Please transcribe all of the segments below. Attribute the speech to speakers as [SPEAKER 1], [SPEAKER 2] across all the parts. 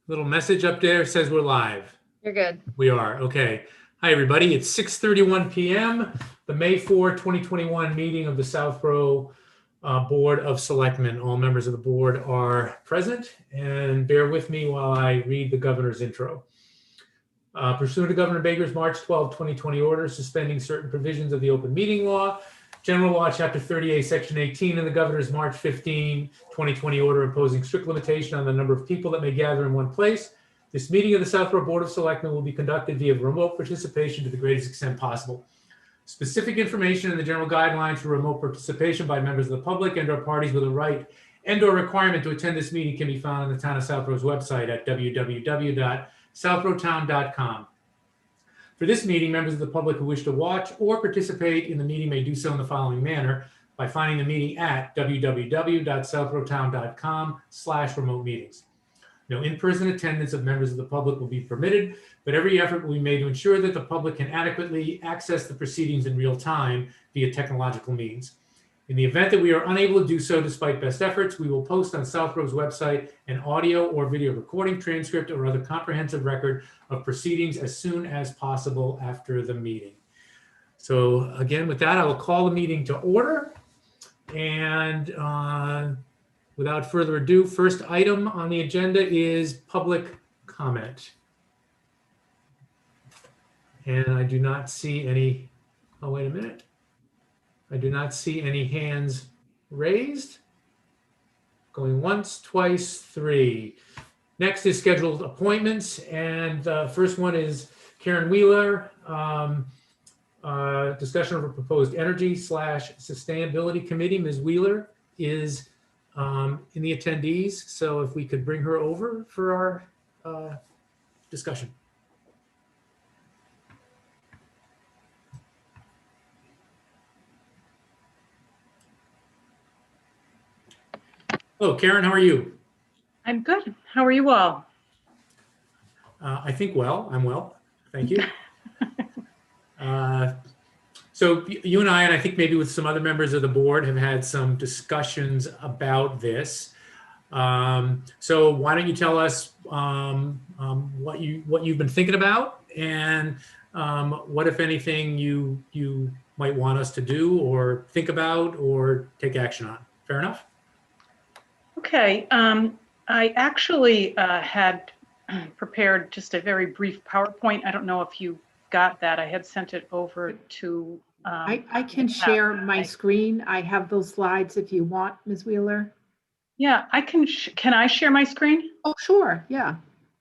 [SPEAKER 1] Little message up there says we're live.
[SPEAKER 2] You're good.
[SPEAKER 1] We are. Okay. Hi, everybody. It's 6:31 p.m. The May 4, 2021 meeting of the Southborough Board of Selectmen. All members of the board are present, and bear with me while I read the governor's intro. Pursuant to Governor Baker's March 12, 2020 order suspending certain provisions of the open meeting law, General Law, Chapter 38, Section 18, and the Governor's March 15, 2020 order imposing strict limitation on the number of people that may gather in one place, this meeting of the Southborough Board of Selectmen will be conducted via remote participation to the greatest extent possible. Specific information in the general guidelines for remote participation by members of the public and/or parties with a right and/or requirement to attend this meeting can be found on the Town of Southborough's website at www.southboroughtown.com. For this meeting, members of the public who wish to watch or participate in the meeting may do so in the following manner by finding the meeting at www.southboroughtown.com/remote meetings. No in-person attendance of members of the public will be permitted, but every effort will be made to ensure that the public can adequately access the proceedings in real time via technological means. In the event that we are unable to do so despite best efforts, we will post on Southborough's website an audio or video recording, transcript, or other comprehensive record of proceedings as soon as possible after the meeting. So again, with that, I will call the meeting to order. And without further ado, first item on the agenda is public comment. And I do not see any, oh, wait a minute. I do not see any hands raised. Going once, twice, three. Next is scheduled appointments. And the first one is Karen Wheeler, discussion of a proposed energy/sustainability committee. Ms. Wheeler is in the attendees. So if we could bring her over for our discussion. Hello, Karen, how are you?
[SPEAKER 3] I'm good. How are you all?
[SPEAKER 1] I think well. I'm well. Thank you. So you and I think maybe with some other members of the board, have had some discussions about this. So why don't you tell us what you've been thinking about, and what, if anything, you might want us to do or think about or take action on. Fair enough?
[SPEAKER 3] Okay. I actually had prepared just a very brief PowerPoint. I don't know if you got that. I had sent it over to.
[SPEAKER 4] I can share my screen. I have those slides if you want, Ms. Wheeler.
[SPEAKER 3] Yeah, I can. Can I share my screen?
[SPEAKER 4] Oh, sure. Yeah.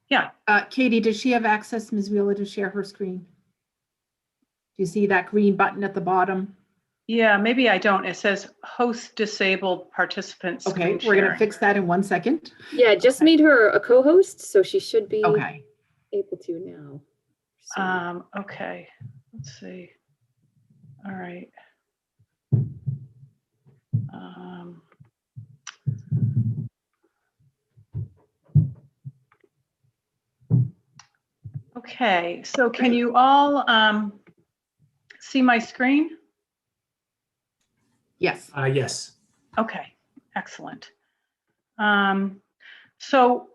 [SPEAKER 3] Yeah.
[SPEAKER 4] Katie, does she have access, Ms. Wheeler, to share her screen? Do you see that green button at the bottom?
[SPEAKER 3] Yeah, maybe I don't. It says host disabled participants.
[SPEAKER 4] Okay, we're going to fix that in 1 second.
[SPEAKER 2] Yeah, just made her a co-host, so she should be able to now.
[SPEAKER 3] So. Okay, let's see. All right. Okay, so can you all see my screen?
[SPEAKER 4] Yes.
[SPEAKER 1] Yes.
[SPEAKER 3] Okay, excellent. So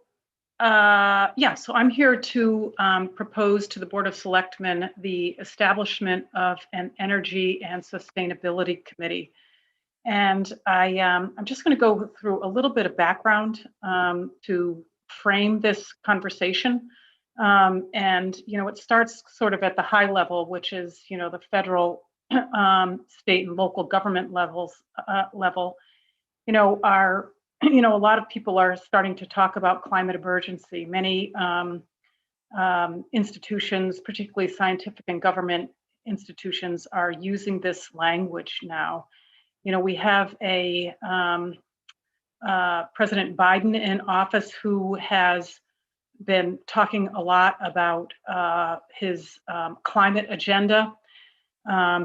[SPEAKER 3] I'm here to propose to the Board of Selectmen the establishment of an Energy and Sustainability Committee. And I'm just going to go through a little bit of background to frame this conversation. And, it starts sort of at the high level, which is, the federal, state and local government level. A lot of people are starting to talk about climate emergency. Many institutions, particularly scientific and government institutions, are using this language now. We have a President Biden in office who has been talking a lot about his climate agenda.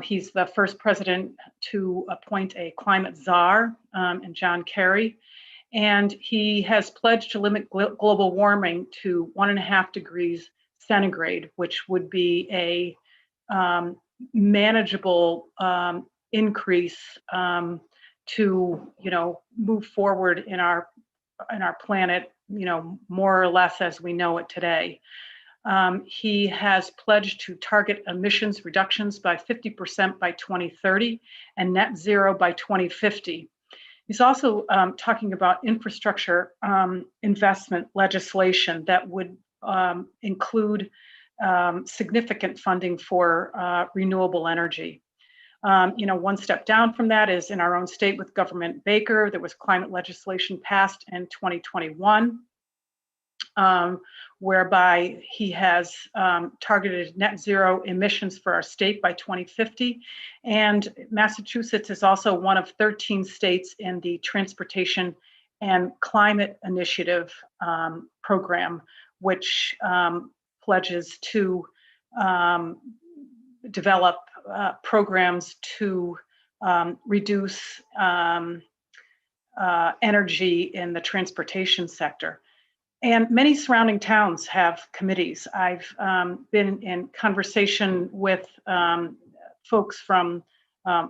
[SPEAKER 3] He's the first president to appoint a climate czar, in John Kerry, and he has pledged to limit global warming to 1.5 degrees centigrade, which would be a manageable increase to move forward in our planet more or less as we know it today. He has pledged to target emissions reductions by 50% by 2030 and net zero by 2050. He's also talking about infrastructure investment legislation that would include significant funding for renewable energy. One step down from that is in our own state with Government Baker. There was climate legislation passed in 2021, whereby he has targeted net zero emissions for our state by 2050. And Massachusetts is also one of 13 states in the Transportation and Climate Initiative program, which pledges to develop programs to reduce energy in the transportation sector. And many surrounding towns have committees. I've been in conversation with folks from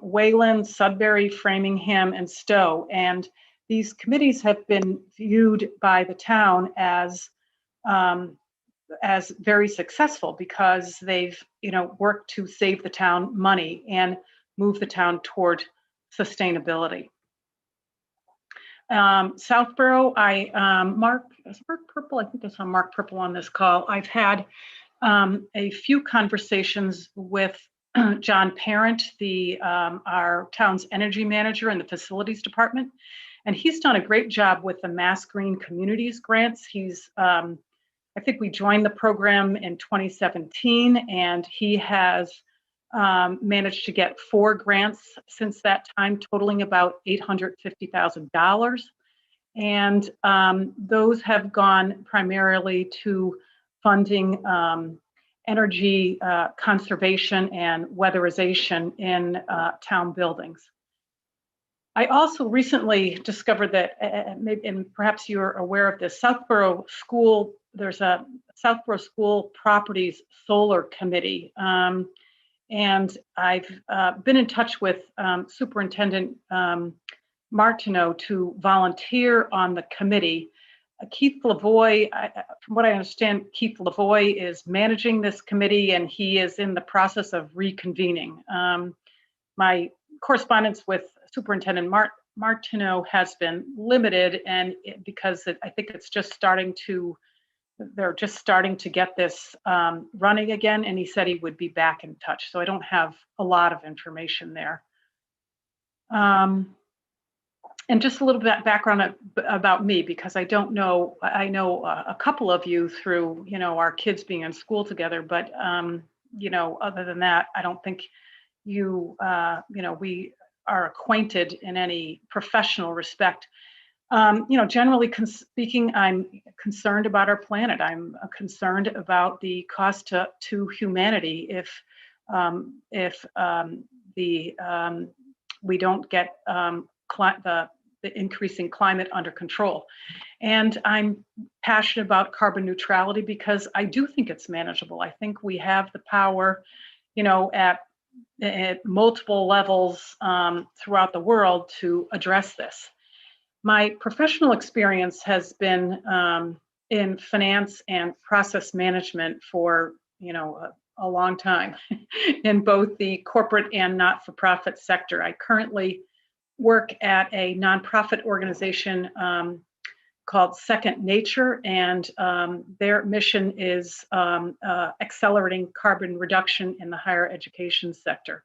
[SPEAKER 3] Wayland, Sudbury, Framingham, and Stowe. And these committees have been viewed by the town as very successful because they've worked to save the town money and move the town toward sustainability. Southborough, Mark Purple, I think I saw Mark Purple on this call. I've had a few conversations with John Parent, our town's energy manager in the facilities department, and he's done a great job with the Mass Green Communities grants. He's I think we joined the program in 2017, and he has managed to get 4 grants since that time, totaling about $850,000. And those have gone primarily to funding energy conservation and weatherization in town buildings. I also recently discovered that, and perhaps you're aware of this, Southborough School, there's a Southborough School Properties Solar Committee. And I've been in touch with Superintendent Martineau to volunteer on the committee. Keith Lavoie, from what I understand, Keith Lavoie is managing this committee, and he is in the process of reconvening. My correspondence with Superintendent Martineau has been limited, and because I think it's just they're just starting to get this running again, and he said he would be back in touch. So I don't have a lot of information there. And just a little bit background about me, because I don't know, I know a couple of you through, our kids being in school together, but, other than that, I don't think we are acquainted in any professional respect. Generally speaking, I'm concerned about our planet. I'm concerned about the cost to humanity if we don't get the increasing climate under control. And I'm passionate about carbon neutrality because I do think it's manageable. I think we have the power, at multiple levels throughout the world to address this. My professional experience has been in finance and process management for, a long time in both the corporate and not-for-profit sector. I currently work at a nonprofit organization called Second Nature, and their mission is accelerating carbon reduction in the higher education sector.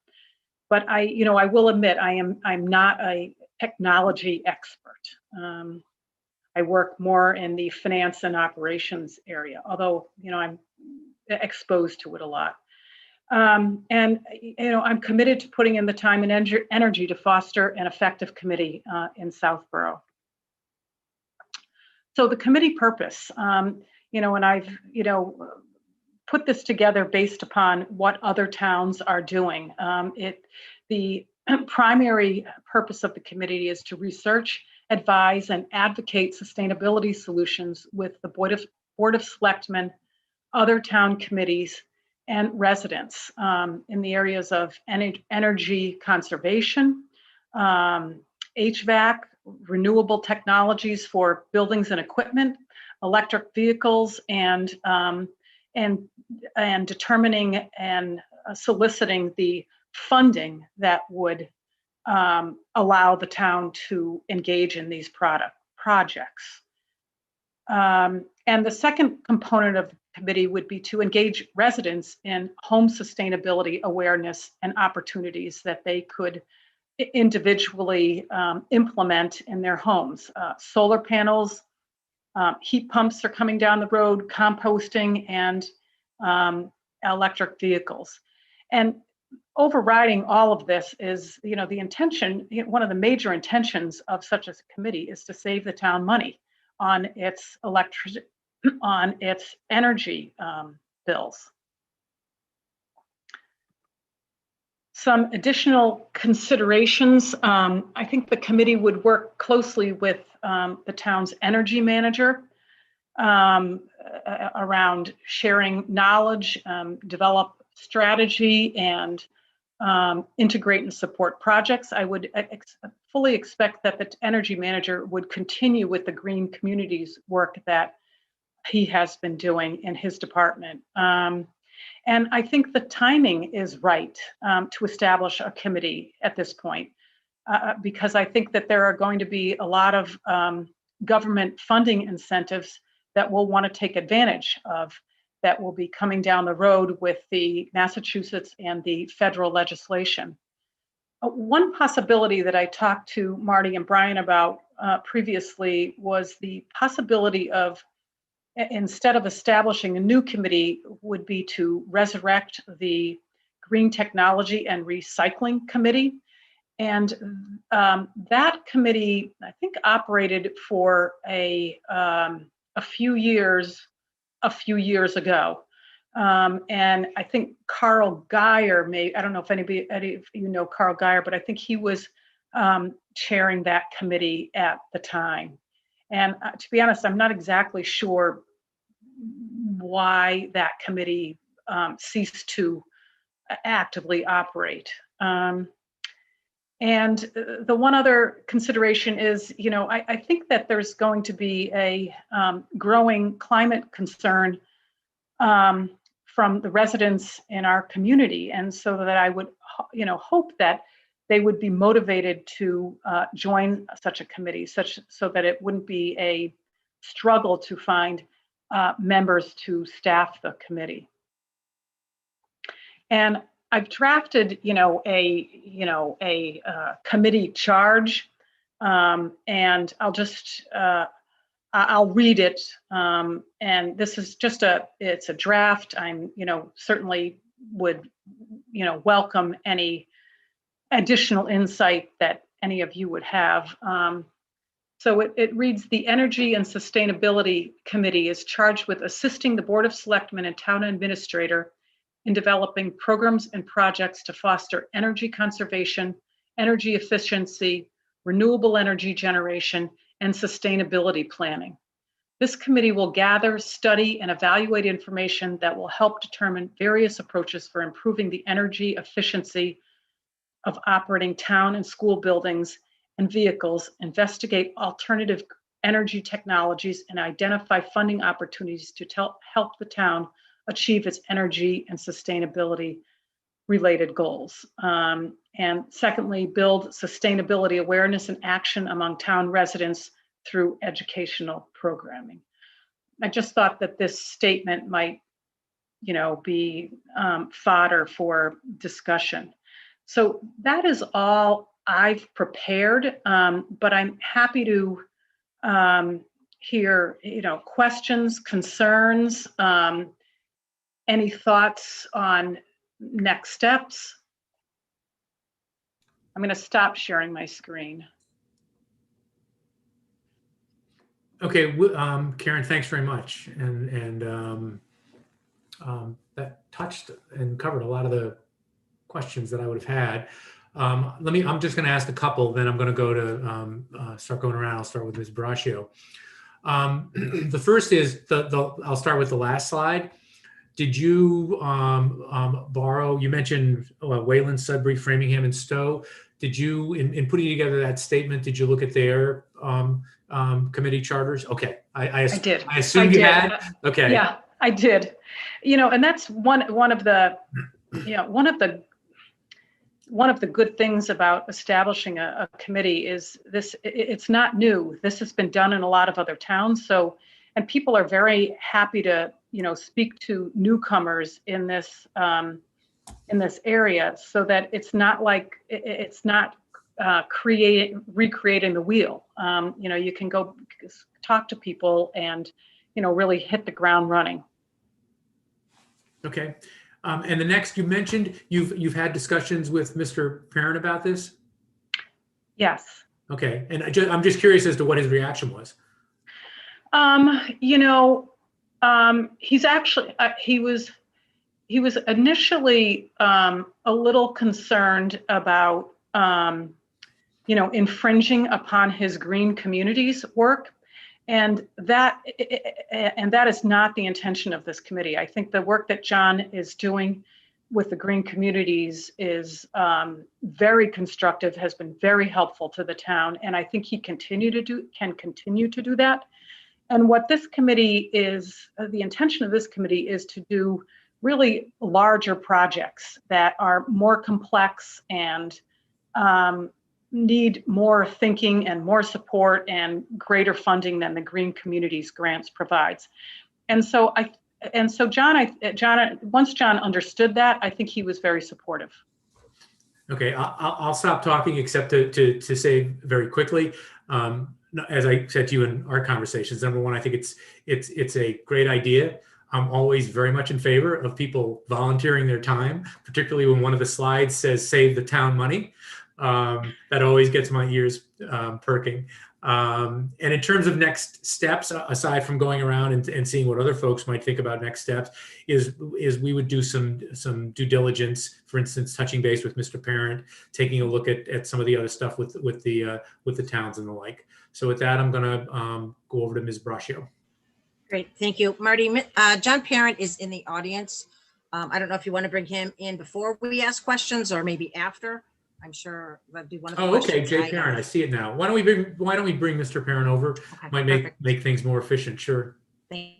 [SPEAKER 3] But I will admit I'm not a technology expert. I work more in the finance and operations area, although I'm exposed to it a lot. And I'm committed to putting in the time and energy to foster an effective committee in Southborough. So the committee purpose, and I've put this together based upon what other towns are doing. The primary purpose of the committee is to research, advise, and advocate sustainability solutions with the Board of Selectmen, other town committees, and residents in the areas of energy conservation, HVAC, renewable technologies for buildings and equipment, electric vehicles and determining and soliciting the funding that would allow the town to engage in these projects. And the second component of the committee would be to engage residents in home sustainability awareness and opportunities that they could individually implement in their homes. Solar panels, heat pumps are coming down the road, composting, and electric vehicles. And overriding all of this is, the intention, one of the major intentions of such a committee is to save the town money on its energy bills. Some additional considerations. I think the committee would work closely with the town's energy manager around sharing knowledge, develop strategy, and integrate and support projects. I would fully expect that the energy manager would continue with the green communities work that he has been doing in his department. And I think the timing is right to establish a committee at this point, because I think that there are going to be a lot of government funding incentives that we'll want to take advantage of, that will be coming down the road with the Massachusetts and the federal legislation. One possibility that I talked to Marty and Brian about previously was the possibility of, instead of establishing a new committee, would be to resurrect the Green Technology and Recycling Committee. And that committee, I think, operated for a few years ago. And I think Carl Geyer I don't know if any of you know Carl Geyer, but I think he was chairing that committee at the time. And to be honest, I'm not exactly sure why that committee ceased to actively operate. And the one other consideration is, I think that there's going to be a growing climate concern from the residents in our community. And so that I would, hope that they would be motivated to join such a committee, so that it wouldn't be a struggle to find members to staff the committee. And I've drafted, a committee charge, and I'll read it. And this is just it's a draft. I'm, certainly would, welcome any additional insight that any of you would have. So it reads: the Energy and Sustainability Committee is charged with assisting the Board of Selectmen and Town Administrator in developing programs and projects to foster energy conservation, energy efficiency, renewable energy generation, and sustainability planning. This committee will gather, study, and evaluate information that will help determine various approaches for improving the energy efficiency of operating town and school buildings and vehicles, investigate alternative energy technologies, and identify funding opportunities to help the town achieve its energy and sustainability related goals. And secondly, build sustainability awareness and action among town residents through educational programming. I just thought that this statement might, be fodder for discussion. So that is all I've prepared, but I'm happy to hear, questions, concerns, any thoughts on next steps. I'm going to stop sharing my screen.
[SPEAKER 1] Okay, Karen, thanks very much. And that touched and covered a lot of the questions that I would have had. I'm just going to ask a couple, then I'm going to go to start going around. I'll start with Ms. Braccio. The first is, I'll start with the last slide. Did you borrow, you mentioned Wayland, Sudbury, Framingham, and Stowe. Did you, in putting together that statement, did you look at their committee charters? Okay,
[SPEAKER 3] I did.
[SPEAKER 1] I assumed you had. Okay.
[SPEAKER 3] Yeah, I did. And that's one of the good things about establishing a committee is this. It's not new. This has been done in a lot of other towns. So, and people are very happy to speak to newcomers in this area, so that it's not like it's not recreating the wheel. You can go talk to people and really hit the ground running.
[SPEAKER 1] Okay. And the next, you mentioned you've had discussions with Mr. Parent about this?
[SPEAKER 3] Yes.
[SPEAKER 1] Okay. And I'm just curious as to what his reaction was.
[SPEAKER 3] He's actually, he was initially a little concerned about, infringing upon his green communities work. And that is not the intention of this committee. I think the work that John is doing with the green communities is very constructive, has been very helpful to the town, and I think he can continue to do that. And what this committee is, the intention of this committee is to do really larger projects that are more complex and need more thinking and more support and greater funding than the Green Communities grants provides. And so John, once John understood that, I think he was very supportive.
[SPEAKER 1] Okay, I'll stop talking except to say very quickly, as I said to you in our conversations, number one, I think it's a great idea. I'm always very much in favor of people volunteering their time, particularly when one of the slides says save the town money. That always gets my ears perking. And in terms of next steps, aside from going around and seeing what other folks might think about next steps, is we would do some due diligence, for instance, touching base with Mr. Parent, taking a look at some of the other stuff with the towns and the like. So with that, I'm going to go over to Ms. Braccio.
[SPEAKER 5] Great, thank you, Marty. John Parent is in the audience. I don't know if you want to bring him in before we ask questions or maybe after. I'm sure that'd be one of the questions.
[SPEAKER 1] Okay, Jay Parent, I see it now. Why don't we bring Mr. Parent over?
[SPEAKER 5] Okay,
[SPEAKER 1] might make things more efficient. Sure.
[SPEAKER 5] Thank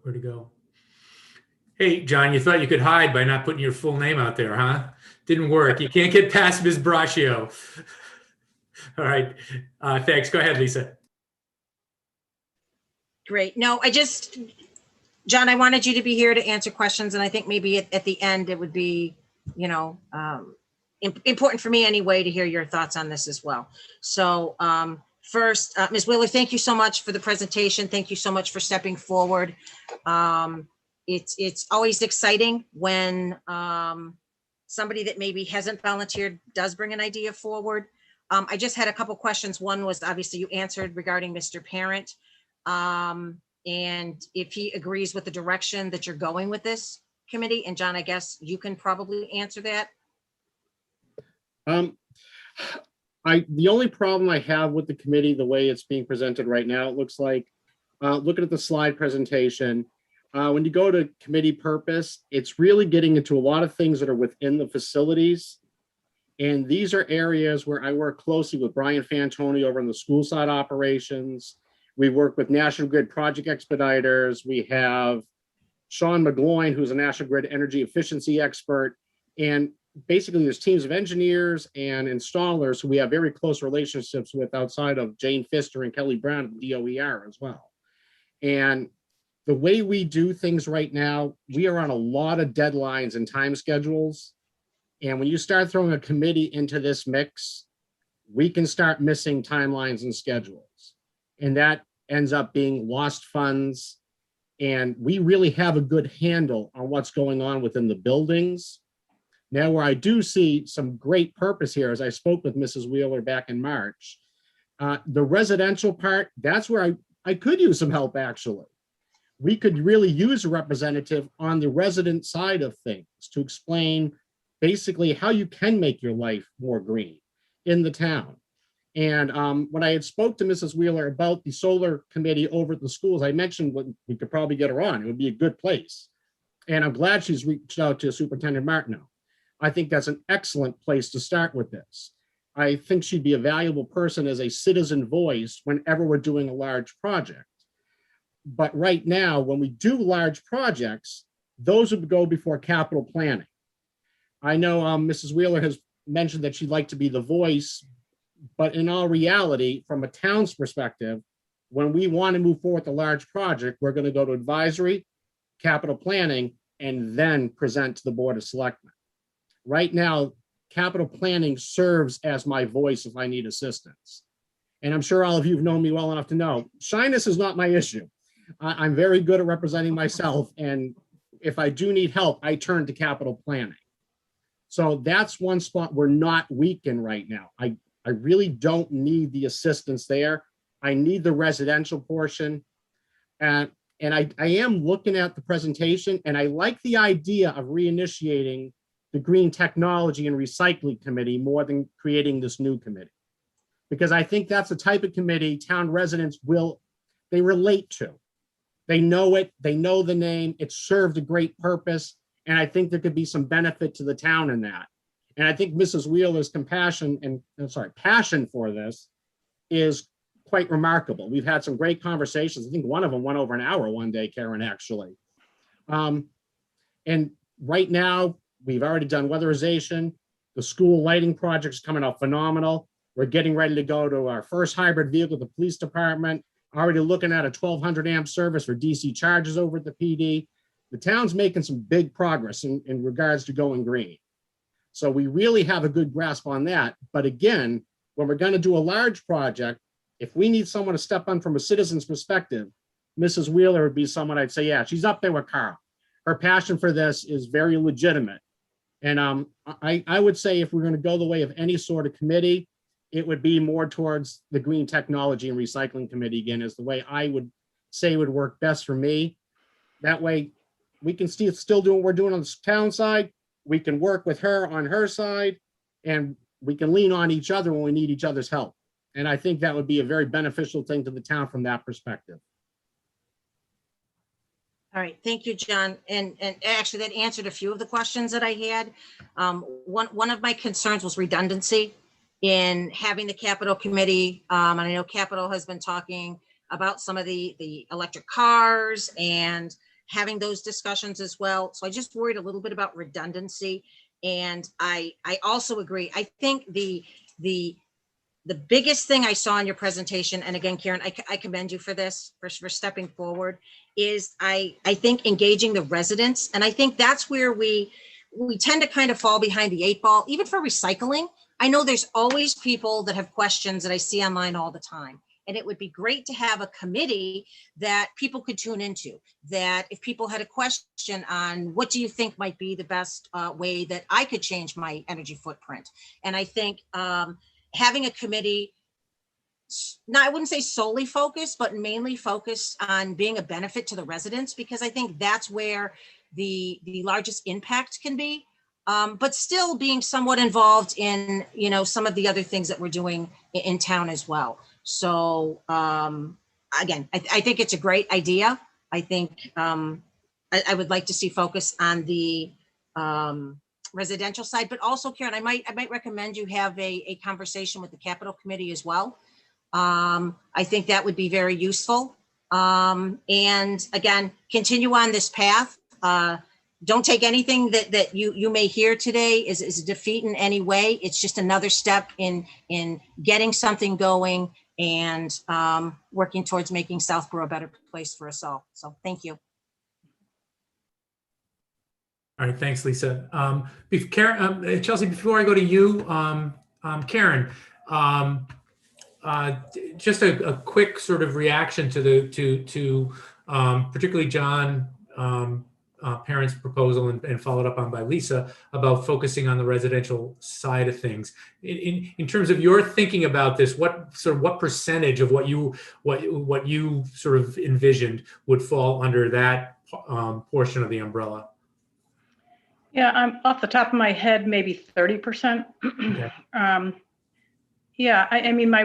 [SPEAKER 1] Where'd he go? Hey, John, you thought you could hide by not putting your full name out there, huh? Didn't work. You can't get past Ms. Braccio. All right. Thanks. Go ahead, Lisa.
[SPEAKER 5] Great. No, John, I wanted you to be here to answer questions. And I think maybe at the end, it would be, important for me anyway, to hear your thoughts on this as well. So first, Ms. Wheeler, thank you so much for the presentation. Thank you so much for stepping forward. It's always exciting when somebody that maybe hasn't volunteered does bring an idea forward. I just had a couple questions. One was obviously you answered regarding Mr. Parent, and if he agrees with the direction that you're going with this committee. And John, I guess you can probably answer that.
[SPEAKER 6] The only problem I have with the committee, the way it's being presented right now, it looks like, looking at the slide presentation, when you go to committee purpose, it's really getting into a lot of things that are within the facilities. And these are areas where I work closely with Brian Fantoni over on the school side operations. We work with National Grid project expediters. We have Sean McGloin, who's a National Grid energy efficiency expert. And basically there's teams of engineers and installers who we have very close relationships with outside of Jane Pfister and Kelly Brown at the DOER as well. And the way we do things right now, we are on a lot of deadlines and time schedules. And when you start throwing a committee into this mix, we can start missing timelines and schedules. And that ends up being lost funds. And we really have a good handle on what's going on within the buildings. Now, where I do see some great purpose here, as I spoke with Mrs. Wheeler back in March, the residential part, that's where I could use some help, actually. We could really use a representative on the resident side of things to explain basically how you can make your life more green. in the town. And when I had spoke to Mrs. Wheeler about the solar committee over at the schools, I mentioned we could probably get her on. It would be a good place. And I'm glad she's reached out to Superintendent Martineau. I think that's an excellent place to start with this. I think she'd be a valuable person as a citizen voice whenever we're doing a large project. But right now, when we do large projects, those would go before capital planning. I know Mrs. Wheeler has mentioned that she'd like to be the voice, but in all reality, from a town's perspective, when we want to move forward with a large project, we're going to go to advisory, capital planning, and then present to the Board of Selectmen. Right now, capital planning serves as my voice if I need assistance. And I'm sure all of you have known me well enough to know, shyness is not my issue. I'm very good at representing myself. And if I do need help, I turn to capital planning. So that's one spot we're not weak in right now. I really don't need the assistance there. I need the residential portion. And I am looking at the presentation, and I like the idea of reinitiating the Green Technology and Recycling Committee more than creating this new committee. Because I think that's the type of committee town residents they relate to. They know it, they know the name, it served a great purpose, and I think there could be some benefit to the town in that. And I think Mrs. Wheeler's passion for this is quite remarkable. We've had some great conversations. I think one of them went over an hour one day, Karen, actually. And right now, we've already done weatherization. The school lighting project's coming out phenomenal. We're getting ready to go to our first hybrid vehicle, the police department, already looking at a 1200 amp service for DC charges over at the PD. The town's making some big progress in regards to going green. So we really have a good grasp on that. But again, when we're going to do a large project, if we need someone to step on from a citizen's perspective, Mrs. Wheeler would be someone I'd say, yeah, she's up there with Carl. Her passion for this is very legitimate. And I would say if we're going to go the way of any sort of committee, it would be more towards the Green Technology and Recycling Committee again, is the way I would say would work best for me. That way we can still do what we're doing on the town side. We can work with her on her side, and we can lean on each other when we need each other's help. And I think that would be a very beneficial thing to the town from that perspective.
[SPEAKER 5] All right, thank you, John. And actually that answered a few of the questions that I had. One of my concerns was redundancy in having the capital committee. And I know capital has been talking about some of the electric cars and having those discussions as well. So I just worried a little bit about redundancy. And I also agree. I think the biggest thing I saw in your presentation, and again, Karen, I commend you for this, for stepping forward, is I think engaging the residents. And I think that's where we tend to kind of fall behind the 8 ball, even for recycling. I know there's always people that have questions that I see online all the time. And it would be great to have a committee that people could tune into, that if people had a question on what do you think might be the best way that I could change my energy footprint. And I think having a committee, I wouldn't say solely focused, but mainly focused on being a benefit to the residents, because I think that's where the largest impact can be, but still being somewhat involved in, some of the other things that we're doing in town as well. So again, I think it's a great idea. I think I would like to see focus on the residential side, but also, Karen, I might recommend you have a conversation with the capital committee as well. I think that would be very useful. And again, continue on this path. Don't take anything that you may hear today as a defeat in any way. It's just another step in getting something going and working towards making Southborough a better place for us all. So thank you.
[SPEAKER 1] All right, thanks, Lisa. Karen, Chelsea, before I go to you, Karen, just a quick sort of reaction to particularly John Parent's proposal and followed up on by Lisa about focusing on the residential side of things. In terms of your thinking about this, what percentage of what you sort of envisioned would fall under that portion of the umbrella?
[SPEAKER 3] Yeah, I'm off the top of my head, maybe 30%.
[SPEAKER 1] Okay.
[SPEAKER 3] Yeah, I mean, my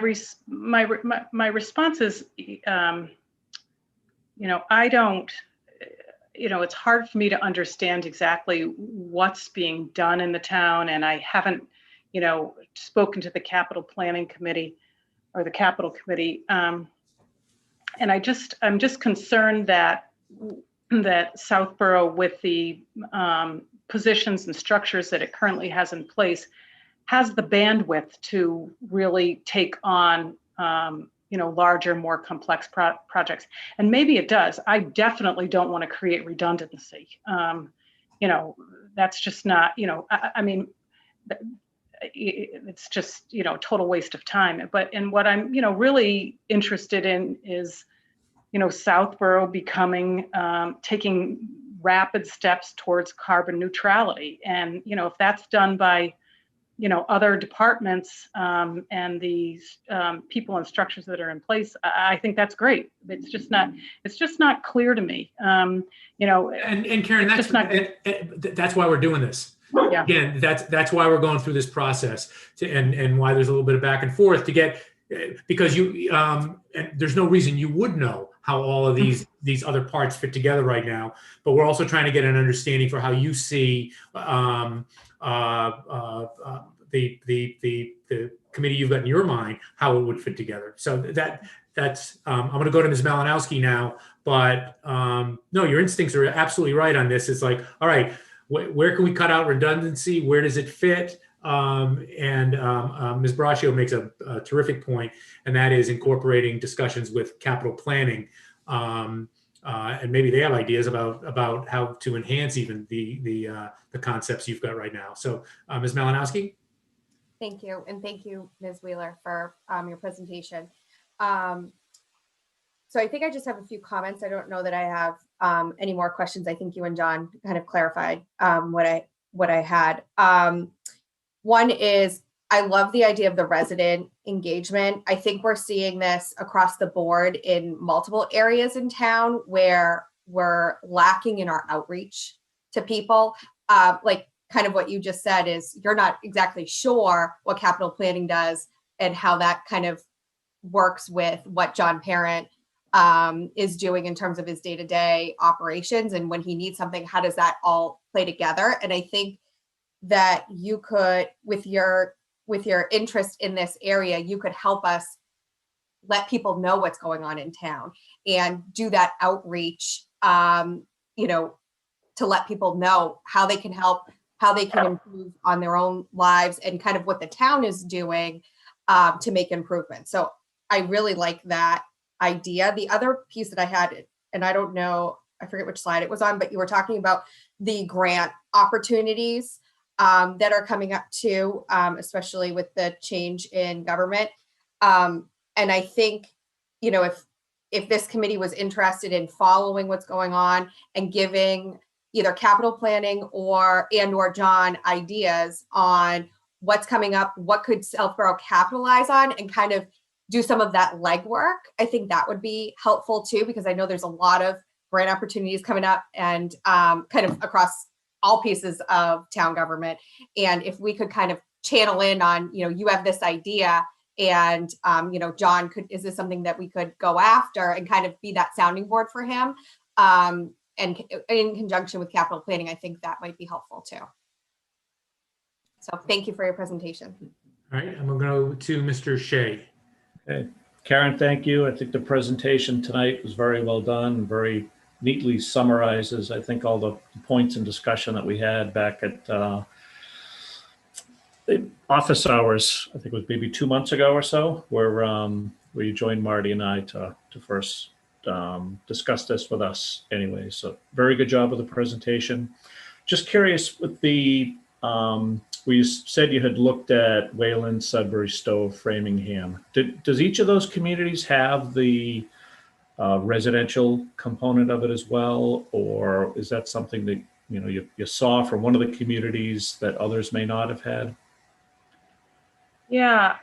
[SPEAKER 3] response is, I don't, it's hard for me to understand exactly what's being done in the town, and I haven't, spoken to the capital planning committee or the capital committee, and I'm just concerned that Southborough, with the positions and structures that it currently has in place, has the bandwidth to really take on, larger, more complex projects. And maybe it does. I definitely don't want to create redundancy. That's just not, I mean, it's just, total waste of time. And what I'm, really interested in is, Southborough becoming, taking rapid steps towards carbon neutrality. And, if that's done by, other departments and these people and structures that are in place, I think that's great. It's just not clear to me. And
[SPEAKER 1] Karen, that's why we're doing this.
[SPEAKER 3] Yeah.
[SPEAKER 1] Again, that's why we're going through this process and why there's a little bit of back and forth to get, because and there's no reason you would know how all of these other parts fit together right now, but we're also trying to get an understanding for how you see the committee you've got in your mind, how it would fit together. So that's I'm going to go to Ms. Malinowski now, but no, your instincts are absolutely right on this. It's like, all right, where can we cut out redundancy? Where does it fit? And Ms. Braccio makes a terrific point, and that is incorporating discussions with capital planning. And maybe they have ideas about how to enhance even the concepts you've got right now. So Ms. Malinowski?
[SPEAKER 7] Thank you. And thank you, Ms. Wheeler, for your presentation. So I think I just have a few comments. I don't know that I have any more questions. I think you and John kind of clarified what I had. One is, I love the idea of the resident engagement. I think we're seeing this across the board in multiple areas in town where we're lacking in our outreach to people. Like kind of what you just said is, you're not exactly sure what capital planning does and how that kind of works with what John Parent is doing in terms of his day-to-day operations. And when he needs something, how does that all play together? And I think that you could, with your interest in this area, you could help us let people know what's going on in town and do that outreach, to let people know how they can help, how they can improve on their own lives, and kind of what the town is doing to make improvements. So I really like that idea. The other piece that I had, and I don't know, I forget which slide it was on, but you were talking about the grant opportunities that are coming up too, especially with the change in government. And I think, if this committee was interested in following what's going on and giving either capital planning or John ideas on what's coming up, what could Southborough capitalize on, and kind of do some of that legwork, I think that would be helpful too, because I know there's a lot of grant opportunities coming up and kind of across all pieces of town government. And if we could kind of channel in on, you have this idea, and John, is this something that we could go after, and kind of be that sounding board for him? And in conjunction with capital planning, I think that might be helpful too. So thank you for your presentation.
[SPEAKER 1] All right, I'm going to go to Mr. Shea.
[SPEAKER 8] Okay. Karen, thank you. I think the presentation tonight was very well done, very neatly summarizes, I think, all the points in discussion that we had back at the office hours. I think it was maybe 2 months ago or so, where you joined Marty and I to first discuss this with us anyway. So very good job with the presentation. Just curious with the, where you said you had looked at Wayland, Sudbury, Stowe, Framingham. Does each of those communities have the residential component of it as well? Or is that something that, you saw from one of the communities that others may not have had?
[SPEAKER 3] Yeah,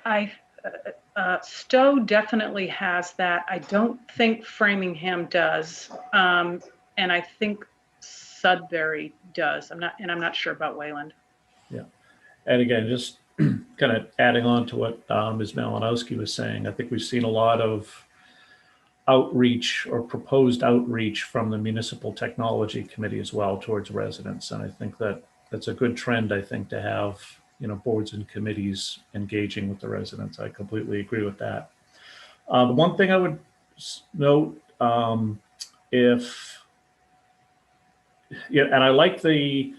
[SPEAKER 3] Stowe definitely has that. I don't think Framingham does. And I think Sudbury does. I'm not sure about Wayland.
[SPEAKER 8] Yeah. And again, just kind of adding on to what Ms. Malinowski was saying, I think we've seen a lot of outreach or proposed outreach from the Municipal Technology Committee as well towards residents. And I think that that's a good trend, I think, to have, you know, boards and committees engaging with the residents. I completely agree with that. The one thing I would note, and I like the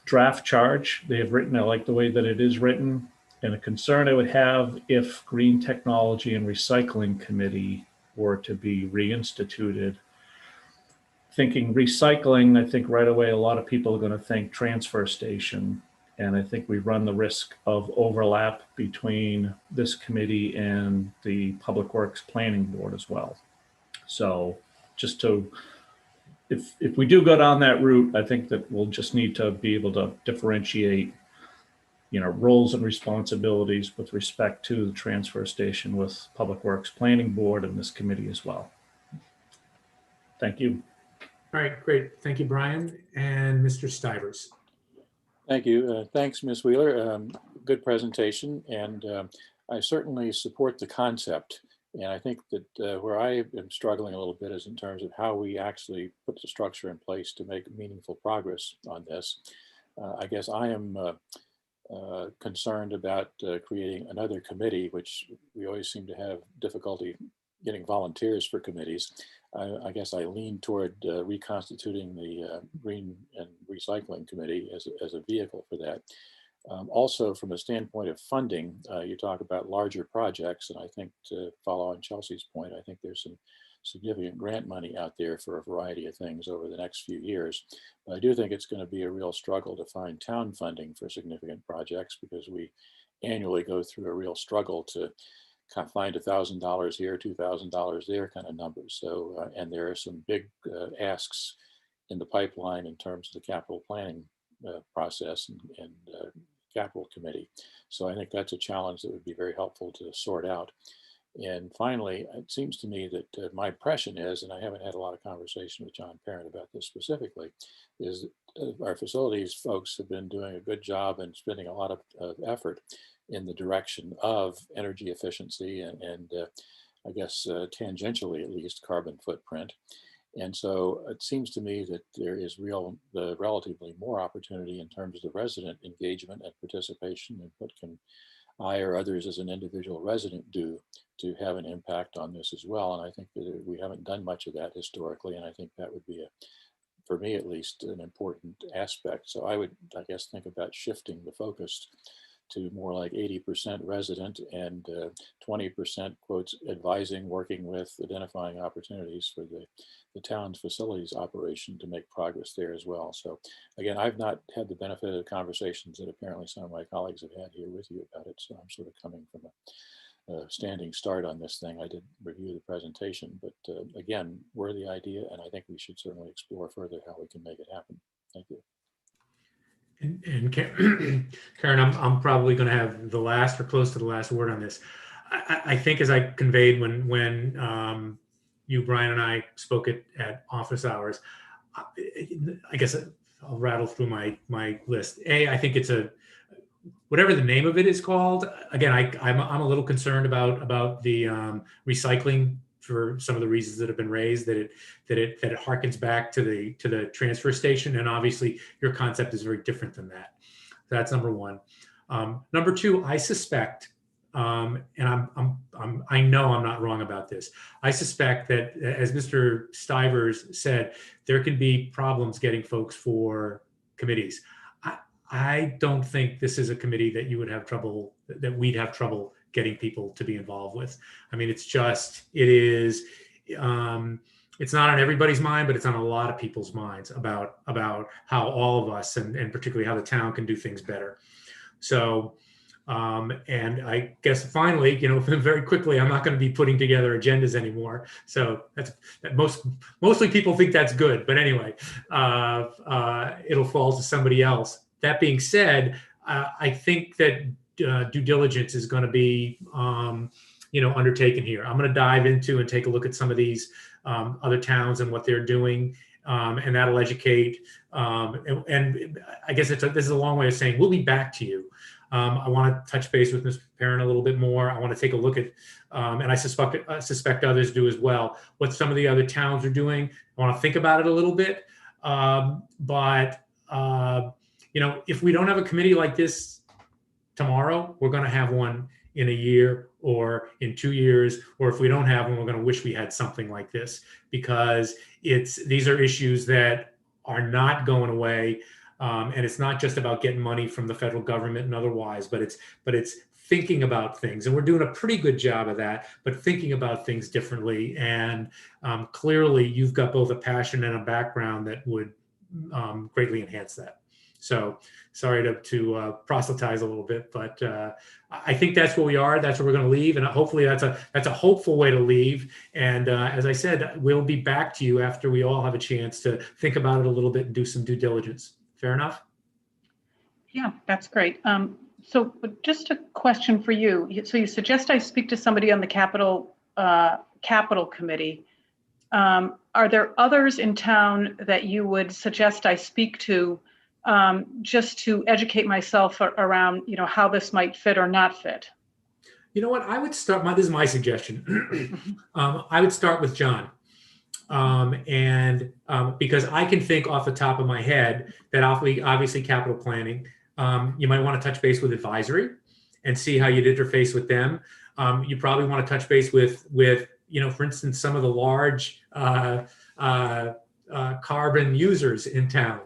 [SPEAKER 8] draft charge they have written. I like the way that it is written. And a concern I would have if Green Technology and Recycling Committee were to be reinstituted. Thinking recycling, I think right away a lot of people are going to think transfer station. And I think we run the risk of overlap between this committee and the Public Works Planning Board as well. So just to, if we do go down that route, I think that we'll just need to be able to differentiate, you know, roles and responsibilities with respect to the transfer station with Public Works Planning Board and this committee as well. Thank you.
[SPEAKER 1] All right, great. Thank you, Brian. And Mr. Stivers.
[SPEAKER 9] Thank you. Thanks, Ms. Wheeler. Good presentation. And I certainly support the concept. And I think that where I am struggling a little bit is in terms of how we actually put the structure in place to make meaningful progress on this. I guess I am concerned about creating another committee, which we always seem to have difficulty getting volunteers for committees. I guess I lean toward reconstituting the Green and Recycling Committee as a vehicle for that. Also, from a standpoint of funding, you talk about larger projects, and I think to follow on Chelsea's point, I think there's some significant grant money out there for a variety of things over the next few years. But I do think it's going to be a real struggle to find town funding for significant projects, because we annually go through a real struggle to kind of find $1,000 here, $2,000 there kind of numbers. So, and there are some big asks in the pipeline in terms of the capital planning process and capital committee. So I think that's a challenge that would be very helpful to sort out. And finally, it seems to me that my impression is, and I haven't had a lot of conversation with John Parent about this specifically, is our facilities folks have been doing a good job and spending a lot of effort in the direction of energy efficiency and I guess tangentially at least carbon footprint. And so it seems to me that there is relatively more opportunity in terms of the resident engagement and participation, and what can I or others as an individual resident do to have an impact on this as well. And I think that we haven't done much of that historically, and I think that would be, for me at least, an important aspect. So I would, I guess, think about shifting the focus to more like 80% resident and 20% quotes advising, working with, identifying opportunities for the town's facilities operation to make progress there as well. So again, I've not had the benefit of the conversations that apparently some of my colleagues have had here with you about it. So I'm sort of coming from a standing start on this thing. I did review the presentation, but again, worthy idea, and I think we should certainly explore further how we can make it happen. Thank you.
[SPEAKER 1] And Karen, I'm probably going to have the last or close to the last word on this. I think, as I conveyed when you, Brian, and I spoke at office hours, I guess I'll rattle through my list. I think it's whatever the name of it is called. Again, I'm a little concerned about the recycling, for some of the reasons that have been raised, that it harkens back to the transfer station, and obviously your concept is very different than that. That's number one. Number two, I suspect, and I know I'm not wrong about this. I suspect that, as Mr. Stivers said, there can be problems getting folks for committees. I don't think this is a committee that we'd have trouble getting people to be involved with. I mean, it's not on everybody's mind, but it's on a lot of people's minds about how all of us, and particularly how the town, can do things better. So, and I guess finally, very quickly, I'm not going to be putting together agendas anymore. So mostly people think that's good, but anyway, it'll fall to somebody else. That being said, I think that due diligence is going to be, undertaken here. I'm going to dive into and take a look at some of these other towns and what they're doing. and that'll educate. And I guess this is a long way of saying we'll be back to you. I want to touch base with Mr. Parent a little bit more. I want to take a look at, and I suspect others do as well, what some of the other towns are doing. I want to think about it a little bit. If we don't have a committee like this tomorrow, we're going to have one in a year or in 2 years, or if we don't have one, we're going to wish we had something like this, because these are issues that are not going away. And it's not just about getting money from the federal government and otherwise, but it's thinking about things. And we're doing a pretty good job of that, but thinking about things differently. And clearly you've got both a passion and a background that would greatly enhance that. So sorry to proselytize a little bit, but I think that's where we are. That's where we're going to leave. And hopefully that's a hopeful way to leave. And as I said, we'll be back to you after we all have a chance to think about it a little bit and do some due diligence. Fair enough?
[SPEAKER 3] Yeah, that's great. So just a question for you. So you suggest I speak to somebody on the capital committee. Are there others in town that you would suggest I speak to just to educate myself around, how this might fit or not fit?
[SPEAKER 1] You know what? I would start, this is my suggestion. I would start with John. Because I can think off the top of my head that obviously capital planning, you might want to touch base with advisory and see how you'd interface with them. You probably want to touch base with for instance, some of the large carbon users in town.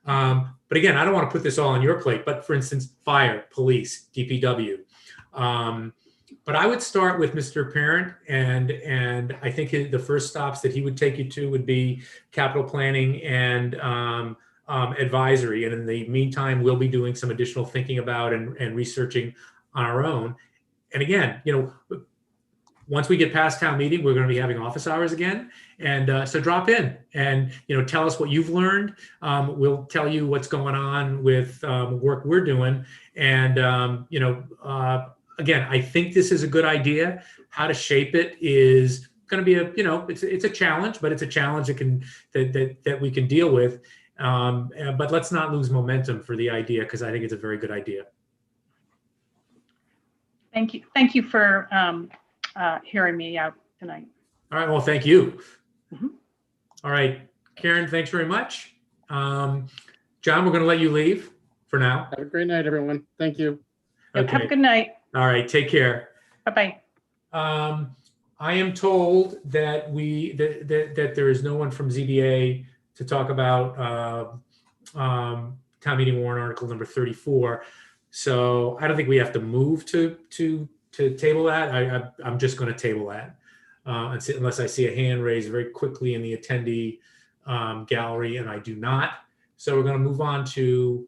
[SPEAKER 1] But again, I don't want to put this all on your plate, but for instance, fire, police, DPW. But I would start with Mr. Parent, and I think the first stops that he would take you to would be capital planning and advisory. And in the meantime, we'll be doing some additional thinking about and researching on our own. And again, once we get past town meeting, we're going to be having office hours again. And so drop in and, tell us what you've learned. We'll tell you what's going on with work we're doing. And, again, I think this is a good idea. How to shape it is going to be it's a challenge, but it's a challenge that we can deal with. But let's not lose momentum for the idea, because I think it's a very good idea.
[SPEAKER 3] Thank you. Thank you for hearing me out tonight.
[SPEAKER 1] All right. Well, thank you.
[SPEAKER 3] Mm-hmm.
[SPEAKER 1] All right, Karen, thanks very much. John, we're going to let you leave for now.
[SPEAKER 6] Have a great night, everyone. Thank you.
[SPEAKER 3] Okay. Have a good night.
[SPEAKER 1] All right. Take care.
[SPEAKER 3] Bye-bye.
[SPEAKER 1] I am told that that there is no one from ZBA to talk about town meeting warrant article number 34. So I don't think we have to move to table that. I'm just going to table that unless I see a hand raised very quickly in the attendee gallery, and I do not. So we're going to move on to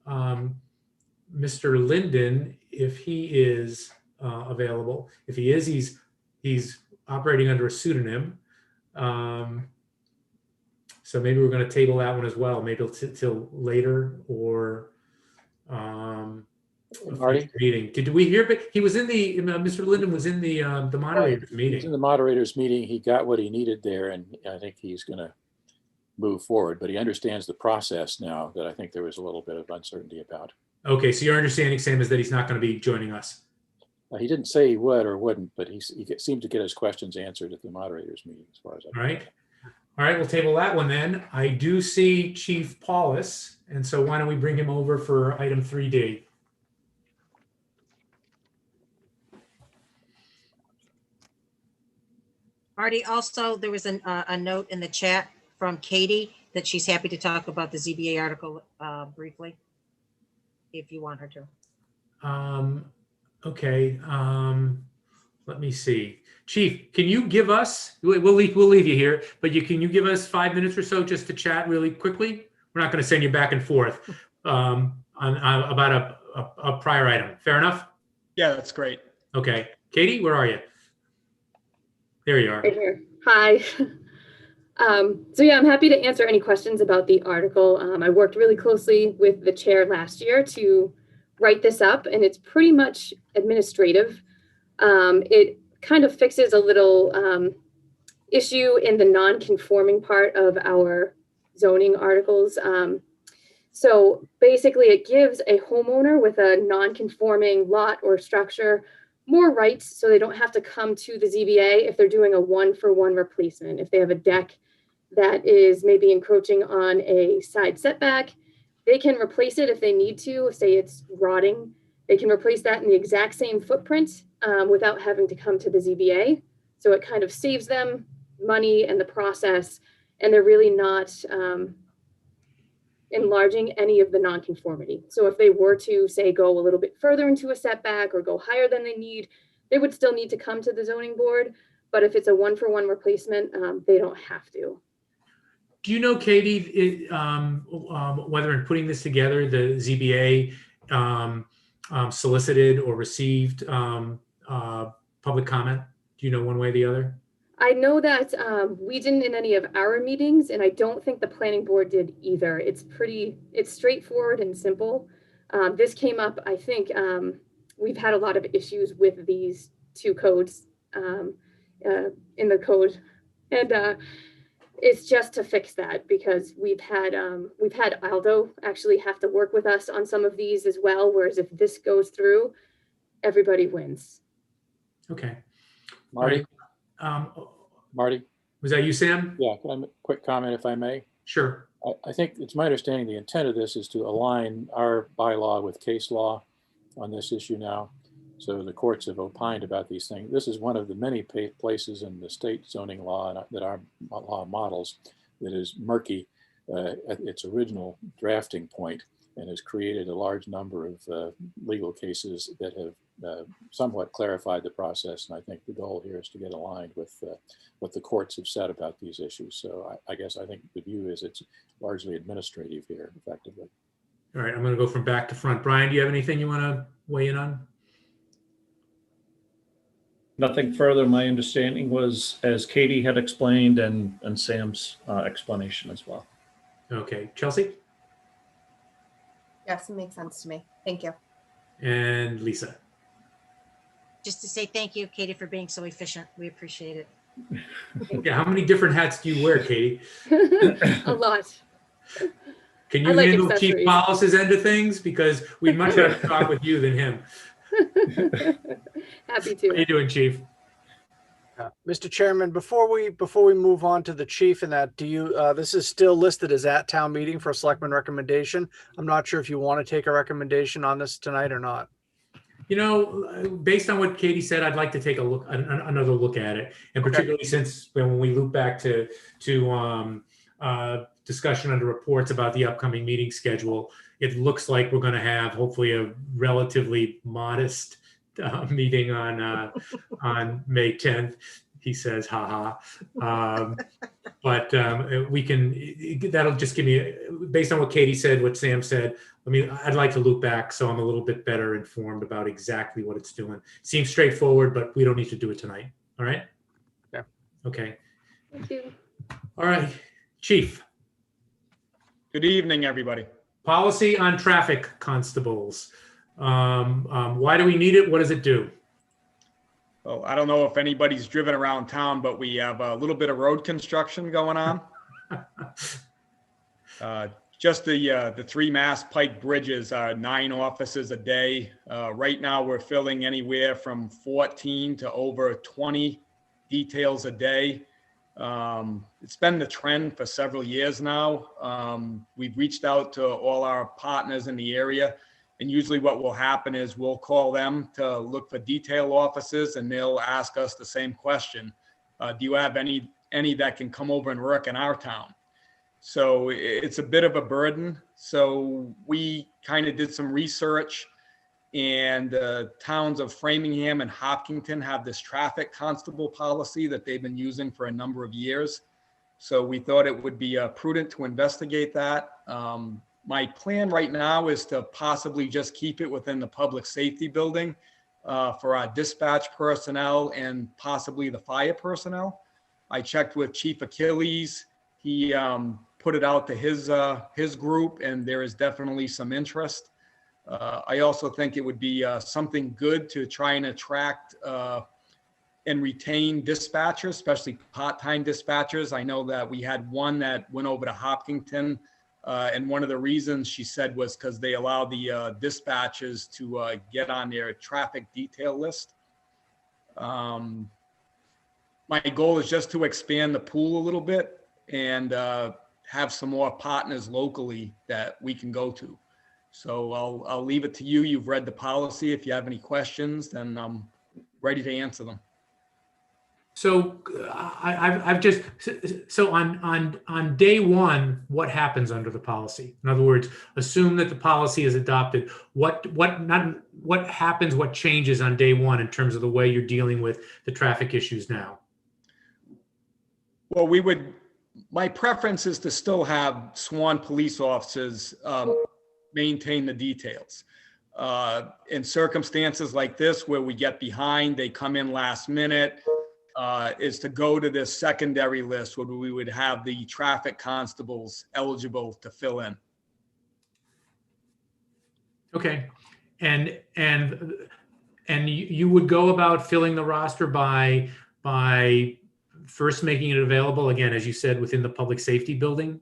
[SPEAKER 1] Mr. Linden, if he is available. If he is, he's operating under a pseudonym. So maybe we're going to table that one as well, maybe till later, or
[SPEAKER 9] Marty?
[SPEAKER 1] Meeting. Did we hear? But he was in the Mr. Linden was in the moderator's meeting.
[SPEAKER 9] He's in the moderator's meeting. He got what he needed there, and I think he's going to move forward. But he understands the process now that I think there was a little bit of uncertainty about.
[SPEAKER 1] Okay, so your understanding, Sam, is that he's not going to be joining us.
[SPEAKER 9] He didn't say he would or wouldn't, but he seemed to get his questions answered at the moderator's meeting, as far as I know.
[SPEAKER 1] All right, we'll table that one then. I do see Chief Paulus, and so why don't we bring him over for item 3D?
[SPEAKER 5] Marty, also, there was a note in the chat from Katie that she's happy to talk about the ZBA article briefly, if you want her to.
[SPEAKER 1] Okay, let me see. Chief, can you give us, we'll leave you here, but can you give us 5 minutes or so just to chat really quickly? We're not going to send you back and forth about a prior item. Fair enough?
[SPEAKER 10] Yeah, that's great.
[SPEAKER 1] Okay. Katie, where are you? There you are.
[SPEAKER 2] Right here. Hi. So yeah, I'm happy to answer any questions about the article. I worked really closely with the chair last year to write this up, and it's pretty much administrative. It kind of fixes a little issue in the non-conforming part of our zoning articles. So basically it gives a homeowner with a non-conforming lot or structure more rights, so they don't have to come to the ZBA if they're doing a 1-for-1 replacement. If they have a deck that is maybe encroaching on a side setback, they can replace it if they need to. Say it's rotting, they can replace that in the exact same footprint without having to come to the ZBA. So it kind of saves them money and the process, and they're really not enlarging any of the nonconformity. So if they were to, say, go a little bit further into a setback or go higher than they need, they would still need to come to the zoning board. But if it's a 1-for-1 replacement, they don't have to.
[SPEAKER 1] Do you know, Katie, whether in putting this together, the ZBA solicited or received public comment? Do you know one way or the other?
[SPEAKER 2] I know that we didn't in any of our meetings, and I don't think the planning board did either. It's straightforward and simple. This came up, I think, we've had a lot of issues with these two codes in the code. And it's just to fix that, because we've had Aldo actually have to work with us on some of these as well, whereas if this goes through, everybody wins.
[SPEAKER 1] Okay.
[SPEAKER 9] Marty? Marty?
[SPEAKER 1] Was that you, Sam?
[SPEAKER 9] Yeah, can I make a quick comment if I may?
[SPEAKER 1] Sure.
[SPEAKER 9] I think it's my understanding the intent of this is to align our bylaw with case law on this issue now. So the courts have opined about these things. This is one of the many places in the state zoning law that our law models that is murky at its original drafting point, and has created a large number of legal cases that have somewhat clarified the process. And I think the goal here is to get aligned with what the courts have said about these issues. So I guess I think the view is it's largely administrative here, effectively.
[SPEAKER 1] All right, I'm going to go from back to front. Brian, do you have anything you want to weigh in on?
[SPEAKER 8] Nothing further. My understanding was, as Katie had explained, and Sam's explanation as well.
[SPEAKER 1] Okay, Chelsea?
[SPEAKER 7] Yes, it makes sense to me. Thank you.
[SPEAKER 1] And Lisa?
[SPEAKER 5] Just to say thank you, Katie, for being so efficient. We appreciate it.
[SPEAKER 1] Yeah, how many different hats do you wear, Katie?
[SPEAKER 2] A lot.
[SPEAKER 1] Can you
[SPEAKER 2] I like
[SPEAKER 1] handle Chief
[SPEAKER 2] accessories.
[SPEAKER 1] Paulus's end of things? Because we'd much rather talk with you than him.
[SPEAKER 2] Happy
[SPEAKER 1] How you
[SPEAKER 2] to.
[SPEAKER 1] doing, Chief?
[SPEAKER 10] Mr. Chairman, before we move on to the chief and that, do you, this is still listed as at town meeting for a selectman recommendation. I'm not sure if you want to take a recommendation on this tonight or not.
[SPEAKER 1] You know, based on what Katie said, I'd like to take a look, another look at it, and particularly since when we loop back to discussion under reports about the upcoming meeting schedule, it looks like we're going to have hopefully a relatively modest meeting on May 10th. He says, "Ha ha." But we can. That'll just give me, based on what Katie said, what Sam said. I'd like to loop back so I'm a little bit better informed about exactly what it's doing. Seems straightforward, but we don't need to do it tonight. All right?
[SPEAKER 10] Yeah.
[SPEAKER 1] Okay.
[SPEAKER 2] Thank you.
[SPEAKER 1] All right, Chief.
[SPEAKER 11] Good evening, everybody.
[SPEAKER 1] Policy on traffic constables. Why do we need it? What does it do?
[SPEAKER 11] Well, I don't know if anybody's driven around town, but we have a little bit of road construction going on. Just the 3 Mass Pike bridges are 9 officers a day. Right now, we're filling anywhere from 14 to over 20 details a day. It's been the trend for several years now. We've reached out to all our partners in the area, and usually what will happen is we'll call them to look for detail officers, and they'll ask us the same question. Do you have any that can come over and work in our town? So it's a bit of a burden. So we kind of did some research, and the towns of Framingham and Hopkinton have this traffic constable policy that they've been using for a number of years. So we thought it would be prudent to investigate that. My plan right now is to possibly just keep it within the public safety building for our dispatch personnel and possibly the fire personnel. I checked with Chief Achilles. He put it out to his group, and there is definitely some interest. I also think it would be something good to try and attract and retain dispatchers, especially part-time dispatchers. I know that we had one that went over to Hopkinton, and one of the reasons she said was because they allow the dispatchers to get on their traffic detail list. My goal is just to expand the pool a little bit and have some more partners locally that we can go to. So I'll leave it to you. You've read the policy. If you have any questions, then I'm ready to answer them.
[SPEAKER 1] So I've just, so on day one, what happens under the policy? In other words, assume that the policy is adopted. What happens, what changes on day one in terms of the way you're dealing with the traffic issues now?
[SPEAKER 11] Well, my preference is to still have sworn police officers maintain the details. In circumstances like this where we get behind, they come in last minute, is to go to this secondary list where we would have the traffic constables eligible to fill in.
[SPEAKER 1] Okay, and you would go about filling the roster by first making it available, again, as you said, within the public safety building?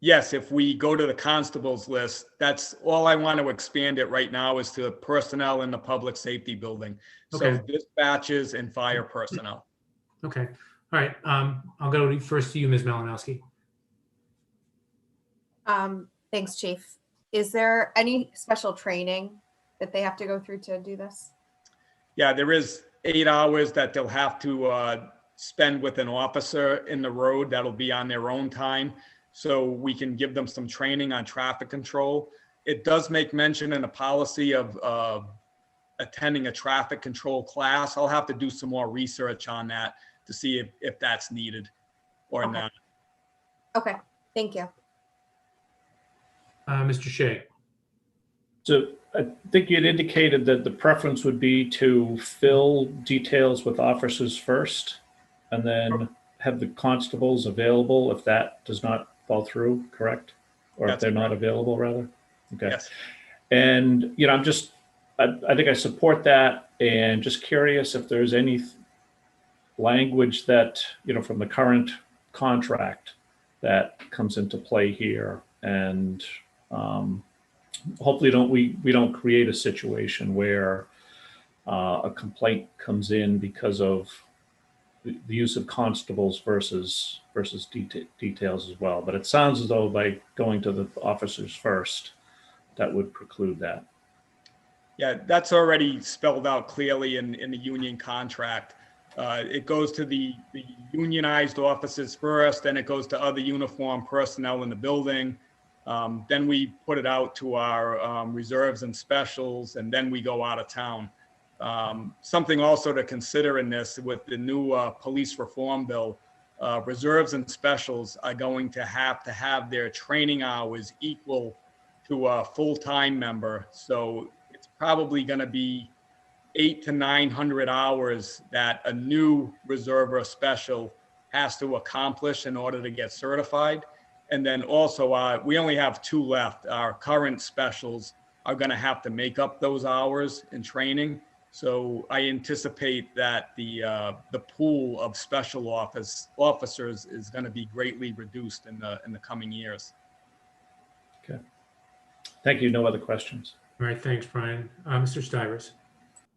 [SPEAKER 11] Yes, if we go to the constables list, that's all I want to expand it right now is to personnel in the public safety building. So
[SPEAKER 1] Okay.
[SPEAKER 11] dispatches and fire personnel.
[SPEAKER 1] Okay, all right. I'll go first to you, Ms. Malinowski.
[SPEAKER 7] Thanks, Chief. Is there any special training that they have to go through to do this?
[SPEAKER 11] Yeah, there is 8 hours that they'll have to spend with an officer in the road. That'll be on their own time. So we can give them some training on traffic control. It does make mention in a policy of attending a traffic control class. I'll have to do some more research on that to see if that's needed or
[SPEAKER 7] Okay.
[SPEAKER 11] not.
[SPEAKER 7] Okay, thank you.
[SPEAKER 1] Mr. Shea.
[SPEAKER 8] So I think you'd indicated that the preference would be to fill details with officers first and then have the constables available if that does not fall through, correct? Or if
[SPEAKER 11] That's
[SPEAKER 8] they're not
[SPEAKER 11] correct.
[SPEAKER 8] available, rather? Okay.
[SPEAKER 11] Yes.
[SPEAKER 8] And, you know, I think I support that, and just curious if there's any language that, you know, from the current contract that comes into play here. And hopefully we don't create a situation where a complaint comes in because of the use of constables versus details as well. But it sounds as though by going to the officers first, that would preclude that.
[SPEAKER 11] Yeah, that's already spelled out clearly in the union contract. It goes to the unionized officers first, then it goes to other uniformed personnel in the building. Then we put it out to our reserves and specials, and then we go out of town. Something also to consider in this with the new police reform bill, reserves and specials are going to have their training hours equal to a full-time member. So it's probably going to be 800 to 900 hours that a new reserve or special has to accomplish in order to get certified. And then also, we only have 2 left. Our current specials are going to have to make up those hours in training. So I anticipate that the pool of special officers is going to be greatly reduced in the coming years.
[SPEAKER 8] Okay. Thank you. No other questions.
[SPEAKER 1] All right, thanks, Brian. Mr. Stivers.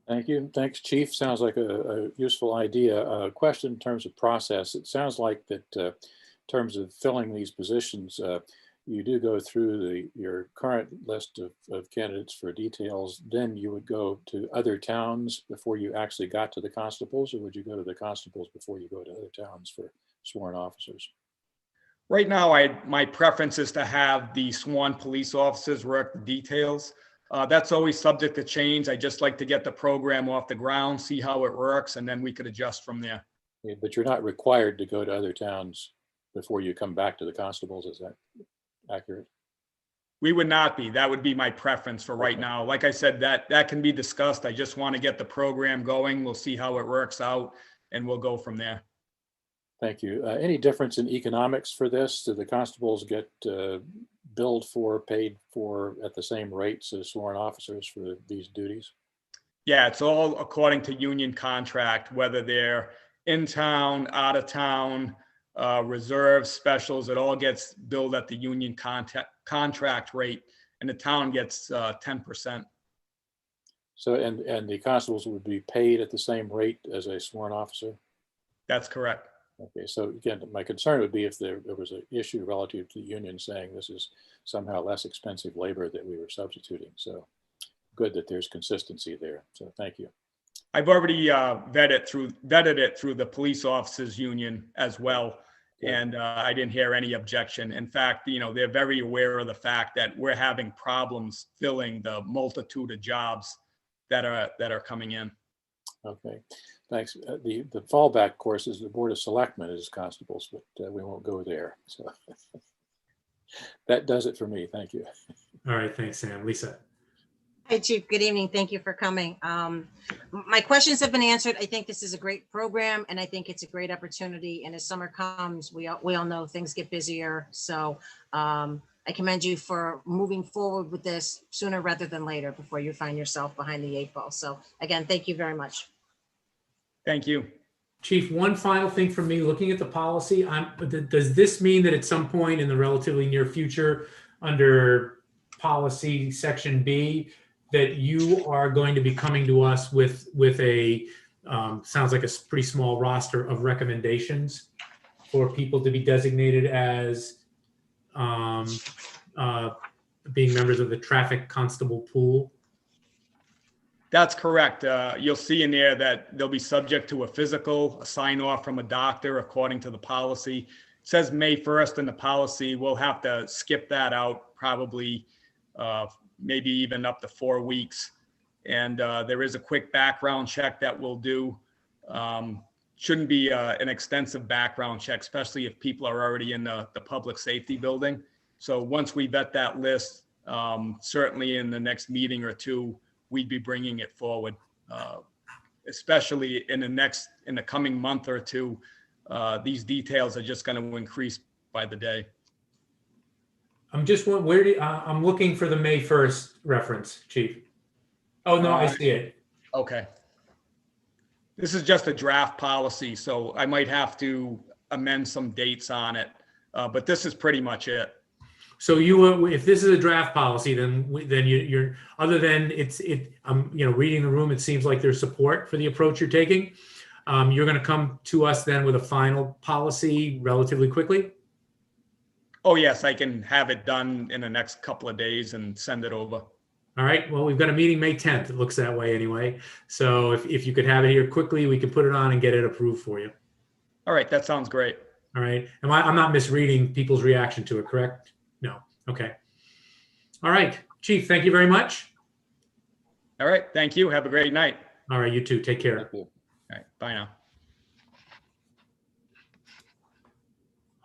[SPEAKER 9] Thank you. Thanks, Chief. Sounds like a useful idea. A question in terms of process. It sounds like that in terms of filling these positions, you do go through your current list of candidates for details. Then you would go to other towns before you actually got to the constables, or would you go to the constables before you go to other towns for sworn officers?
[SPEAKER 11] Right now, my preference is to have the sworn police officers work the details. That's always subject to change. I just like to get the program off the ground, see how it works, and then we could adjust from there.
[SPEAKER 9] Yeah, but you're not required to go to other towns before you come back to the constables. Is that accurate?
[SPEAKER 11] We would not be. That would be my preference for right now. Like I said, that can be discussed. I just want to get the program going. We'll see how it works out, and we'll go from there.
[SPEAKER 9] Thank you. Any difference in economics for this? Do the constables get billed for, paid for at the same rates as sworn officers for these duties?
[SPEAKER 11] Yeah, it's all according to union contract, whether they're in town, out of town, reserve specials, it all gets billed at the union contract rate, and the town gets 10%.
[SPEAKER 9] So, and the constables would be paid at the same rate as a sworn officer?
[SPEAKER 11] That's correct.
[SPEAKER 9] Okay, so again, my concern would be if there was an issue relative to the union saying this is somehow less expensive labor that we were substituting. So good that there's consistency there. So thank you.
[SPEAKER 11] I've already vetted it through the police officers union as well. And I didn't hear any objection. In fact, they're very aware of the fact that we're having problems filling the multitude of jobs that are coming in.
[SPEAKER 9] Okay, thanks. The fallback course is the Board of Selectmen as constables, but we won't go there. So that does it for me. Thank you.
[SPEAKER 1] All right, thanks, Sam. Lisa.
[SPEAKER 5] Hi, Chief. Good evening. Thank you for coming. My questions have been answered. I think this is a great program, and I think it's a great opportunity. And as summer comes, we all know things get busier. So I commend you for moving forward with this sooner rather than later before you find yourself behind the 8 ball. So again, thank you very much.
[SPEAKER 11] Thank you.
[SPEAKER 1] Chief, one final thing for me, looking at the policy, does this mean that at some point in the relatively near future, under policy section B, that you are going to be coming to us with a, sounds like a pretty small roster of recommendations for people to be designated as being members of the traffic constable pool?
[SPEAKER 11] That's correct. You'll see in there that they'll be subject to a physical, a sign off from a doctor according to the policy. It says May 1st in the policy. We'll have to skip that out probably maybe even up to 4 weeks. And there is a quick background check that we'll do. Shouldn't be an extensive background check, especially if people are already in the public safety building. So once we vet that list, certainly in the next meeting or two, we'd be bringing it forward, especially in the coming month or two. These details are just going to increase by the day.
[SPEAKER 1] I'm just I'm looking for the May 1st reference, Chief. Oh, no, I see it.
[SPEAKER 11] Okay. This is just a draft policy, so I might have to amend some dates on it, but this is pretty much it.
[SPEAKER 1] So if this is a draft policy, then you're other than reading the room, it seems like there's support for the approach you're taking. You're going to come to us then with a final policy relatively quickly.
[SPEAKER 11] Oh yes, I can have it done in the next couple of days and send it over.
[SPEAKER 1] All right. Well, we've got a meeting May 10th. It looks that way anyway. So if you could have it here quickly, we can put it on and get it approved for you.
[SPEAKER 11] All right. That sounds great.
[SPEAKER 1] All right. And I'm not misreading people's reaction to it, correct? No. Okay. All right. Chief, thank you very much.
[SPEAKER 11] All right. Thank you. Have a great night.
[SPEAKER 1] All right. You too. Take care.
[SPEAKER 9] Thank you.
[SPEAKER 11] All right. Bye now.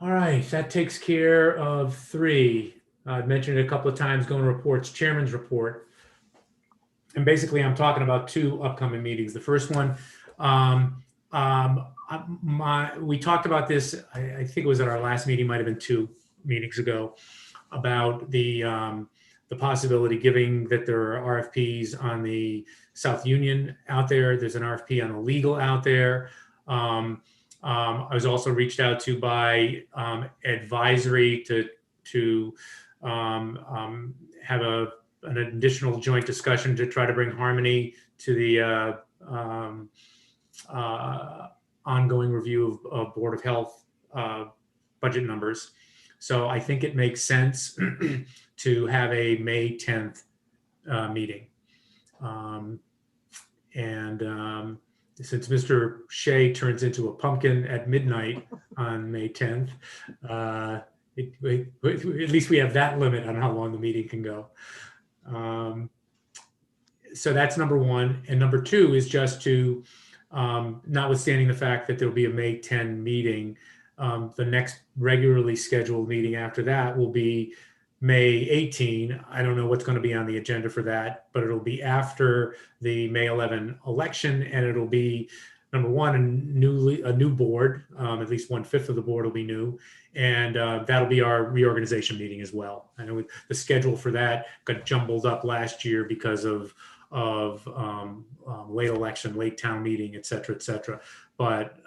[SPEAKER 1] All right. That takes care of 3. I've mentioned it a couple of times, going reports, chairman's report. And basically, I'm talking about 2 upcoming meetings. The first one, we talked about this, I think it was at our last meeting, might have been 2 meetings ago, about the possibility, given that there are RFPs on the South Union out there, there's an RFP on the legal out there. I was also reached out to by advisory to have an additional joint discussion to try to bring harmony to the ongoing review of Board of Health budget numbers. So I think it makes sense to have a May 10th meeting. Since Mr. Shea turns into a pumpkin at midnight on May 10th, at least we have that limit on how long the meeting can go. So that's number 1. And number 2 is just to, notwithstanding the fact that there'll be a May 10 meeting, the next regularly scheduled meeting after that will be May 18. I don't know what's going to be on the agenda for that, but it'll be after the May 11 election, and it'll be, number 1, a new board. At least 1/5 of the board will be new, and that'll be our reorganization meeting as well. I know the schedule for that got jumbled up last year because of late election, late town meeting, et cetera, et cetera. But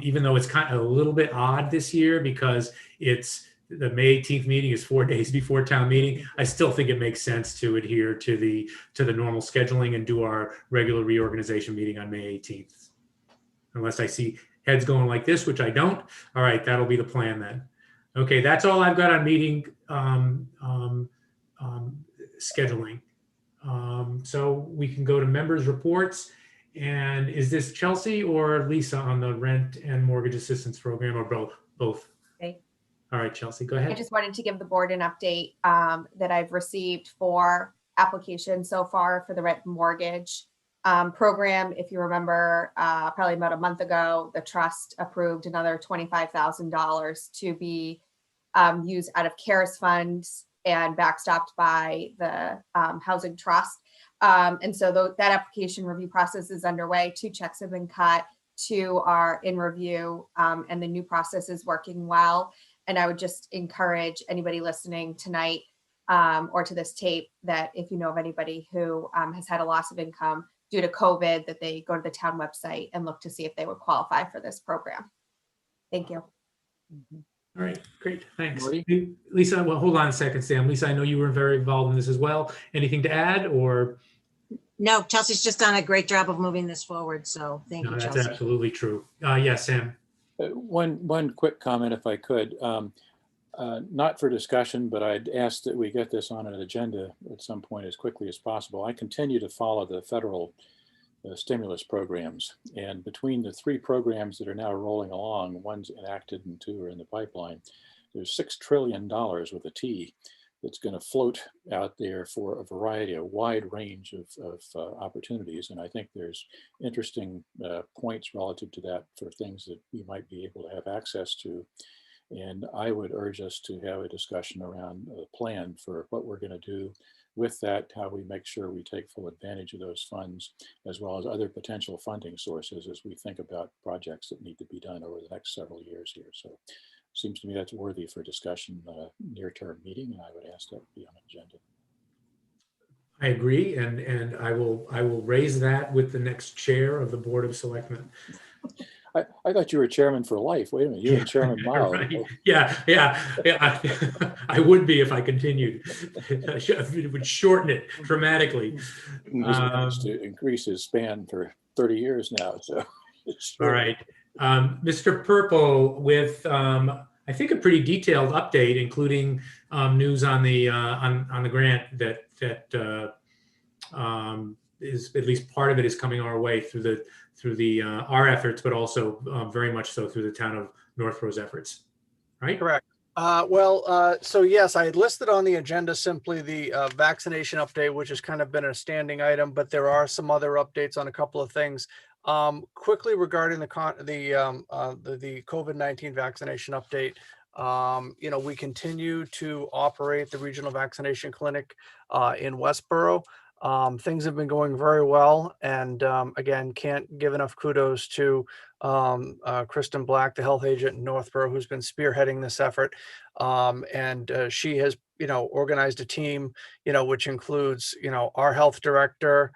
[SPEAKER 1] even though it's kind of a little bit odd this year because it's the May 18th meeting is 4 days before town meeting, I still think it makes sense to adhere to the normal scheduling and do our regular reorganization meeting on May 18th. Unless I see heads going like this, which I don't. All right, that'll be the plan then. Okay, that's all I've got on meeting scheduling. So we can go to members' reports. And is this Chelsea or Lisa on the rent and mortgage assistance program, or both?
[SPEAKER 7] Okay.
[SPEAKER 1] All right, Chelsea, go
[SPEAKER 7] I
[SPEAKER 1] ahead.
[SPEAKER 7] just wanted to give the board an update that I've received for applications so far for the rent and mortgage program. If you remember, probably about a month ago, the trust approved another $25,000 to be used out of CARES funds and backstopped by the housing trust. And so that application review process is underway. 2 checks have been cut, 2 are in review, and the new process is working well. And I would just encourage anybody listening tonight or to this tape that if you know of anybody who has had a loss of income due to COVID, that they go to the town website and look to see if they would qualify for this program. Thank you.
[SPEAKER 1] All right, great, thanks.
[SPEAKER 9] Marty?
[SPEAKER 1] Lisa, well, hold on a second, Sam. Lisa, I know you were very involved in this as well. Anything to add, or?
[SPEAKER 5] No, Chelsea's just done a great job of moving this forward. So thank
[SPEAKER 1] No,
[SPEAKER 5] you,
[SPEAKER 1] that's
[SPEAKER 5] Chelsea.
[SPEAKER 1] absolutely true. Yeah, Sam.
[SPEAKER 9] One quick comment, if I could. Not for discussion, but I'd ask that we get this on an agenda at some point as quickly as possible. I continue to follow the federal stimulus programs, and between the 3 programs that are now rolling along, one's enacted and 2 are in the pipeline, there's $6 trillion with a T that's going to float out there for a wide range of opportunities. And I think there's interesting points relative to that for things that we might be able to have access to. And I would urge us to have a discussion around a plan for what we're going to do with that, how we make sure we take full advantage of those funds, as well as other potential funding sources as we think about projects that need to be done over the next several years here. So it seems to me that's worthy for discussion near-term meeting, and I would ask that be on the agenda.
[SPEAKER 1] I agree, and I will raise that with the next chair of the Board of Selectmen.
[SPEAKER 9] I thought you were chairman for life. Wait a minute, you and Chairman Mao.
[SPEAKER 1] Right. Yeah. I would be if I continued. It would shorten it dramatically.
[SPEAKER 9] He's managed to increase his span for 30 years now. So,
[SPEAKER 1] all right, Mr. Purple with I think a pretty detailed update, including news on the grant that is at least part of it is coming our way through our efforts, but also very much so through the town of Northborough's efforts, right?
[SPEAKER 10] Correct. So yes, I had listed on the agenda simply the vaccination update, which has kind of been a standing item, but there are some other updates on a couple of things. Quickly regarding the COVID-19 vaccination update, we continue to operate the regional vaccination clinic in Westboro. Things have been going very well, and again, can't give enough kudos to Kristen Black, the health agent in Northborough, who's been spearheading this effort. And she has, organized a team, which includes, our health director,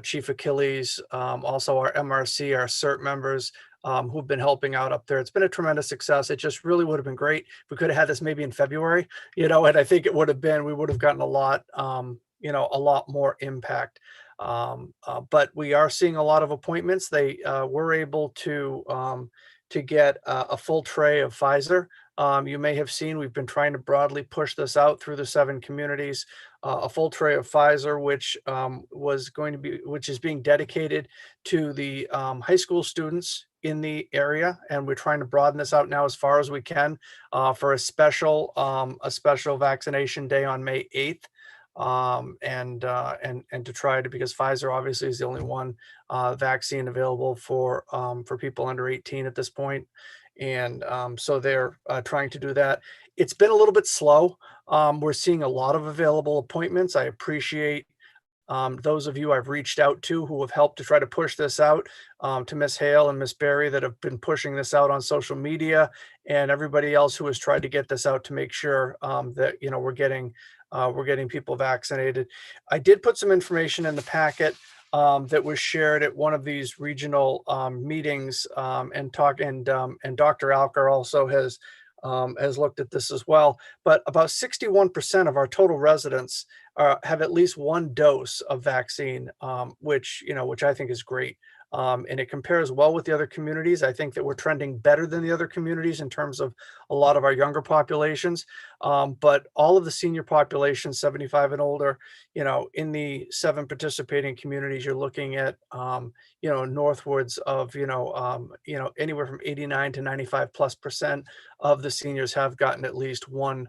[SPEAKER 10] Chief Achilles, also our MRC, our CERT members, who've been helping out up there. It's been a tremendous success. It just really would have been great if we could have had this maybe in February, and I think we would have gotten a lot more impact. But we are seeing a lot of appointments. They were able to get a full tray of Pfizer. You may have seen, we've been trying to broadly push this out through the 7 communities, a full tray of Pfizer, which is being dedicated to the high school students in the area. And we're trying to broaden this out now as far as we can for a special vaccination day on May 8th. And to try to, because Pfizer obviously is the only one vaccine available for people under 18 at this point. And so they're trying to do that. It's been a little bit slow. We're seeing a lot of available appointments. I appreciate Those of you I've reached out to who have helped to try to push this out, to Miss Hale and Miss Berry that have been pushing this out on social media, and everybody else who has tried to get this out to make sure that, you know, we're getting people vaccinated. I did put some information in the packet that was shared at one of these regional meetings, and Dr. Alker also has looked at this as well. But about 61% of our total residents have at least one dose of vaccine, which I think is great. And it compares well with the other communities. I think that we're trending better than the other communities in terms of a lot of our younger populations. But all of the senior population, 75 and older, you know, in the 7 participating communities, you're looking at, you know, northwards of, anywhere from 89 to 95+% of the seniors have gotten at least one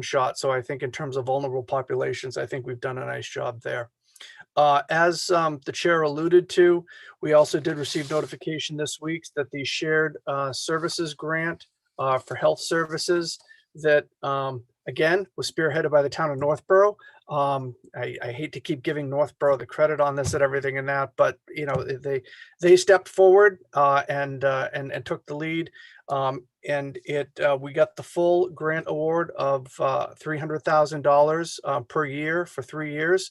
[SPEAKER 10] shot. So I think in terms of vulnerable populations, I think we've done a nice job there. As the chair alluded to, we also did receive notification this week that the shared services grant for health services that, again, was spearheaded by the town of Northborough. I hate to keep giving Northborough the credit on this and everything and that, but you know, they stepped forward and took the lead. And we got the full grant award of $300,000 per year for 3 years.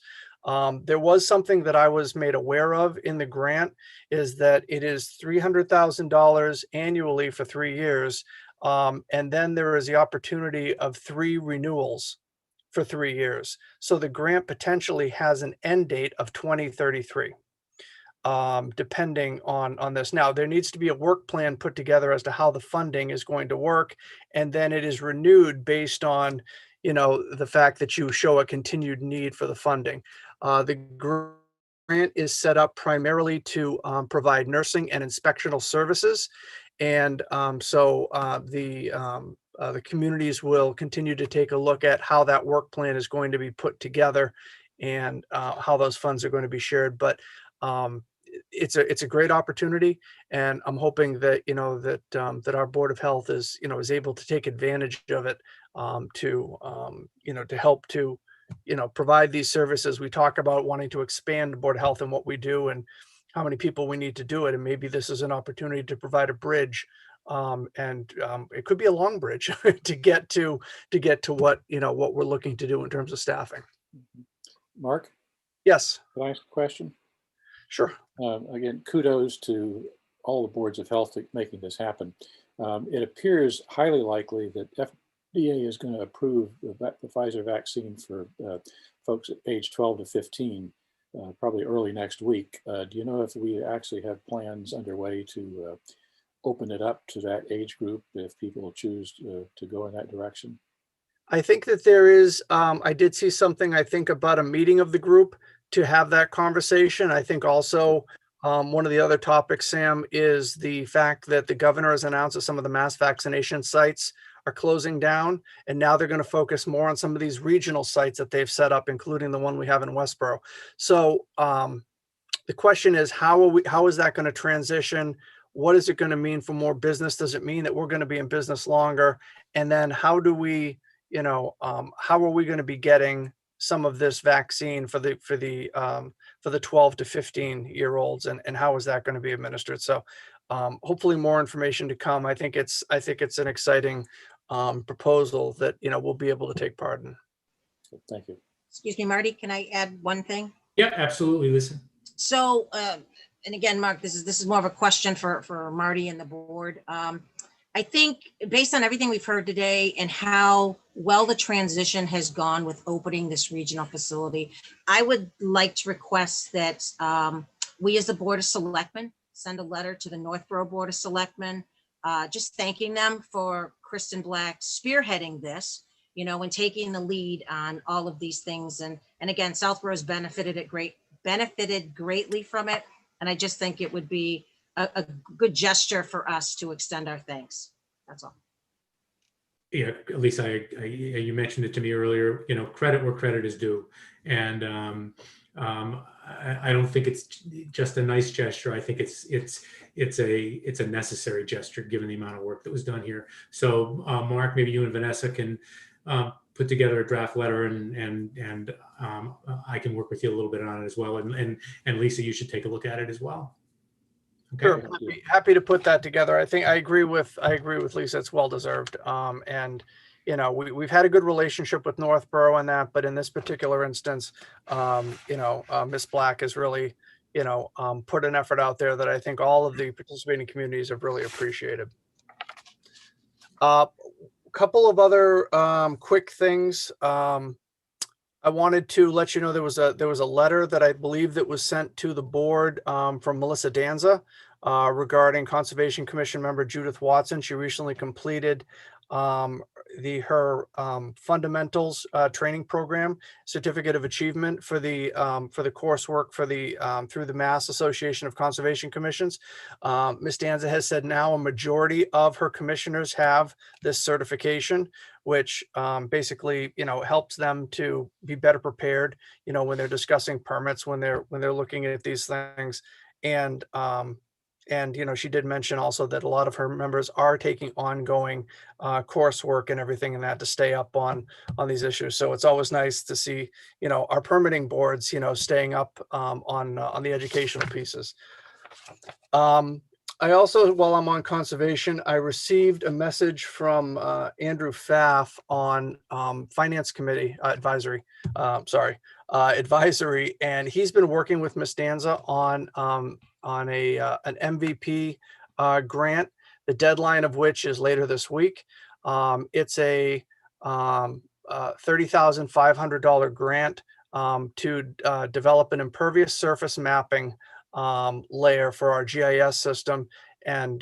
[SPEAKER 10] There was something that I was made aware of in the grant, is that it is $300,000 annually for 3 years. And then there is the opportunity of 3 renewals for 3 years. So the grant potentially has an end date of 2033, depending on this. Now, there needs to be a work plan put together as to how the funding is going to work. And then it is renewed based on, you know, the fact that you show a continued need for the funding. The grant is set up primarily to provide nursing and inspectional services. And so the communities will continue to take a look at how that work plan is going to be put together and how those funds are going to be shared. But it's a great opportunity, and I'm hoping that, you know, that our Board of Health is able to take advantage of it to help to, you know, provide these services. We talk about wanting to expand Board of Health and what we do and how many people we need to do it. And maybe this is an opportunity to provide a bridge. And it could be a long bridge to get to what we're looking to do in terms of staffing.
[SPEAKER 9] Mark?
[SPEAKER 10] Yes.
[SPEAKER 9] Can I ask a question?
[SPEAKER 10] Sure.
[SPEAKER 9] Again, kudos to all the boards of health making this happen. It appears highly likely that FDA is going to approve the Pfizer vaccine for folks at age 12 to 15, probably early next week. Do you know if we actually have plans underway to open it up to that age group if people choose to go in that direction?
[SPEAKER 10] I think that there is, I did see something, I think, about a meeting of the group to have that conversation. I think also one of the other topics, Sam, is the fact that the governor has announced that some of the mass vaccination sites are closing down, and now they're going to focus more on some of these regional sites that they've set up, including the one we have in Westboro. So the question is, how is that going to transition? What is it going to mean for more business? Does it mean that we're going to be in business longer? And then how do we, how are we going to be getting some of this vaccine for the 12 to 15 year olds, and how is that going to be administered? So hopefully more information to come. I think it's an exciting proposal that we'll be able to take part in.
[SPEAKER 9] Thank you.
[SPEAKER 5] Excuse me, Marty, can I add one thing?
[SPEAKER 1] Yeah, absolutely. Listen.
[SPEAKER 5] So, and again, Mark, this is more of a question for Marty and the board. I think based on everything we've heard today and how well the transition has gone with opening this regional facility, I would like to request that we as the Board of Selectmen send a letter to the Northborough Board of Selectmen, just thanking them for Kristen Black spearheading this, and taking the lead on all of these things. And again, Southborough's benefited greatly from it. And I just think it would be a good gesture for us to extend our thanks. That's all.
[SPEAKER 1] Yeah, at least you mentioned it to me earlier, credit where credit is due. And I don't think it's just a nice gesture. I think it's a necessary gesture given the amount of work that was done here. So Mark, maybe you and Vanessa can put together a draft letter, and I can work with you a little bit on it as well. And Lisa, you should take a look at it as well. Okay.
[SPEAKER 10] Sure, happy to put that together. I think I agree with Lisa. It's well deserved. And you know, we've had a good relationship with Northborough on that, but in this particular instance, Ms. Black has really, put an effort out there that I think all of the participating communities have really appreciated. Couple of other quick things. I wanted to let you know there was a letter that I believe that was sent to the board from Melissa Danza regarding Conservation Commission member Judith Watson. She recently completed her fundamentals training program, certificate of achievement for the coursework for the through the Mass Association of Conservation Commissions. Ms. Danza has said now a majority of her commissioners have this certification, which basically, helps them to be better prepared, when they're discussing permits, when they're looking at these things. And she did mention also that a lot of her members are taking ongoing coursework and everything and that to stay up on these issues. So it's always nice to see, our permitting boards, staying up on the educational pieces. I also, while I'm on conservation, I received a message from Andrew Pfaff on Finance Committee advisory, and he's been working with Ms. Danza on an MVP grant, the deadline of which is later this week. It's a $30,500 grant to develop an impervious surface mapping layer for our GIS system, and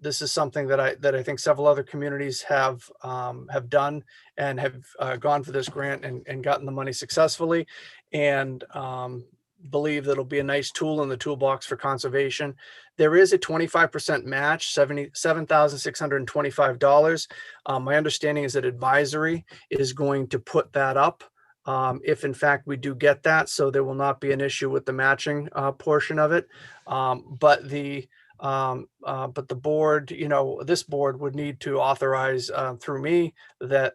[SPEAKER 10] this is something that I think several other communities have done and have gone for this grant and gotten the money successfully, and believe that it'll be a nice tool in the toolbox for conservation. There is a 25% match, $77,625. My understanding is that advisory is going to put that up. If in fact we do get that, so there will not be an issue with the matching portion of it. But the board, this board would need to authorize through me that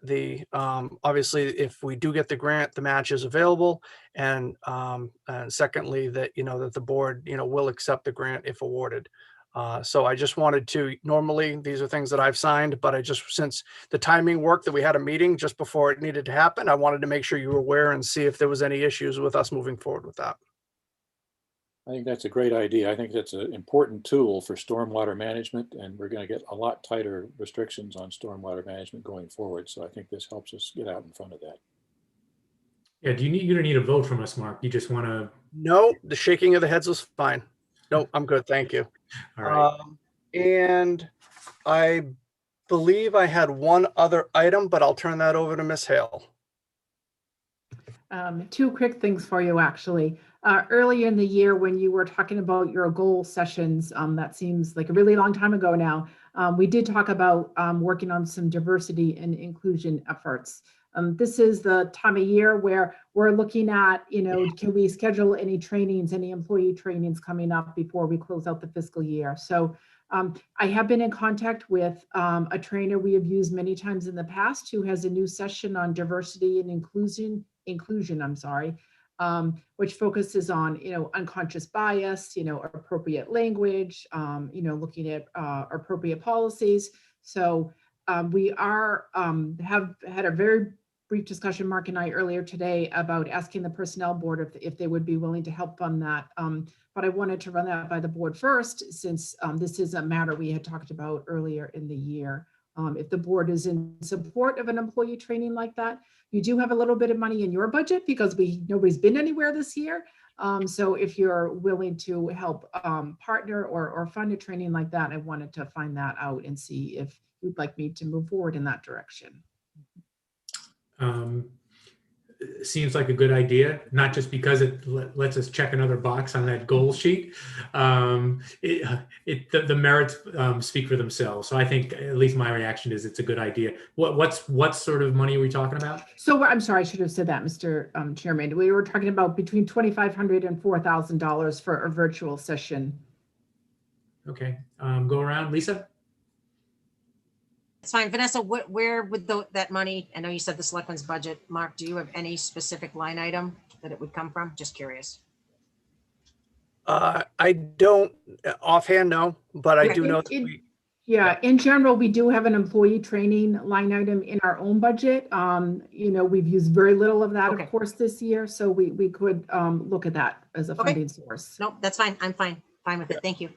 [SPEAKER 10] obviously if we do get the grant, the match is available, and secondly that that the board will accept the grant if awarded. So I just wanted to, normally these are things that I've signed, but since the timing worked that we had a meeting just before it needed to happen, I wanted to make sure you were aware and see if there was any issues with us moving forward with that.
[SPEAKER 9] I think that's a great idea. I think that's an important tool for stormwater management, and we're going to get a lot tighter restrictions on stormwater management going forward. So I think this helps us get out in front of that.
[SPEAKER 1] Yeah, you don't need a vote from us, Mark. You just want to.
[SPEAKER 10] No, the shaking of the heads was fine. No, I'm good. Thank you.
[SPEAKER 1] All right.
[SPEAKER 10] And I believe I had one other item, but I'll turn that over to Ms. Hale.
[SPEAKER 4] Two quick things for you, actually. Earlier in the year, when you were talking about your goal sessions, that seems like a really long time ago now, we did talk about working on some diversity and inclusion efforts. This is the time of year where we're looking at, can we schedule any trainings, any employee trainings coming up before we close out the fiscal year? So I have been in contact with a trainer we have used many times in the past who has a new session on diversity and inclusion, which focuses on, unconscious bias, appropriate language, looking at appropriate policies. So we have had a very brief discussion, Mark and I, earlier today about asking the personnel board if they would be willing to help fund that. But I wanted to run that by the board first, since this is a matter we had talked about earlier in the year. If the board is in support of an employee training like that, you do have a little bit of money in your budget because nobody's been anywhere this year. So if you're willing to help partner or fund a training like that, I wanted to find that out and see if you'd like me to move forward in that direction.
[SPEAKER 1] Seems like a good idea, not just because it lets us check another box on that goal sheet. The merits speak for themselves. So I think, at least my reaction is, it's a good idea. What sort of money are we talking about?
[SPEAKER 4] So I'm sorry, I should have said that, Mr. Chairman. We were talking about between $2,500 and $4,000 for a virtual session.
[SPEAKER 1] Okay, go around, Lisa.
[SPEAKER 5] It's fine. Vanessa, where would that money, I know you said the selectmen's budget. Mark, do you have any specific line item that it would come from? Just curious.
[SPEAKER 10] I don't offhand know, but I
[SPEAKER 4] Yeah,
[SPEAKER 10] do know that
[SPEAKER 4] Yeah, in general, we do have an employee training line item in our own budget. We've used very little of that,
[SPEAKER 5] Okay.
[SPEAKER 4] of course, this year, so we could look at that as a
[SPEAKER 5] Okay.
[SPEAKER 4] funding source.
[SPEAKER 5] Nope, that's fine. I'm fine with it. Thank you.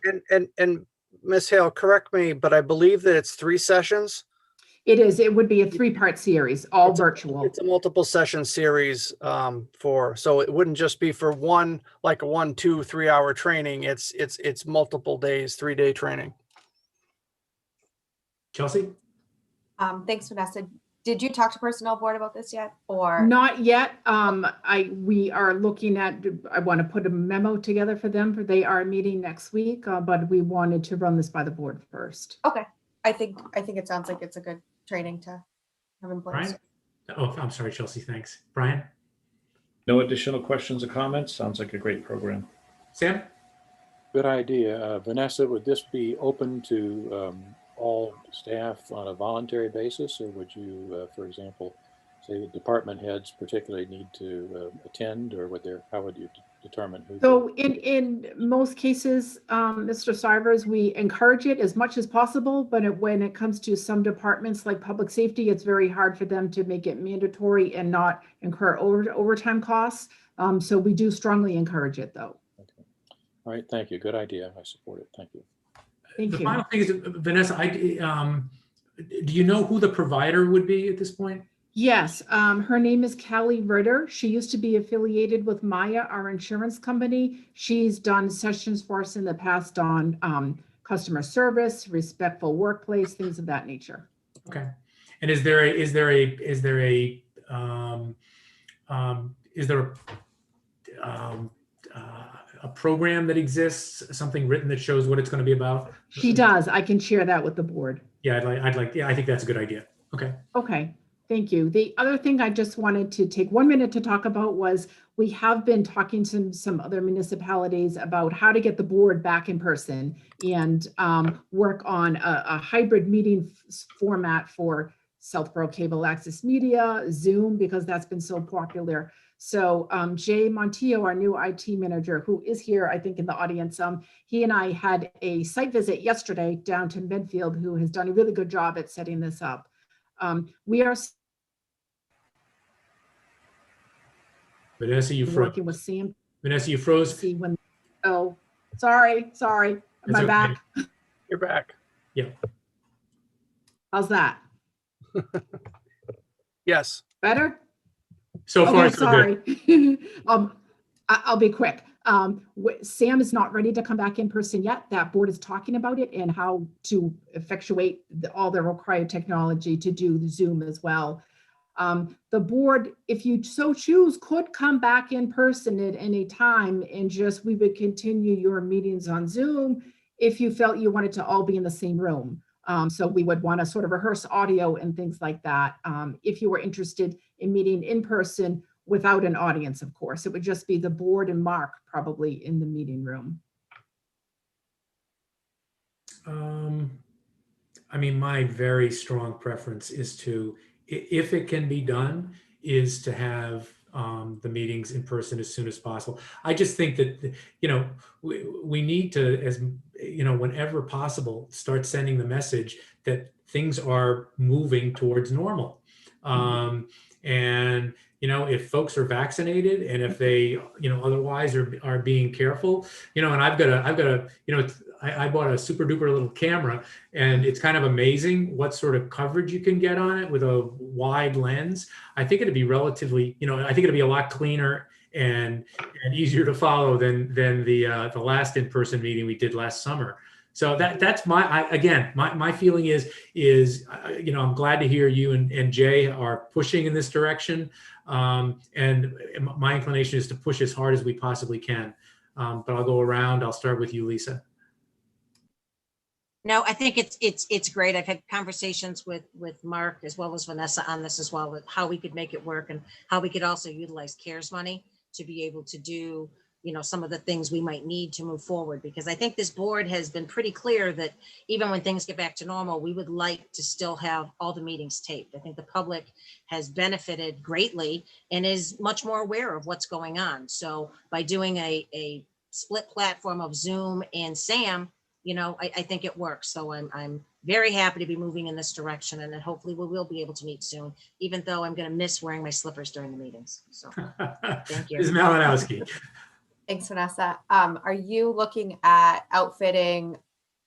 [SPEAKER 10] and Ms. Hale, correct me, but I believe that it's 3 sessions.
[SPEAKER 4] It would be a 3-part series, all virtual.
[SPEAKER 10] It's a multiple session series so it wouldn't just be for one, like a 1, 2, 3 hour training. It's multiple days, 3-day training.
[SPEAKER 1] Chelsea?
[SPEAKER 7] Thanks, Vanessa. Did you talk to personnel board about this yet, or?
[SPEAKER 4] Not yet. We are looking at, I want to put a memo together for them, for they are meeting next week, but we wanted to run this by the board first.
[SPEAKER 7] Okay, I think it sounds like it's a good training to have in place.
[SPEAKER 1] Brian? Oh, I'm sorry, Chelsea. Thanks. Brian?
[SPEAKER 8] No additional questions or comments? Sounds like a great program.
[SPEAKER 1] Sam?
[SPEAKER 9] Good idea. Vanessa, would this be open to all staff on a voluntary basis, or would you, for example, say the department heads particularly need to attend, or how would you determine who?
[SPEAKER 4] So in most cases, Mr. Sivers, we encourage it as much as possible, but when it comes to some departments like public safety, it's very hard for them to make it mandatory and not incur overtime costs. So we do strongly encourage it, though.
[SPEAKER 9] Okay. All right, thank you. Good idea. I support it. Thank you.
[SPEAKER 4] Thank
[SPEAKER 1] The
[SPEAKER 4] you.
[SPEAKER 1] final thing is, Vanessa, do you know who the provider would be at this point?
[SPEAKER 4] Yes, her name is Callie Ritter. She used to be affiliated with Maya, our insurance company. She's done sessions for us in the past on customer service, respectful workplace, things of that nature.
[SPEAKER 1] Okay. And is there a program that exists, something written that shows what it's going to be about?
[SPEAKER 4] She does. I can share that with the board.
[SPEAKER 1] Yeah, I think that's a good idea. Okay.
[SPEAKER 4] Okay. Thank you. The other thing I just wanted to take 1 minute to talk about was we have been talking to some other municipalities about how to get the board back in person and work on a hybrid meeting format for Southborough Cable Access Media, Zoom, because that's been so popular. So Jay Montillo, our new IT manager, who is here, I think in the audience, he and I had a site visit yesterday down to Medfield, who has done a really good job at setting this up. We are
[SPEAKER 1] Vanessa, you froze.
[SPEAKER 4] working with Sam.
[SPEAKER 1] Vanessa, you froze.
[SPEAKER 4] See when, oh, sorry. Am
[SPEAKER 1] That's
[SPEAKER 4] I
[SPEAKER 1] okay.
[SPEAKER 4] back?
[SPEAKER 10] You're back.
[SPEAKER 1] Yeah.
[SPEAKER 4] How's that?
[SPEAKER 10] Yes.
[SPEAKER 4] Better?
[SPEAKER 1] So far,
[SPEAKER 4] Okay,
[SPEAKER 1] so good.
[SPEAKER 4] sorry. I'll be quick. Sam is not ready to come back in person yet. That board is talking about it and how to effectuate all the required technology to do the Zoom as well. The board, if you so choose, could come back in person at any time and we would continue your meetings on Zoom if you felt you wanted to all be in the same room. So we would want to sort of rehearse audio and things like that. If you were interested in meeting in person without an audience, of course, it would just be the board and Mark probably in the meeting room.
[SPEAKER 1] I mean, my very strong preference is to, if it can be done, is to have the meetings in person as soon as possible. I just think that, we need to, as whenever possible, start sending the message that things are moving towards normal. And, if folks are vaccinated and if they, otherwise are being careful, and I bought a super duper little camera, and it's kind of amazing what sort of coverage you can get on it with a wide lens. I think it'd be relatively, I think it'd be a lot cleaner and easier to follow than the last in-person meeting we did last summer. So that's my feeling is I'm glad to hear you and Jay are pushing in this direction. And my inclination is to push as hard as we possibly can. But I'll go around. I'll start with you, Lisa.
[SPEAKER 5] No, I think it's great. I've had conversations with Mark as well as Vanessa on this as well, with how we could make it work and how we could also utilize CARES money to be able to do, some of the things we might need to move forward, because I think this board has been pretty clear that even when things get back to normal, we would like to still have all the meetings taped. I think the public has benefited greatly and is much more aware of what's going on. So by doing a split platform of Zoom and Sam, I think it works. So I'm very happy to be moving in this direction, and then hopefully we will be able to meet soon, even though I'm going to miss wearing my slippers during the meetings. So thank you.
[SPEAKER 1] Ms. Malinowski.
[SPEAKER 7] Thanks, Vanessa. Are you looking at outfitting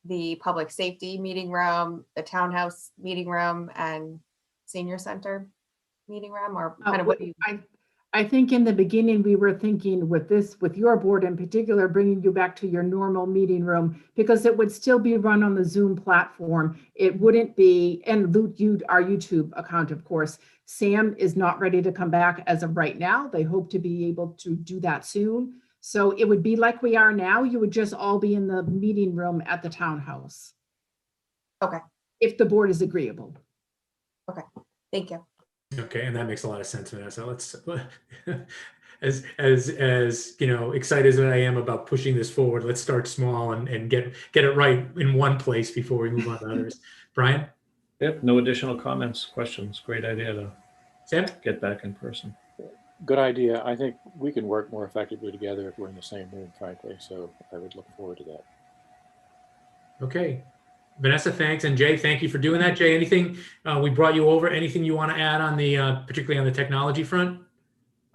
[SPEAKER 7] the public safety meeting room, the townhouse meeting room, and senior center meeting room, or kind of what do you?
[SPEAKER 4] I think in the beginning, we were thinking with your board in particular, bringing you back to your normal meeting room, because it would still be run on the Zoom platform. It wouldn't be, and our YouTube account, of course. Sam is not ready to come back as of right now. They hope to be able to do that soon. So it would be like we are now. You would just all be in the meeting room at the townhouse.
[SPEAKER 7] Okay.
[SPEAKER 4] If the board is agreeable.
[SPEAKER 7] Okay, thank you.
[SPEAKER 1] Okay, and that makes a lot of sense, Vanessa. Let's, as excited as I am about pushing this forward, let's start small and get it right in one place before we move on to others. Brian?
[SPEAKER 8] Yep, no additional comments, questions. Great idea to
[SPEAKER 1] Sam?
[SPEAKER 8] get back in person.
[SPEAKER 9] Good idea. I think we can work more effectively together if we're in the same room, frankly. So I would look forward to that.
[SPEAKER 1] Okay. Vanessa, thanks. And Jay, thank you for doing that. Jay, anything, we brought you over, anything you want to add on the, particularly on the technology front?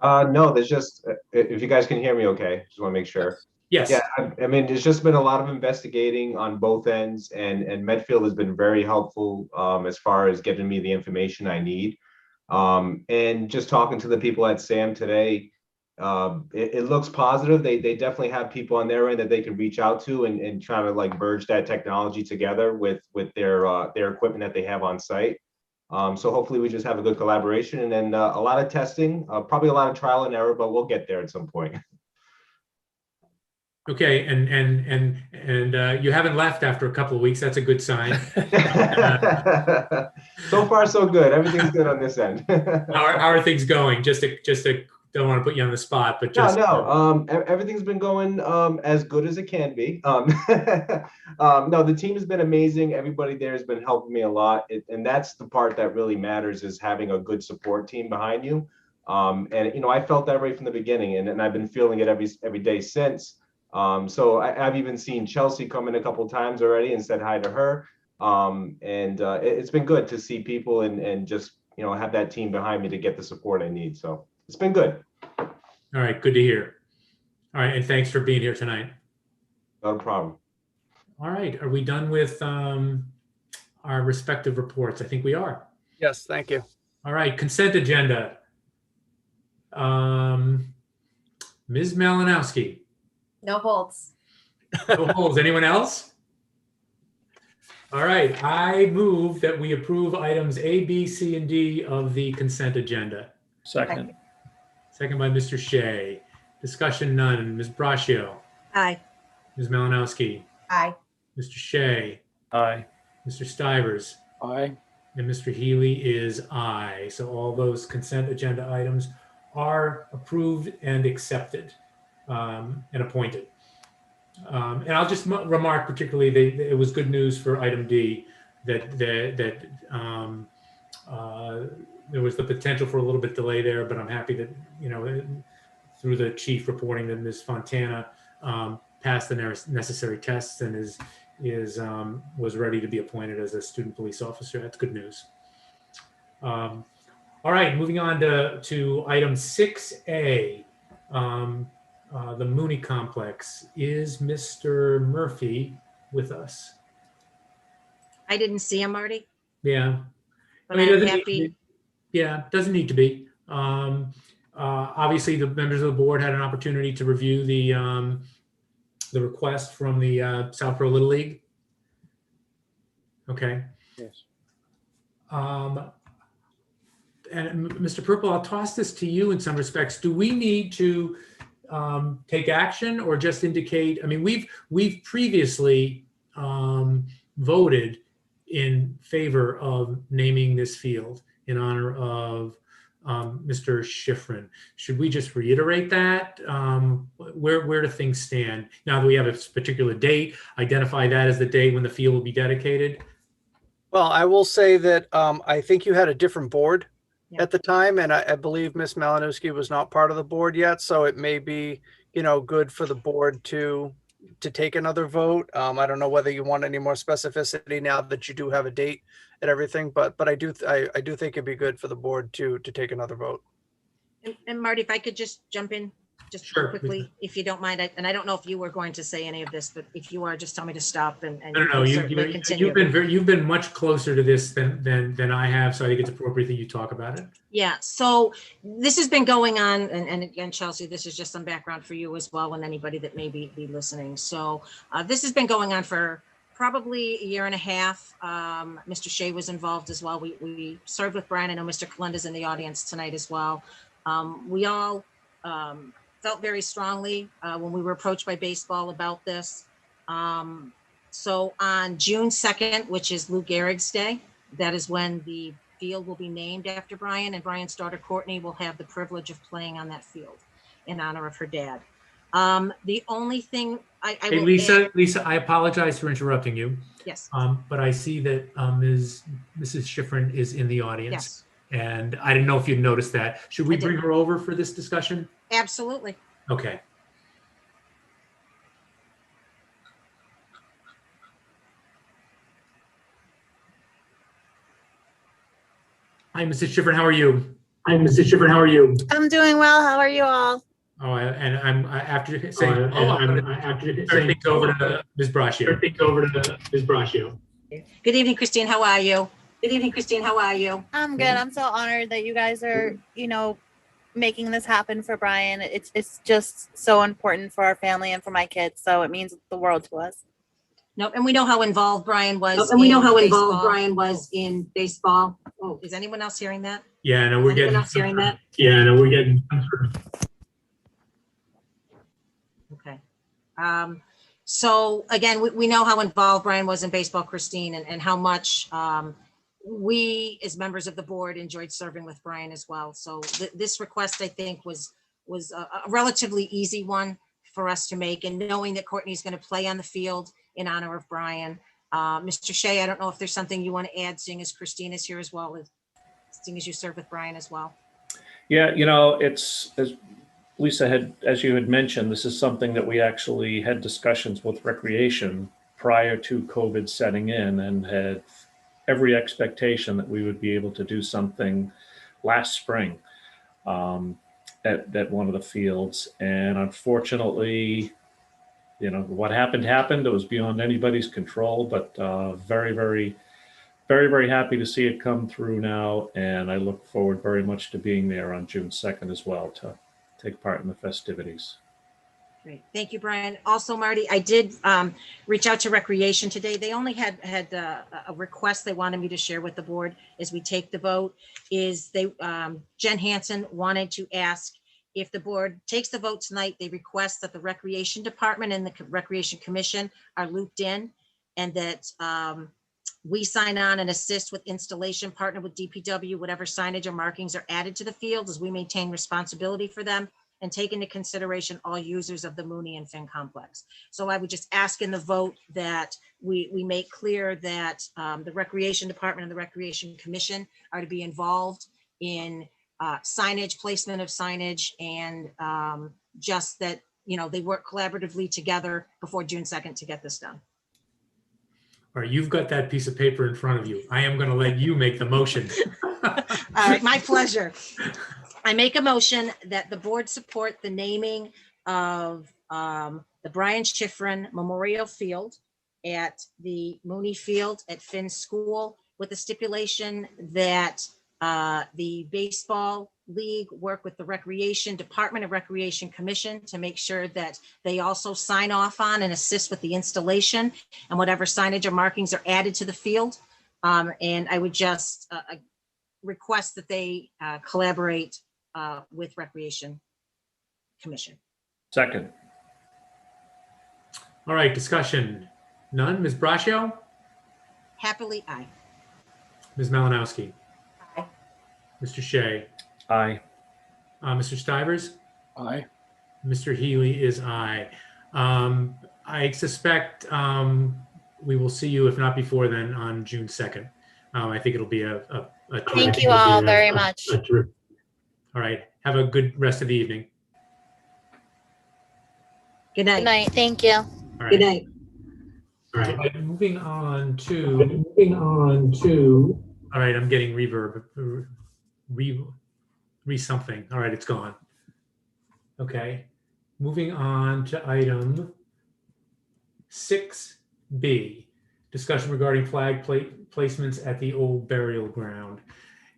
[SPEAKER 12] No, there's just, if you guys can hear me okay, just want to make sure.
[SPEAKER 1] Yes.
[SPEAKER 12] Yeah, I mean, there's just been a lot of investigating on both ends, and Medfield has been very helpful as far as getting me the information I need. And just talking to the people at SAM today, it looks positive. They definitely have people on their end that they can reach out to and try to like merge that technology together with their equipment that they have on site. So hopefully we just have a good collaboration, and then a lot of testing, probably a lot of trial and error, but we'll get there at some point.
[SPEAKER 1] Okay, and you haven't left after a couple of weeks. That's a good sign.
[SPEAKER 12] So far, so good. Everything's good on this end.
[SPEAKER 1] How are things going? Just to don't want to put you on the spot, but just
[SPEAKER 12] everything's been going as good as it can be. No, the team has been amazing. Everybody there has been helping me a lot, and that's the part that really matters, is having a good support team behind you. And I felt that right from the beginning, and I've been feeling it every day since. So I've even seen Chelsea come in a couple times already and said hi to her. It's been good to see people and just, have that team behind me to get the support I need. So it's been good.
[SPEAKER 1] all right, good to hear. All right, and thanks for being here tonight.
[SPEAKER 12] No problem.
[SPEAKER 1] All right, are we done with our respective reports? I think we are.
[SPEAKER 10] Yes, thank you.
[SPEAKER 1] All right, consent agenda. Ms. Malinowski.
[SPEAKER 7] No holds.
[SPEAKER 1] No holds. Anyone else? All right, I move that we approve items A, B, C, and D of the consent agenda.
[SPEAKER 8] Second.
[SPEAKER 1] Second by Mr. Shea. Discussion none. Ms. Braccio.
[SPEAKER 5] Aye.
[SPEAKER 1] Ms. Malinowski.
[SPEAKER 7] Aye.
[SPEAKER 1] Mr. Shea.
[SPEAKER 8] Aye.
[SPEAKER 1] Mr. Stivers.
[SPEAKER 9] Aye.
[SPEAKER 1] And Mr. Healy is aye. So all those consent agenda items are approved and accepted and appointed. And I'll just remark particularly it was good news for item D that there was the potential for a little bit delay there, but I'm happy that, through the chief reporting that Ms. Fontana passed the necessary tests and was ready to be appointed as a student police officer. That's good news. All right, moving on to item 6A. The Mooney Complex. Is Mr. Murphy with us?
[SPEAKER 5] I didn't see him, Marty,
[SPEAKER 1] Yeah.
[SPEAKER 5] but
[SPEAKER 1] I mean,
[SPEAKER 5] I'm
[SPEAKER 1] doesn't need to
[SPEAKER 5] happy.
[SPEAKER 1] be. Yeah, doesn't need to be. Obviously, the members of the board had an opportunity to review the request from the Southport Little League. Okay.
[SPEAKER 9] Yes.
[SPEAKER 1] And Mr. Purple, I'll toss this to you in some respects. Do we need to take action or just indicate? I mean, we've previously voted in favor of naming this field in honor of Mr. Schifrin. Should we just reiterate that? Where do things stand? Now that we have a particular date, identify that as the date when the field will be dedicated?
[SPEAKER 10] Well, I will say that I think you had a different board
[SPEAKER 5] Yeah.
[SPEAKER 10] at the time, and I believe Ms. Malinowski was not part of the board yet, so it may be, good for the board to take another vote. I don't know whether you want any more specificity now that you do have a date and everything, but I do think it'd be good for the board to take another vote.
[SPEAKER 5] And Marty, if I could just jump in just
[SPEAKER 1] Sure,
[SPEAKER 5] quickly, if you don't mind, and I don't know if you were going to say any of this, but if you are, just tell me to stop and
[SPEAKER 1] No,
[SPEAKER 5] you can certainly continue.
[SPEAKER 1] you've been much closer to this than I have, so I think it's appropriate that you talk about it.
[SPEAKER 5] Yeah, so this has been going on, and again, Chelsea, this is just some background for you as well, and anybody that may be listening. So this has been going on for probably a year and a half. Mr. Shea was involved as well. We served with Brian. I know Mr. Kalenda's in the audience tonight as well. We all felt very strongly when we were approached by baseball about this. So on June 2nd, which is Lou Gehrig's Day, that is when the field will be named after Brian, and Brian's daughter Courtney will have the privilege of playing on that field in honor of her dad. The only thing
[SPEAKER 1] Hey, Lisa, I apologize for interrupting you.
[SPEAKER 5] Yes.
[SPEAKER 1] But I see that Mrs. Schifrin is in the audience.
[SPEAKER 5] Yes.
[SPEAKER 1] And I didn't know if you'd noticed that. Should we
[SPEAKER 5] I did.
[SPEAKER 1] bring her over for this discussion?
[SPEAKER 5] Absolutely.
[SPEAKER 1] Okay. Hi, Mrs. Schifrin, how are you?
[SPEAKER 13] I'm doing well. How are you all?
[SPEAKER 1] Oh, and I'm after saying, I'm turn things over to Ms. Braccio.
[SPEAKER 5] Good evening, Christine. How are you?
[SPEAKER 13] I'm good. I'm so honored that you guys are, making this happen for Brian. It's just so important for our family and for my kids. So it means the world to us.
[SPEAKER 5] No, and we know how involved Brian was. In baseball. Oh, is anyone else hearing that?
[SPEAKER 1] Yeah, no, we're getting.
[SPEAKER 5] Okay. So again, we know how involved Brian was in baseball, Christine, and how much we as members of the board enjoyed serving with Brian as well. So this request, I think, was a relatively easy one for us to make, and knowing that Courtney's going to play on the field in honor of Brian. Mr. Shea, I don't know if there's something you want to add, seeing as Christine is here as well, seeing as you serve with Brian as well.
[SPEAKER 8] Yeah, it's, as Lisa as you had mentioned, this is something that we actually had discussions with Recreation prior to COVID setting in, and had every expectation that we would be able to do something last spring at one of the fields. And unfortunately, what happened. It was beyond anybody's control, but very, very, very, very happy to see it come through now. And I look forward very much to being there on June 2nd as well to take part in the festivities.
[SPEAKER 5] Great. Thank you, Brian. Also, Marty, I did reach out to Recreation today. They only had a request they wanted me to share with the board as we take the vote. Jen Hansen wanted to ask, if the board takes the vote tonight, they request that the Recreation Department and the Recreation Commission are looped in, and that we sign on and assist with installation, partner with DPW, whatever signage or markings are added to the fields, as we maintain responsibility for them and take into consideration all users of the Mooney and Finn complex. So I would just ask in the vote that we make clear that the Recreation Department and the Recreation Commission are to be involved in signage, placement of signage, and just that, they work collaboratively together before June 2nd to get this done.
[SPEAKER 1] All right, you've got that piece of paper in front of you. I am going to let you make the motion.
[SPEAKER 5] All right, my pleasure. I make a motion that the board support the naming of the Brian Schifrin Memorial Field at the Mooney Field at Finn School, with the stipulation that the baseball league work with the Recreation Department of Recreation Commission to make sure that they also sign off on and assist with the installation and whatever signage or markings are added to the field. And I would just request that they collaborate with Recreation Commission.
[SPEAKER 8] Second.
[SPEAKER 1] All right, discussion. None. Ms. Braccio?
[SPEAKER 5] Happily, aye.
[SPEAKER 1] Ms. Malinowski?
[SPEAKER 7] Aye.
[SPEAKER 1] Mr. Shea?
[SPEAKER 8] Aye.
[SPEAKER 1] Mr. Stivers?
[SPEAKER 9] Aye.
[SPEAKER 1] Mr. Healy is aye. I suspect we will see you, if not before then, on June 2nd. I think it'll be a
[SPEAKER 13] Thank you all very much.
[SPEAKER 1] All right. Have a good rest of the evening.
[SPEAKER 5] Good night.
[SPEAKER 13] Good night. Thank you.
[SPEAKER 1] All right.
[SPEAKER 5] Good night.
[SPEAKER 1] All right. Moving on to. All right. I'm getting reverb. Re something. All right. It's gone. Okay. Moving on to item 6B, discussion regarding flag placements at the old burial ground.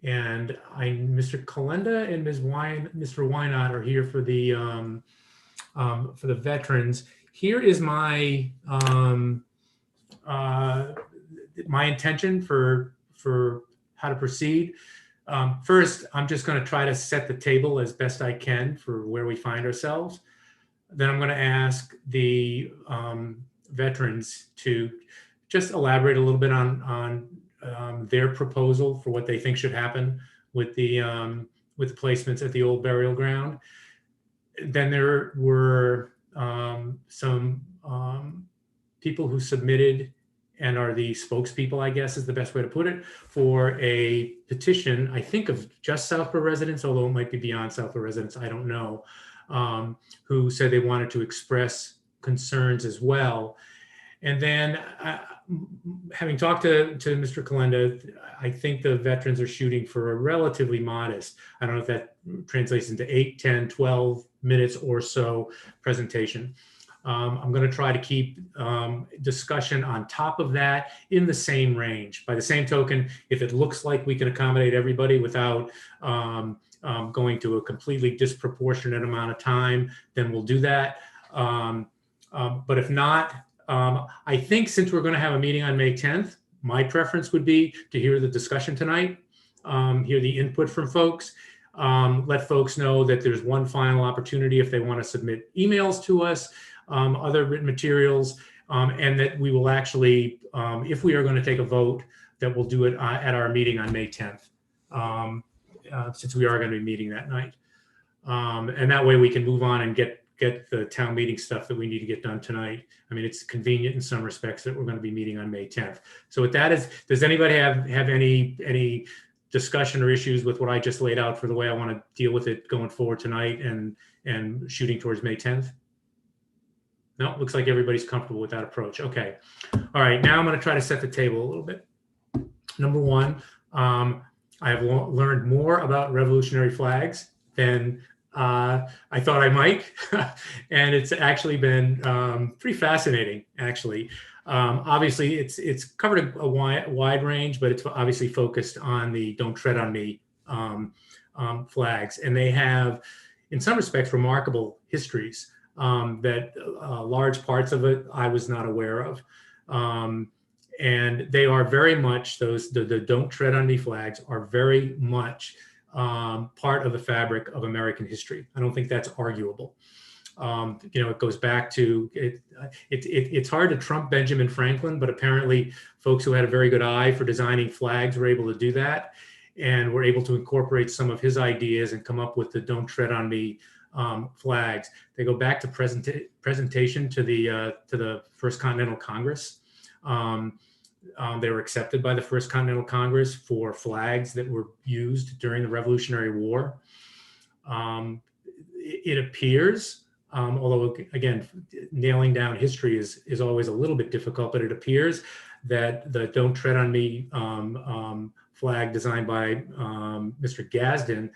[SPEAKER 1] And Mr. Kalenda and Mr. Wynot are here for the veterans. Here is my my intention for how to proceed. First, I'm just going to try to set the table as best I can for where we find ourselves. Then I'm going to ask the veterans to just elaborate a little bit on their proposal for what they think should happen with the placements at the old burial ground. Then there were some people who submitted and are the spokespeople, I guess is the best way to put it, for a petition, I think of just Southport residents, although it might be beyond Southport residents, I don't know, who said they wanted to express concerns as well. And then having talked to Mr. Kalenda, I think the veterans are shooting for a relatively modest, I don't know if that translates into 8, 10, 12 minutes or so presentation. I'm going to try to keep discussion on top of that in the same range. By the same token, if it looks like we can accommodate everybody without going to a completely disproportionate amount of time, then we'll do that. But if not, I think since we're going to have a meeting on May 10th, my preference would be to hear the discussion tonight, hear the input from folks, let folks know that there's one final opportunity if they want to submit emails to us, other written materials, and that we will actually, if we are going to take a vote, that we'll do it at our meeting on May 10th, since we are going to be meeting that night. And that way we can move on and get the town meeting stuff that we need to get done tonight. I mean, it's convenient in some respects that we're going to be meeting on May 10th. So with that, does anybody have any discussion or issues with what I just laid out for the way I want to deal with it going forward tonight and shooting towards May 10th? No, looks like everybody's comfortable with that approach. Okay. All right. Now I'm going to try to set the table a little bit. Number one, I have learned more about revolutionary flags than I thought I might. And it's actually been pretty fascinating, actually. Obviously, it's covered a wide range, but it's obviously focused on the Don't Tread on Me flags. And they have, in some respects, remarkable histories. That large parts of it I was not aware of. And they are very much, the Don't Tread on Me flags are very much part of the fabric of American history. I don't think that's arguable. It goes back to, it's hard to trump Benjamin Franklin, but apparently folks who had a very good eye for designing flags were able to do that and were able to incorporate some of his ideas and come up with the Don't Tread on Me flags. They go back to presentation to the First Continental Congress. They were accepted by the First Continental Congress for flags that were used during the Revolutionary War. It appears, although again, nailing down history is always a little bit difficult, but it appears that the Don't Tread on Me flag designed by Mr. Gadsden,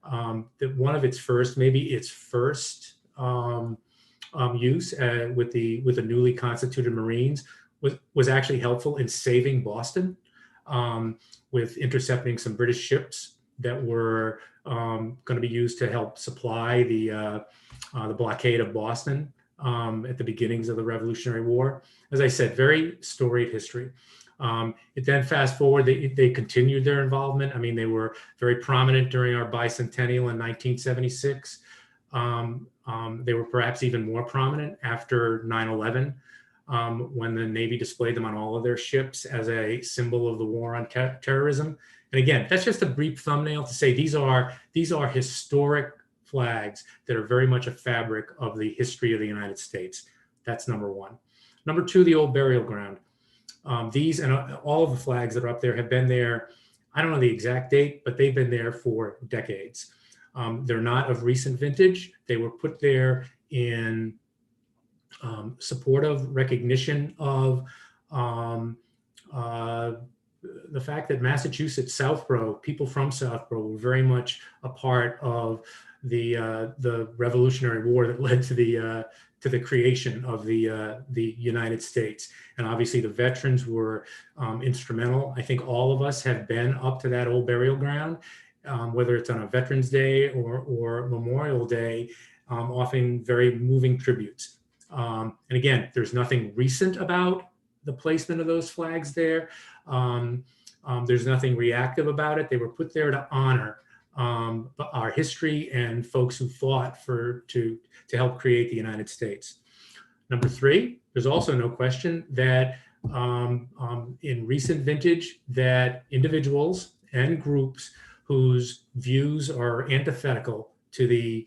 [SPEAKER 1] that one of its first, maybe its first use with the newly constituted Marines was actually helpful in saving Boston, with intercepting some British ships that were going to be used to help supply the blockade of Boston at the beginnings of the Revolutionary War. As I said, very storied history. It then fast forward, they continued their involvement. I mean, they were very prominent during our bicentennial in 1976. They were perhaps even more prominent after 9/11, when the Navy displayed them on all of their ships as a symbol of the war on terrorism. And again, that's just a brief thumbnail to say these are historic flags that are very much a fabric of the history of the United States. That's number one. Number two, the old burial ground. These and all of the flags that are up there have been there. I don't know the exact date, but they've been there for decades. They're not of recent vintage. They were put there in support of, recognition of the fact that Massachusetts, Southborough, people from Southborough were very much a part of the Revolutionary War that led to the creation of the United States. And obviously the veterans were instrumental. I think all of us have been up to that old burial ground, whether it's on a Veterans Day or Memorial Day, often very moving tributes. And again, there's nothing recent about the placement of those flags there. There's nothing reactive about it. They were put there to honor our history and folks who fought to help create the United States. Number three, there's also no question that in recent vintage that individuals and groups whose views are antithetical to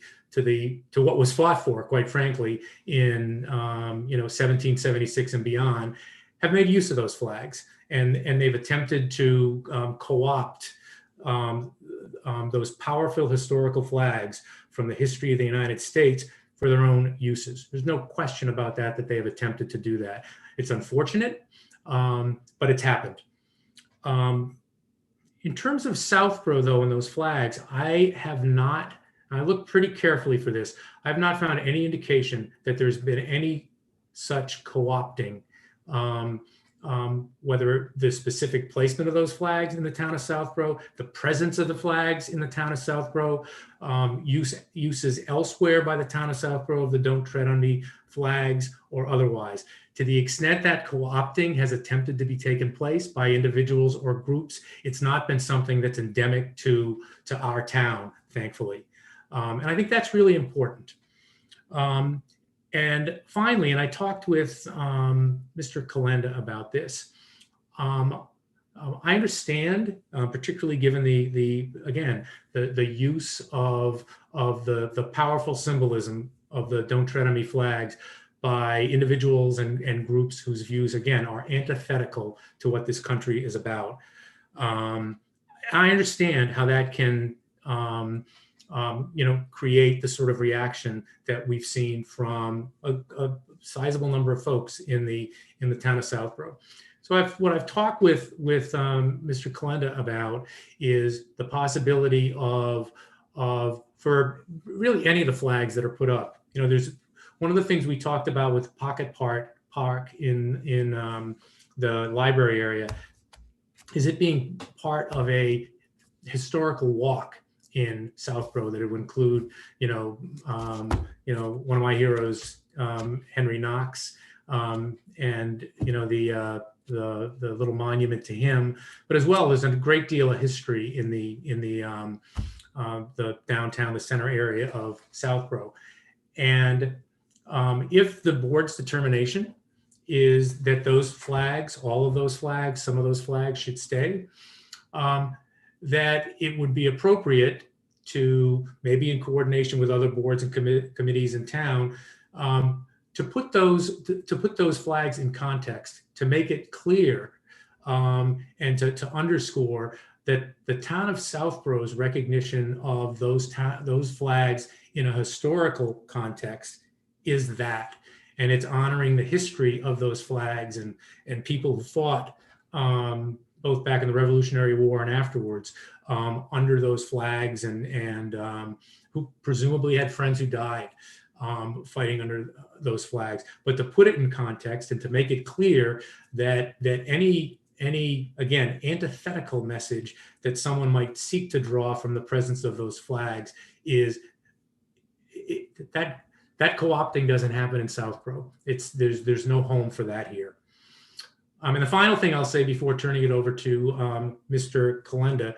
[SPEAKER 1] what was fought for, quite frankly, in 1776 and beyond, have made use of those flags, and they've attempted to co-opt those powerful historical flags from the history of the United States for their own uses. There's no question about that they have attempted to do that. It's unfortunate, but it's happened. In terms of Southborough, though, and those flags, I have not, I looked pretty carefully for this, I've not found any indication that there's been any such co-opting, whether the specific placement of those flags in the town of Southborough, the presence of the flags in the town of Southborough, uses elsewhere by the town of Southborough of the Don't Tread on Me flags or otherwise. To the extent that co-opting has attempted to be taken place by individuals or groups, it's not been something that's endemic to our town, thankfully. And I think that's really important. And finally, and I talked with Mr. Calenda about this, I understand, particularly given the use of the powerful symbolism of the Don't Tread on Me flags by individuals and groups whose views, again, are antithetical to what this country is about. I understand how that can create the sort of reaction that we've seen from a sizable number of folks in the town of Southborough. So what I've talked with Mr. Calenda about is the possibility of for really any of the flags that are put up. There's one of the things we talked about with Pocket Park in the library area is it being part of a historical walk in Southborough that it would include, one of my heroes, Henry Knox, and the little monument to him, but as well there's a great deal of history in the downtown, the center area of Southborough, and if the board's determination is that those flags, all of those flags, some of those flags should stay, that it would be appropriate to, maybe in coordination with other boards and committees in town, to put those flags in context, to make it clear, and to underscore that the town of Southborough's recognition of those flags in a historical context is that, and it's honoring the history of those flags and people who fought both back in the Revolutionary War and afterwards under those flags, and who presumably had friends who died fighting under those flags. But to put it in context and to make it clear that any again antithetical message that someone might seek to draw from the presence of those flags is that co-opting doesn't happen in Southborough. There's no home for that here. And the final thing I'll say before turning it over to Mr. Calenda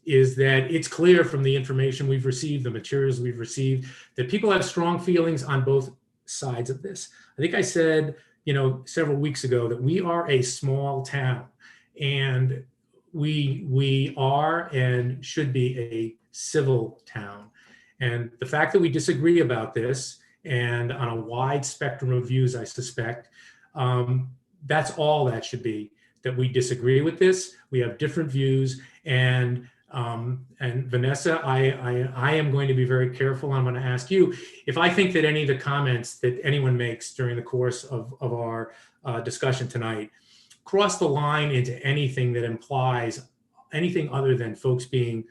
[SPEAKER 1] is that it's clear from the information we've received, the materials we've received, that people have strong feelings on both sides of this. I think I said, several weeks ago that we are a small town, and we are and should be a civil town. And the fact that we disagree about this, and on a wide spectrum of views, I suspect, that's all that should be, that we disagree with this. We have different views. And Vanessa, I am going to be very careful. I'm going to ask you, if I think that any of the comments that anyone makes during the course of our discussion tonight cross the line into anything that implies anything other than folks being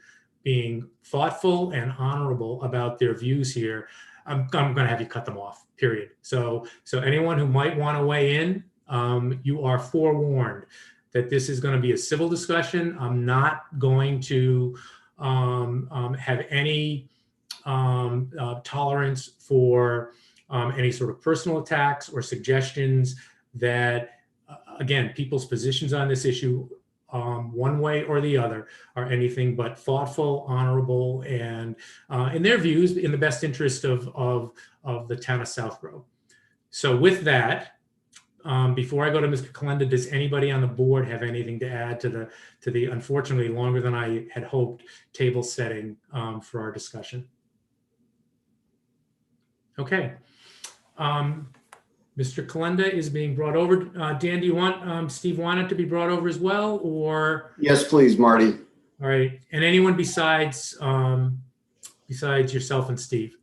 [SPEAKER 1] thoughtful and honorable about their views here, I'm going to have you cut them off, period. So anyone who might want to weigh in, you are forewarned that this is going to be a civil discussion. I'm not going to have any tolerance for any sort of personal attacks or suggestions that, again, people's positions on this issue, one way or the other, are anything but thoughtful, honorable, and in their views, in the best interest of the town of Southborough. So with that, before I go to Mr. Kalenda, does anybody on the board have anything to add to the unfortunately longer than I had hoped table setting for our discussion? Okay. Mr. Kalenda is being brought over. Dan, do you want Steve Wynant to be brought over as well, or?
[SPEAKER 14] Yes, please, Marty.
[SPEAKER 1] All right, and anyone besides yourself and Steve?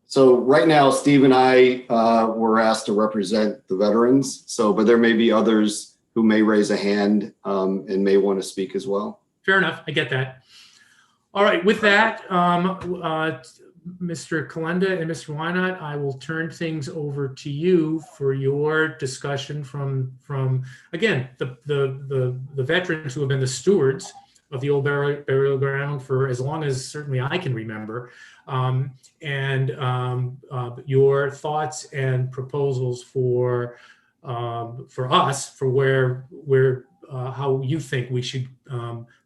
[SPEAKER 14] So right now, Steve and I were asked to represent the veterans. So, but there may be others who may raise a hand and may want to speak as well.
[SPEAKER 1] Fair enough, I get that. All right, with that, Mr. Kalenda and Mr. Wynant, I will turn things over to you for your discussion from again, the veterans who have been the stewards of the old burial ground for as long as certainly I can remember, and your thoughts and proposals for us for how you think we should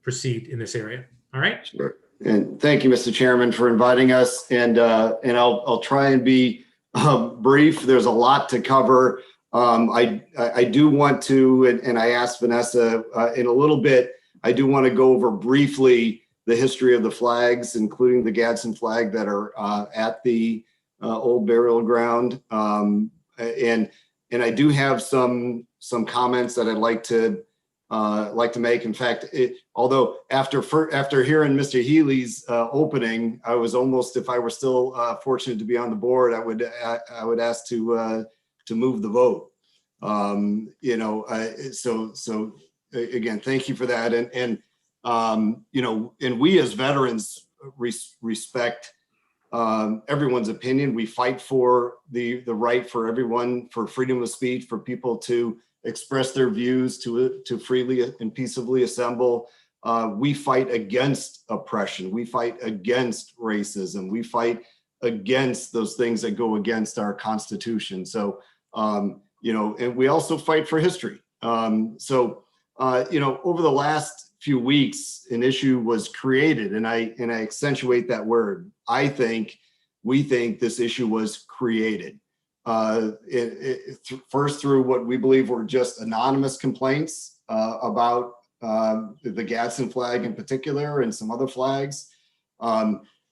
[SPEAKER 1] proceed in this area. All right.
[SPEAKER 14] Sure. And thank you, Mr. Chairman, for inviting us. And I'll try and be brief. There's a lot to cover. I do want to, and I asked Vanessa in a little bit, I do want to go over briefly the history of the flags, including the Gadsden flag that are at the old burial ground. And I do have some comments that I'd like to make. In fact, although after hearing Mr. Healy's opening, I was almost, if I were still fortunate to be on the board, I would ask to move the vote. So again, thank you for that. And we as veterans respect everyone's opinion. We fight for the right for everyone, for freedom of speech, for people to express their views, to freely and peaceably assemble. We fight against oppression. We fight against racism. We fight against those things that go against our Constitution. So, and we also fight for history. Over the last few weeks, an issue was created, and I accentuate that word. We think this issue was created. First through what we believe were just anonymous complaints about the Gadsden flag in particular and some other flags.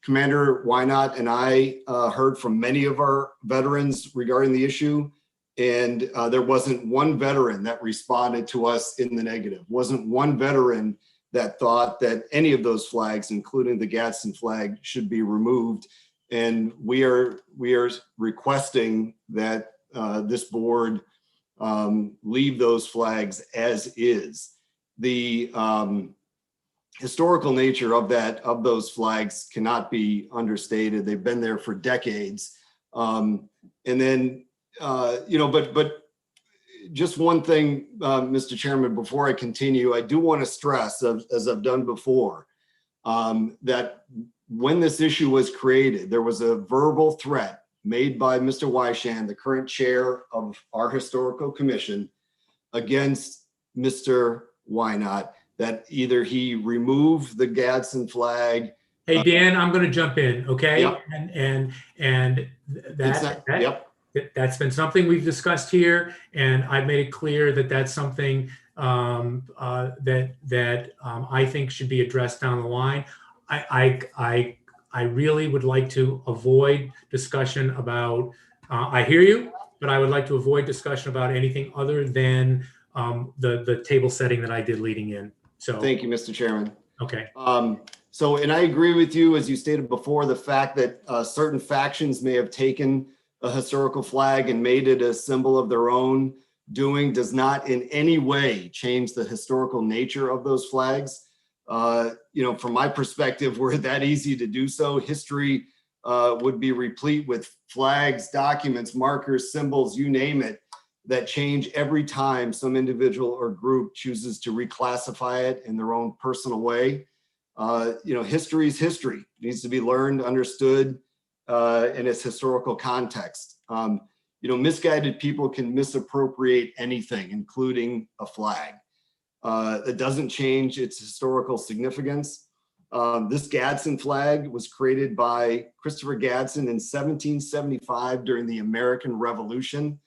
[SPEAKER 14] Commander Wynant and I heard from many of our veterans regarding the issue, and there wasn't one veteran that responded to us in the negative. Wasn't one veteran that thought that any of those flags, including the Gadsden flag, should be removed. And we are requesting that this board leave those flags as is. The historical nature of those flags cannot be understated. They've been there for decades. But just one thing, Mr. Chairman, before I continue, I do want to stress, as I've done before, that when this issue was created, there was a verbal threat made by Mr. Wyshan, the current chair of our historical commission, against Mr. Wynant, that either he remove the Gadsden flag.
[SPEAKER 1] Hey, Dan, I'm going to jump in. Okay.
[SPEAKER 14] Yep.
[SPEAKER 1] And that's been something we've discussed here. And I've made it clear that that's something that I think should be addressed down the line. I really would like to avoid discussion about, I hear you, but I would like to avoid discussion about anything other than the table setting that I did leading in. So
[SPEAKER 14] Thank you, Mr. Chairman.
[SPEAKER 1] okay.
[SPEAKER 14] So, and I agree with you, as you stated before, the fact that certain factions may have taken a historical flag and made it a symbol of their own doing does not in any way change the historical nature of those flags. From my perspective, were it that easy to do so, history would be replete with flags, documents, markers, symbols, you name it, that change every time some individual or group chooses to reclassify it in their own personal way. History is history. It needs to be learned, understood in its historical context. Misguided people can misappropriate anything, including a flag. It doesn't change its historical significance. This Gadsden flag was created by Christopher Gadsden in 1775 during the American Revolution.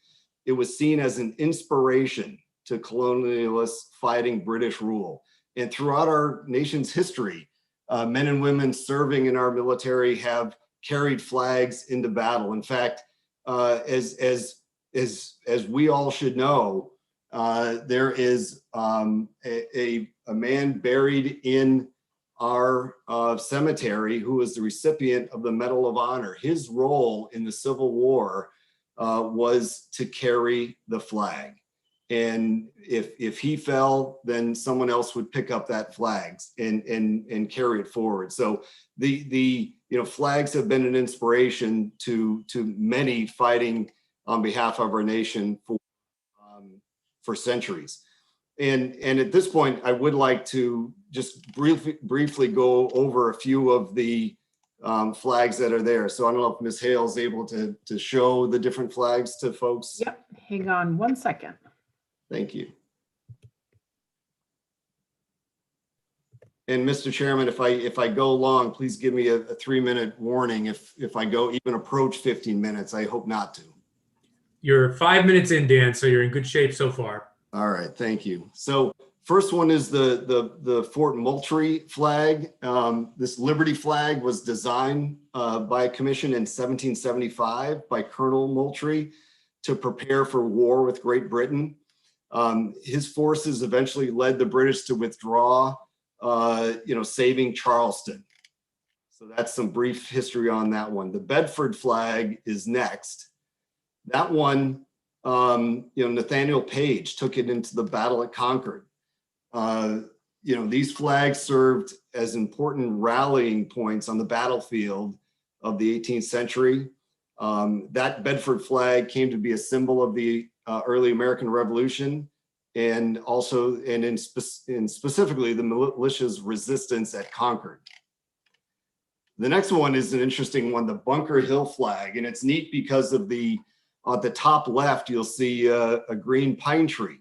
[SPEAKER 14] It was seen as an inspiration to colonialists fighting British rule. And throughout our nation's history, men and women serving in our military have carried flags into battle. In fact, as we all should know, there is a man buried in our cemetery who was the recipient of the Medal of Honor. His role in the Civil War was to carry the flag. And if he fell, then someone else would pick up that flag and carry it forward. So the flags have been an inspiration to many fighting on behalf of our nation for centuries. And at this point, I would like to just briefly go over a few of the flags that are there. So I don't know if Ms. Hale is able to show the different flags to folks.
[SPEAKER 4] Yep, hang on one second.
[SPEAKER 14] Thank you. And Mr. Chairman, if I go long, please give me a 3-minute warning. If I go even approach 15 minutes, I hope not to. You're 5 minutes in, Dan, so you're in good shape so far. All right, thank you. So first one is the Fort Moultrie flag. This Liberty flag was designed by a commission in 1775 by Colonel Moultrie to prepare for war with Great Britain. His forces eventually led the British to withdraw, saving Charleston. So that's some brief history on that one. The Bedford flag is next. That one, Nathaniel Page took it into the battle at Concord. These flags served as important rallying points on the battlefield of the 18th century. That Bedford flag came to be a symbol of the early American Revolution, and also, and specifically the militia's resistance at Concord. The next one is an interesting one, the Bunker Hill flag, and it's neat because of at the top left, you'll see a green pine tree.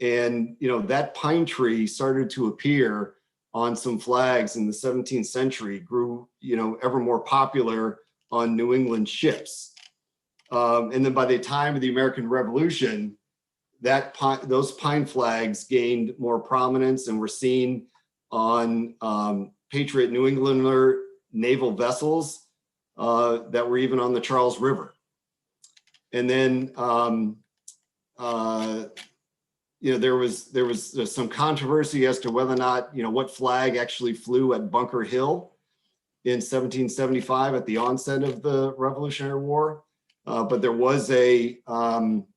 [SPEAKER 14] And, that pine tree started to appear on some flags in the 17th century, grew, ever more popular on New England ships. And then by the time of the American Revolution, those pine flags gained more prominence and were seen on Patriot New Englander naval vessels that were even on the Charles River. And then, there was some controversy as to whether or not, what flag actually flew at Bunker Hill in 1775 at the onset of the Revolutionary War. But there was an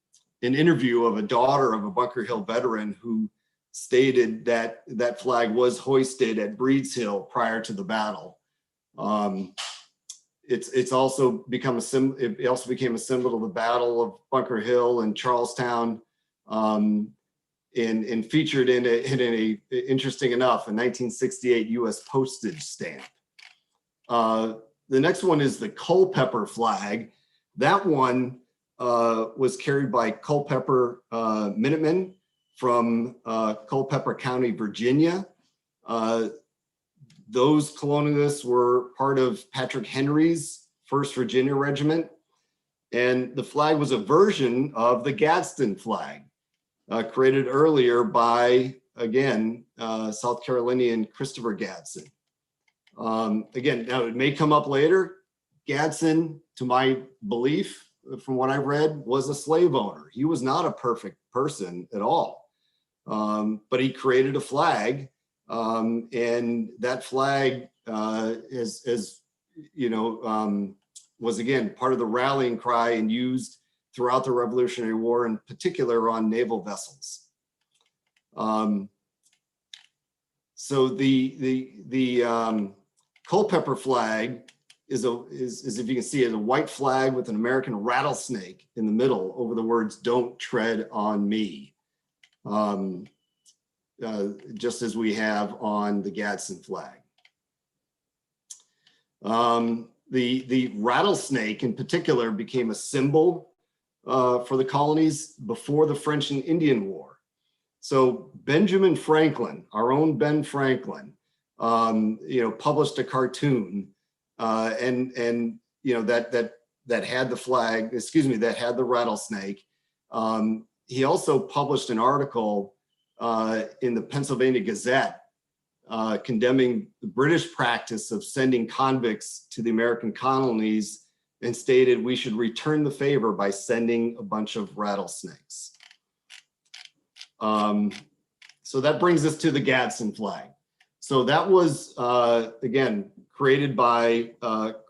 [SPEAKER 14] interview of a daughter of a Bunker Hill veteran who stated that that flag was hoisted at Breeds Hill prior to the battle. It's also become it also became a symbol of the Battle of Bunker Hill and Charlestown, and featured in a interesting enough, a 1968 U.S. postage stamp. The next one is the Culpepper flag. That one was carried by Culpepper Minutemen from Culpeper County, Virginia. Those colonialists were part of Patrick Henry's 1st Virginia Regiment. And the flag was a version of the Gadsden flag. created earlier by, again, South Carolinian Christopher Gadsden. Again, now it may come up later. Gadsden, to my belief, from what I've read, was a slave owner. He was not a perfect person at all. But he created a flag, and that flag is you know, was again part of the rallying cry and used throughout the Revolutionary War, in particular on naval vessels. So the Culpepper Flag is if you can see it, a white flag with an American rattlesnake in the middle over the words "Don't tread on me," just as we have on the Gadsden flag. The rattlesnake in particular became a symbol for the colonies before the French and Indian War. So Benjamin Franklin, our own Ben Franklin, you know, published a cartoon and you know, that had the flag, excuse me, that had the rattlesnake. He also published an article in the Pennsylvania Gazette condemning the British practice of sending convicts to the American colonies, and stated we should return the favor by sending a bunch of rattlesnakes. So that brings us to the Gadsden flag. So that was, again, created by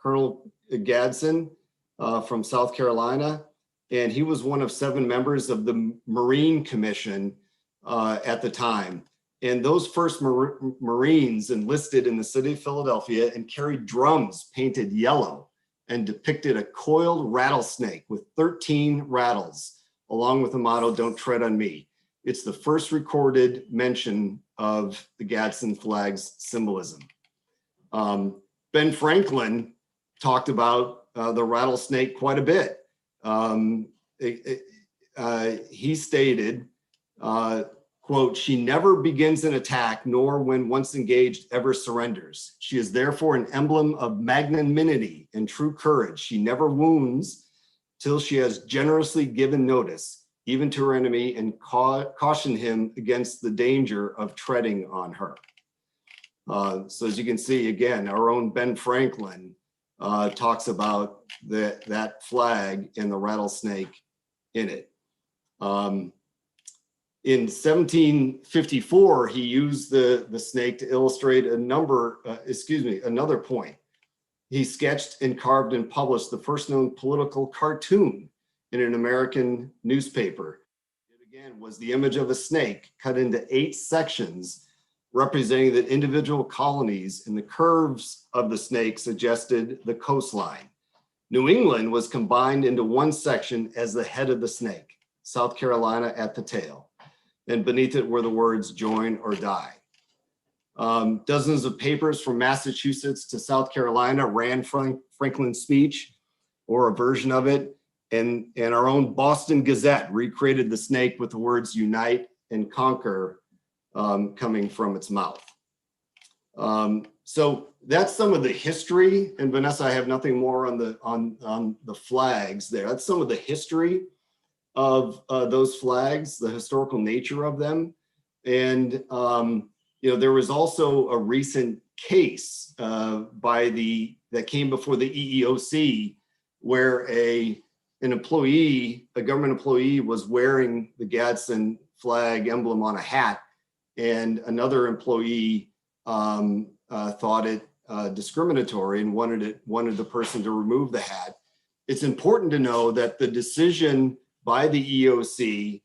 [SPEAKER 14] Colonel Gadsden from South Carolina. And he was one of 7 members of the Marine Commission at the time. And those first Marines enlisted in the city of Philadelphia and carried drums painted yellow and depicted a coiled rattlesnake with 13 rattles, along with the motto, "Don't tread on me." It's the first recorded mention of the Gadsden flag's symbolism. Ben Franklin talked about the rattlesnake quite a bit. He stated, quote, "She never begins an attack, nor when once engaged ever surrenders. She is therefore an emblem of magnanimity and true courage. She never wounds till she has generously given notice, even to her enemy, and cautioned him against the danger of treading on her." So as you can see, again, our own Ben Franklin talks about that flag and the rattlesnake in it. In 1754, he used the snake to illustrate another point. He sketched and carved and published the first known political cartoon in an American newspaper. It again was the image of a snake cut into 8 sections, representing the individual colonies, and the curves of the snake suggested the coastline. New England was combined into one section as the head of the snake, South Carolina at the tail. And beneath it were the words "Join or Die." Dozens of papers from Massachusetts to South Carolina ran Franklin's speech or a version of it. And our own Boston Gazette recreated the snake with the words "Unite and Conquer" coming from its mouth. So that's some of the history. And Vanessa, I have nothing more on the flags there. That's some of the history of those flags, the historical nature of them. And you know, there was also a recent case that came before the EEOC where an employee, a government employee, was wearing the Gadsden flag emblem on a hat, and another employee thought it discriminatory and wanted the person to remove the hat. It's important to know that the decision by the EEOC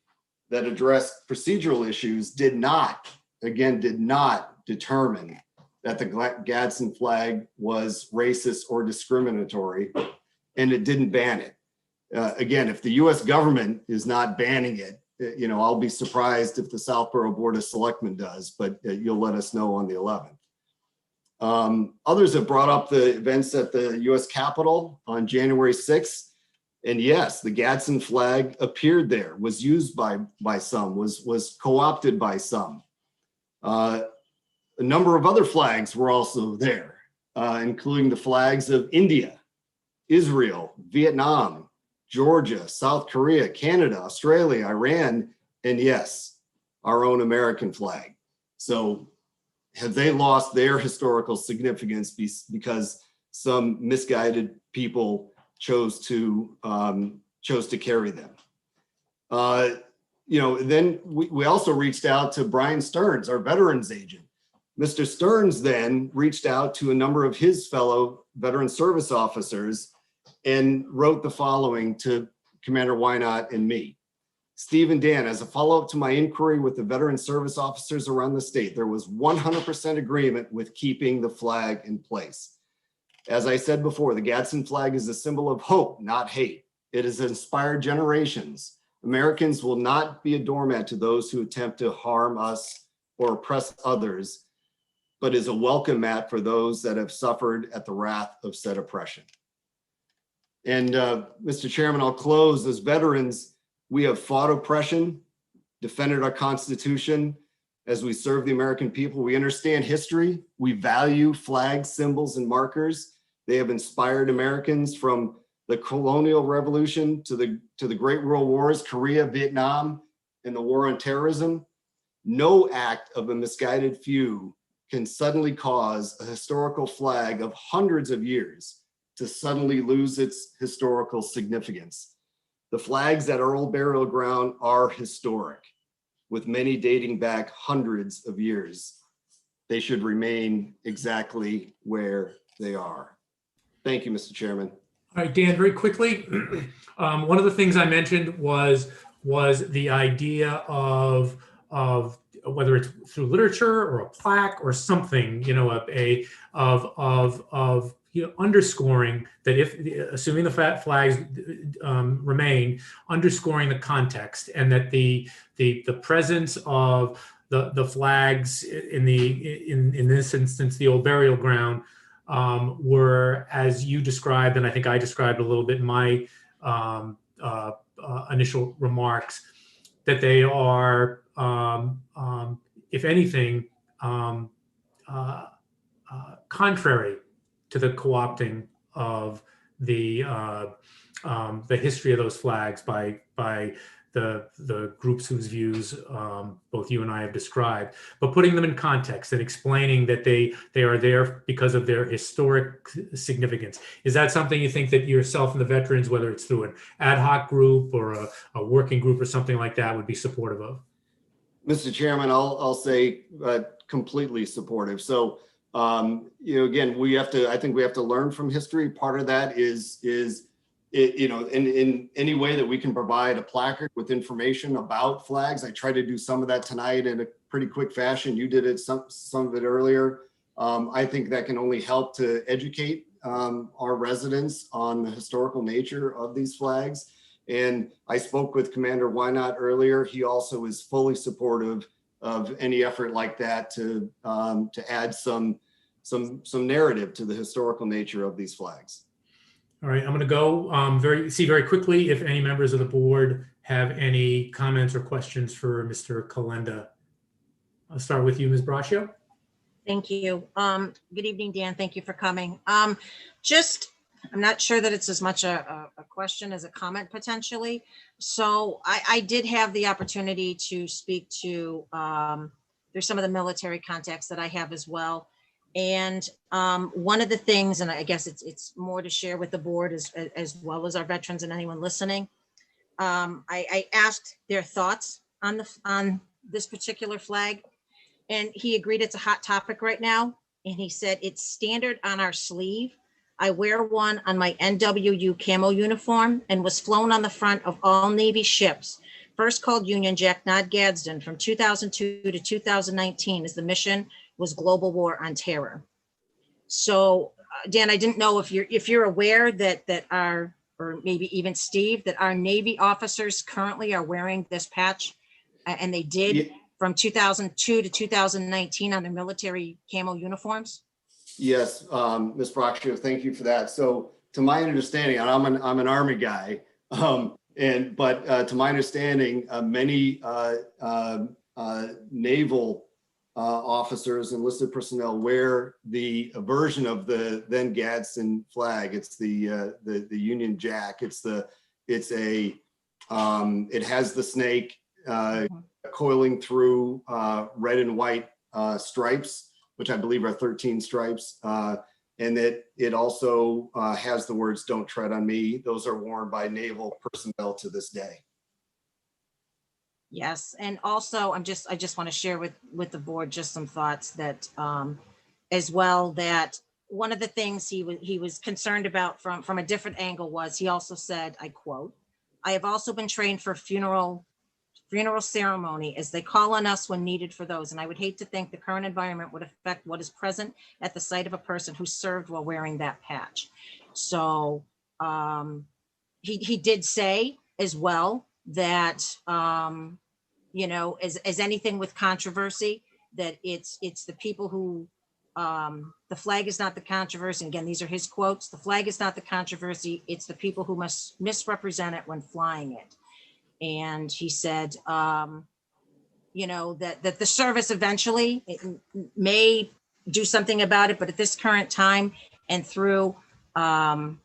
[SPEAKER 14] that addressed procedural issues did not determine that the Gadsden flag was racist or discriminatory, and it didn't ban it. Again, if the US government is not banning it, you know, I'll be surprised if the Southborough Board of Selectmen does, but you'll let us know on the 11th. Others have brought up the events at the US Capitol on January 6th. And yes, the Gadsden flag appeared there, was used by some, was co-opted by some. A number of other flags were also there, including the flags of India, Israel, Vietnam, Georgia, South Korea, Canada, Australia, Iran, and yes, our own American flag. So have they lost their historical significance because some misguided people chose to carry them? Then we also reached out to Brian Stearns, our veterans agent. Mr. Stearns then reached out to a number of his fellow veteran service officers and wrote the following to Commander Wynot and me. Steve and Dan, as a follow-up to my inquiry with the veteran service officers around the state, there was 100% agreement with keeping the flag in place. As I said before, the Gadsden flag is a symbol of hope, not hate. It has inspired generations. Americans will not be a doormat to those who attempt to harm us or oppress others, but is a welcome mat for those that have suffered at the wrath of said oppression. And Mr. Chairman, I'll close. As veterans, we have fought oppression, defended our Constitution. As we serve the American people, we understand history. We value flags, symbols, and markers. They have inspired Americans from the colonial revolution to the Great World Wars, Korea, Vietnam, and the war on terrorism. No act of a misguided few can suddenly cause a historical flag of hundreds of years to suddenly lose its historical significance. The flags at our old burial ground are historic, with many dating back hundreds of years. They should remain exactly where they are. Thank you, Mr. Chairman.
[SPEAKER 1] All right, Dan, very quickly. One of the things I mentioned was the idea of whether it's through literature or a plaque or something, underscoring that if, assuming the flags remain, underscoring the context, and that the presence of the flags in this instance, the old burial ground, were, as you described, and I think I described a little bit in my initial remarks, that they are, if anything, contrary to the co-opting of the history of those flags by the groups whose views both you and I have described, but putting them in context and explaining that they are there because of their historic significance. Is that something you think that yourself and the veterans, whether it's through an ad hoc group or a working group or something like that, would be supportive of?
[SPEAKER 14] Mr. Chairman, I'll say completely supportive. So, again, I think we have to learn from history. Part of that is in any way that we can provide a placard with information about flags. I try to do some of that tonight in a pretty quick fashion. You did it, some of it earlier. I think that can only help to educate our residents on the historical nature of these flags. And I spoke with Commander Wynot earlier. He also is fully supportive of any effort like that to add some narrative to the historical nature of these flags.
[SPEAKER 1] All right, I'm going to go very quickly if any members of the board have any comments or questions for Mr. Calenda. I'll start with you, Ms. Braccio.
[SPEAKER 5] Thank you. Good evening, Dan. Thank you for coming. I'm not sure that it's as much a question as a comment potentially. So I did have the opportunity to speak to, there's some of the military contacts that I have as well. And one of the things, and I guess it's more to share with the board as well as our veterans and anyone listening, I asked their thoughts on this particular flag, and he agreed it's a hot topic right now. And he said, it's standard on our sleeve. I wear one on my NWU camo uniform and was flown on the front of all Navy ships, first called Union Jack, not Gadsden, from 2002 to 2019 as the mission was global war on terror. So Dan, I didn't know if you're aware that our, or maybe even Steve, that our Navy officers currently are wearing this patch, and they did from 2002 to 2019 on their military camo uniforms.
[SPEAKER 14] Yes, Ms. Braccio, thank you for that. So to my understanding, and I'm an Army guy, but to my understanding, many naval officers, enlisted personnel wear the version of the then Gadsden flag. It's the Union Jack. It has the snake coiling through red and white stripes, which I believe are 13 stripes. And it also has the words "Don't tread on me." Those are worn by naval personnel to this day.
[SPEAKER 5] Yes, and also I just want to share with the board just some thoughts that as well, that one of the things he was concerned about from a different angle was, he also said, I quote, "I have also been trained for funeral ceremony, as they call on us when needed for those. And I would hate to think the current environment would affect what is present at the site of a person who served while wearing that patch." So he did say as well that, you know, as anything with controversy, that it's the people who, the flag is not the controversy. Again, these are his quotes. "The flag is not the controversy. It's the people who must misrepresent it when flying it." And he said, you know, that the service eventually may do something about it, but at this current time and through after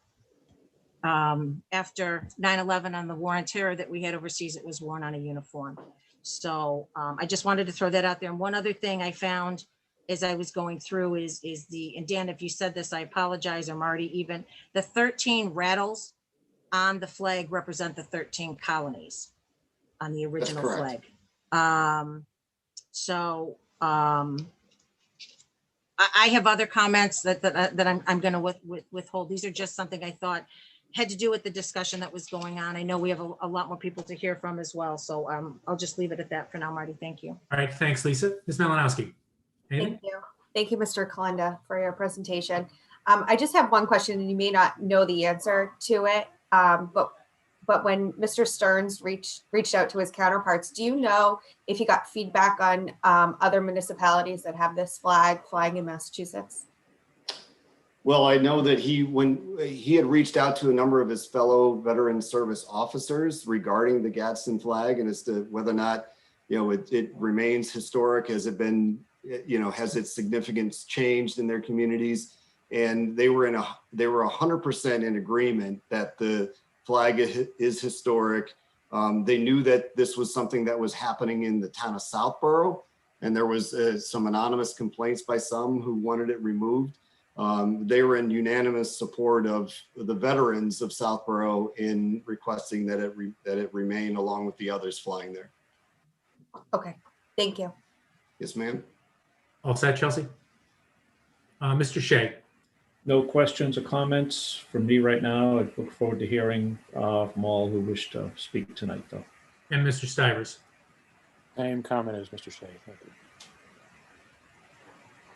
[SPEAKER 5] 9/11 on the war on terror that we had overseas, it was worn on a uniform. So I just wanted to throw that out there. And one other thing I found as I was going through is and Dan, if you said this, I apologize, or Marty even, the 13 rattles on the flag represent the 13 colonies on the original flag. So I have other comments that I'm going to withhold. These are just something I thought had to do with the discussion that was going on. I know we have a lot more people to hear from as well. So I'll just leave it at that for now, Marty. Thank you.
[SPEAKER 1] All right, thanks, Lisa. Ms. Malinowski. Anything?
[SPEAKER 7] Thank you. Thank you, Mr. Kalenda, for your presentation. I just have one question, and you may not know the answer to it, but when Mr. Stearns reached out to his counterparts, do you know if he got feedback on other municipalities that have this flag flying in Massachusetts?
[SPEAKER 14] Well, I know that when he had reached out to a number of his fellow veteran service officers regarding the Gadsden flag, and as to whether or not, you know, it remains historic, has it been, you know, has its significance changed in their communities? And they were 100% in agreement that the flag is historic. They knew that this was something that was happening in the town of Southborough, and there was some anonymous complaints by some who wanted it removed. They were in unanimous support of the veterans of Southborough in requesting that it remain along with the others flying there.
[SPEAKER 7] Okay, thank you.
[SPEAKER 14] Yes, ma'am.
[SPEAKER 1] All set, Chelsea? Mr. Shea.
[SPEAKER 8] No questions or comments from me right now. I look forward to hearing from all who wish to speak tonight, though.
[SPEAKER 1] And Mr. Stivers.
[SPEAKER 9] Same comment as Mr. Shea. Thank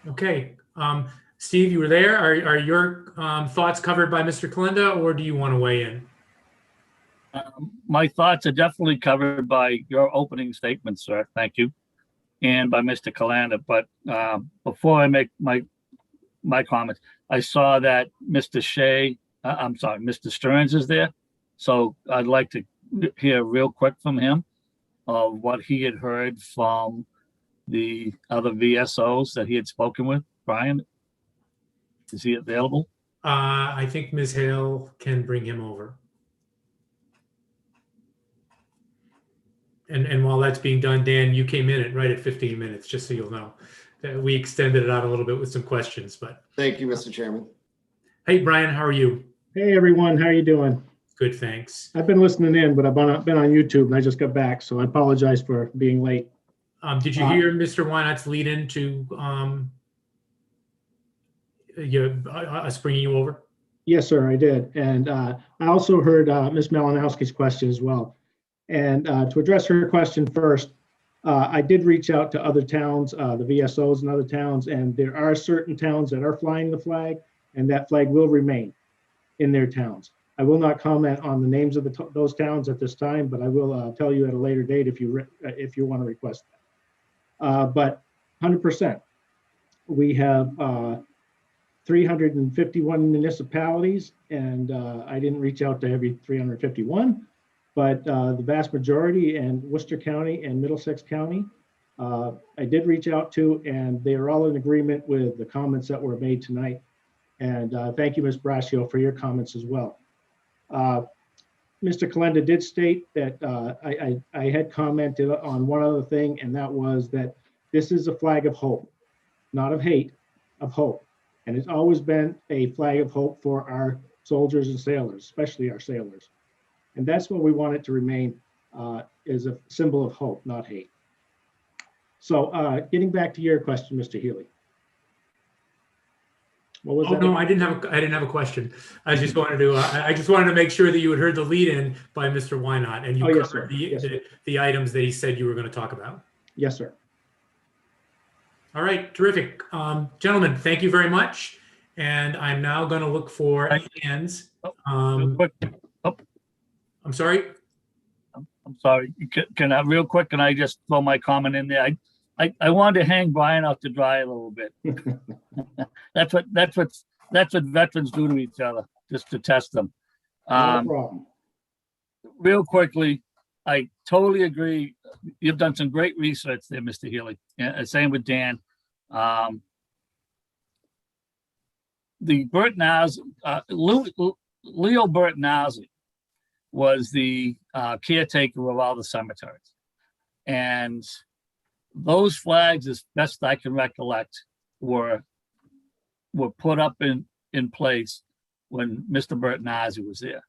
[SPEAKER 9] you.
[SPEAKER 1] Okay. Steve, you were there. Are your thoughts covered by Mr. Kalenda, or do you want to weigh in?
[SPEAKER 15] My thoughts are definitely covered by your opening statement, sir. Thank you. And by Mr. Kalenda. But before I make my comments, I saw that Mr. Mr. Stearns is there. So I'd like to hear real quick from him of what he had heard from the other VSOs that he had spoken with. Brian, is he available?
[SPEAKER 1] I think Ms. Hale can bring him over. And while that's being done, Dan, you came in right at 15 minutes, just so you'll know. We extended it out a little bit with some questions, but.
[SPEAKER 14] Thank you, Mr. Chairman.
[SPEAKER 1] Hey, Brian, how are you?
[SPEAKER 16] Hey, everyone. How are you doing?
[SPEAKER 1] Good, thanks.
[SPEAKER 16] I've been listening in, but I've been on YouTube and I just got back, so I apologize for being late.
[SPEAKER 1] Did you hear Mr. Wynot's lead in to us bringing you over?
[SPEAKER 16] Yes, sir, I did. And I also heard Ms. Malinowski's question as well. And to address her question first, I did reach out to other towns, the VSOs in other towns, and there are certain towns that are flying the flag, and that flag will remain in their towns. I will not comment on the names of those towns at this time, but I will tell you at a later date if you want to request that. But 100%, we have 351 municipalities, and I didn't reach out to every 351. But the vast majority, and Worcester County and Middlesex County, I did reach out to, and they are all in agreement with the comments that were made tonight. And thank you, Ms. Brascio, for your comments as well. Mr. Kalenda did state that I had commented on one other thing, and that was that this is a flag of hope, not of hate, of hope. And it's always been a flag of hope for our soldiers and sailors, especially our sailors. And that's what we want it to remain, is a symbol of hope, not hate. So getting back to your question, Mr. Healy. What was
[SPEAKER 1] Oh,
[SPEAKER 16] that?
[SPEAKER 1] no, I didn't have a question. I just wanted to, I just wanted to make sure that you had heard the lead in by Mr. Wynot and you
[SPEAKER 16] Oh, yes,
[SPEAKER 1] covered
[SPEAKER 16] sir. Yes, sir.
[SPEAKER 1] the items that he said you were going to talk about.
[SPEAKER 16] Yes, sir.
[SPEAKER 1] All right, terrific. Gentlemen, thank you very much. And I'm now going to look for hands.
[SPEAKER 15] Real quick.
[SPEAKER 1] I'm sorry.
[SPEAKER 15] I'm sorry. Can I real quick? Can I just throw my comment in there? I wanted to hang Brian out to dry a little bit. That's what veterans do to each other, just to test them.
[SPEAKER 16] No problem.
[SPEAKER 15] Real quickly, I totally agree. You've done some great research there, Mr. Healy. Same with Dan. The Bertnazzi, Leo Bertnazzi was the caretaker of all the cemeteries. And those flags, as best I can recollect, were put up in place when Mr. Bertnazzi was there.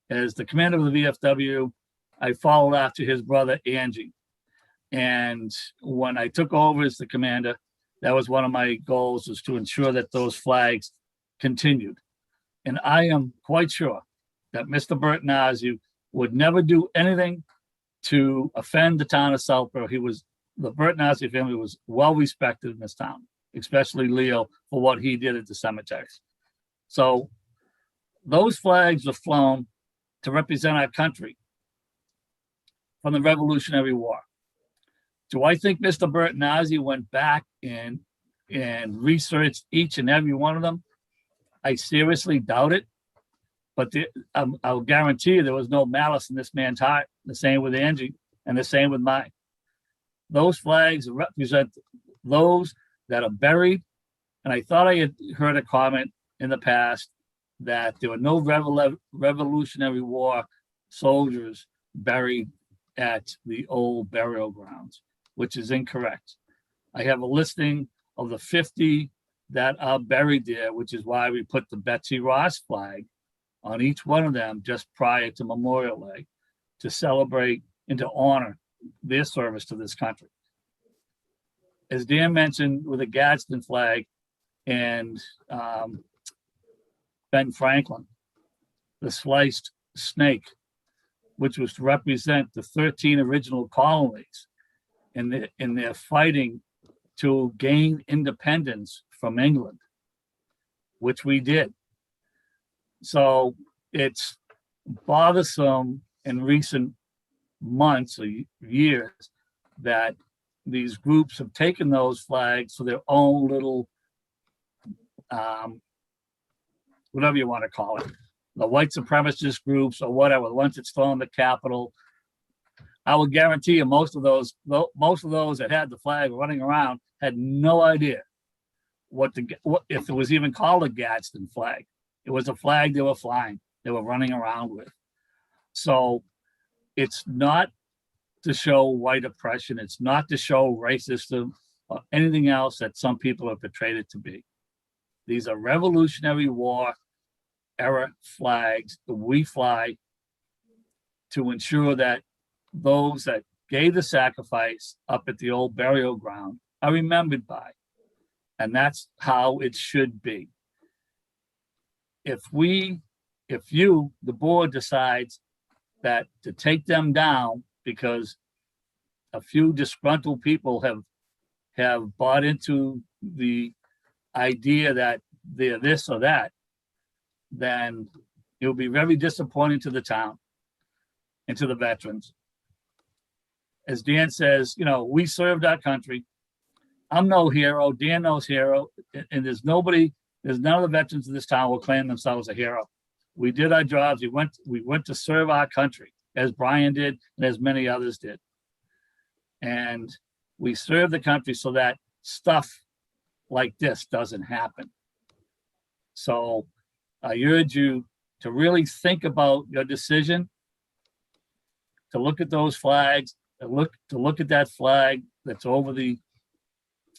[SPEAKER 15] As the commander of the VFW, I followed after his brother, Angie. And when I took over as the commander, that was one of my goals, was to ensure that those flags continued. And I am quite sure that Mr. Bertnazzi would never do anything to offend the town of Southport. The Bertnazzi family was well respected in this town, especially Leo, for what he did at the cemeteries. So those flags were flown to represent our country from the Revolutionary War. Do I think Mr. Bertnazzi went back and researched each and every one of them? I seriously doubt it. But I'll guarantee you there was no malice in this man's heart. The same with Angie and the same with mine. Those flags represent those that are buried. And I thought I had heard a comment in the past that there were no Revolutionary War soldiers buried at the old burial grounds, which is incorrect. I have a listing of the 50 that are buried there, which is why we put the Betsy Ross flag on each one of them just prior to Memorial Day, to celebrate and to honor their service to this country. As Dan mentioned, with the Gadsden flag and Ben Franklin, the sliced snake, which was to represent the 13 original colonies in their fighting to gain independence from England, which we did. So it's bothersome in recent months or years that these groups have taken those flags for their own little, whatever you want to call it, the white supremacist groups or whatever, the ones that stormed the Capitol. I will guarantee you most of those that had the flag running around had no idea what if it was even called a Gadsden flag. It was a flag they were flying, they were running around with. So it's not to show white oppression. It's not to show racism or anything else that some people have portrayed it to be. These are Revolutionary War era flags that we fly to ensure that those that gave the sacrifice up at the old burial ground are remembered by. And that's how it should be. If you, the board, decides that to take them down because a few disgruntled people have bought into the idea that they're this or that, then it will be very disappointing to the town and to the veterans. As Dan says, we served our country. I'm no hero. Dan knows hero, and there's none of the veterans of this town will claim themselves a hero. We did our jobs. We went to serve our country, as Brian did and as many others did. And we serve the country so that stuff like this doesn't happen. So I urge you to really think about your decision to look at those flags, to look at that flag that's over the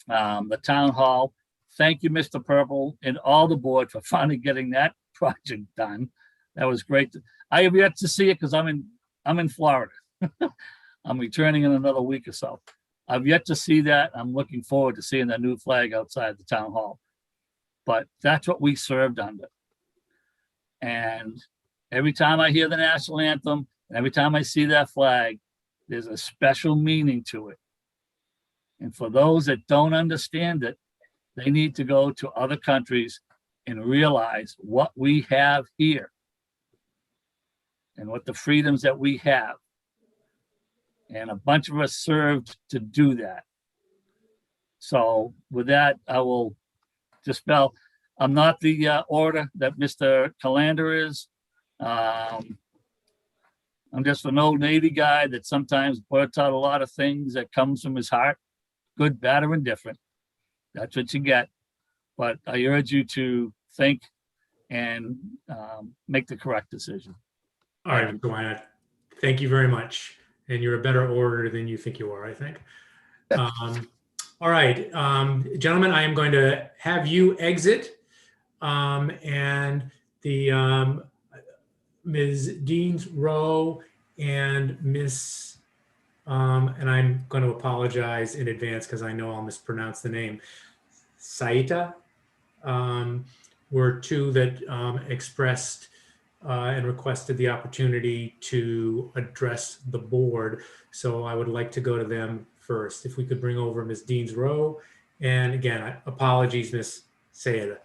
[SPEAKER 15] town hall. Thank you, Mr. Purple, and all the board for finally getting that project done. That was great. I have yet to see it because I'm in Florida. I'm returning in another week or so. I've yet to see that. I'm looking forward to seeing that new flag outside the town hall. But that's what we served under. And every time I hear the national anthem, and every time I see that flag, there's a special meaning to it. And for those that don't understand it, they need to go to other countries and realize what we have here and what the freedoms that we have. And a bunch of us served to do that. So with that, I will dispel. I'm not the orator that Mr. Calander is. I'm just an old Navy guy that sometimes blurts out a lot of things that comes from his heart, good, bad, or indifferent. That's what you get. But I urge you to think and make the correct decision.
[SPEAKER 1] All right, Mr. Wynot, thank you very much. And you're a better orator than you think you are, I think. All right, gentlemen, I am going to have you exit. And the Ms. Deans Rowe and Miss, and I'm going to apologize in advance because I know I'll mispronounce the name, Saita, were two that expressed and requested the opportunity to address the board. So I would like to go to them first. If we could bring over Ms. Deans Rowe. And again, apologies, Ms. Sayeda.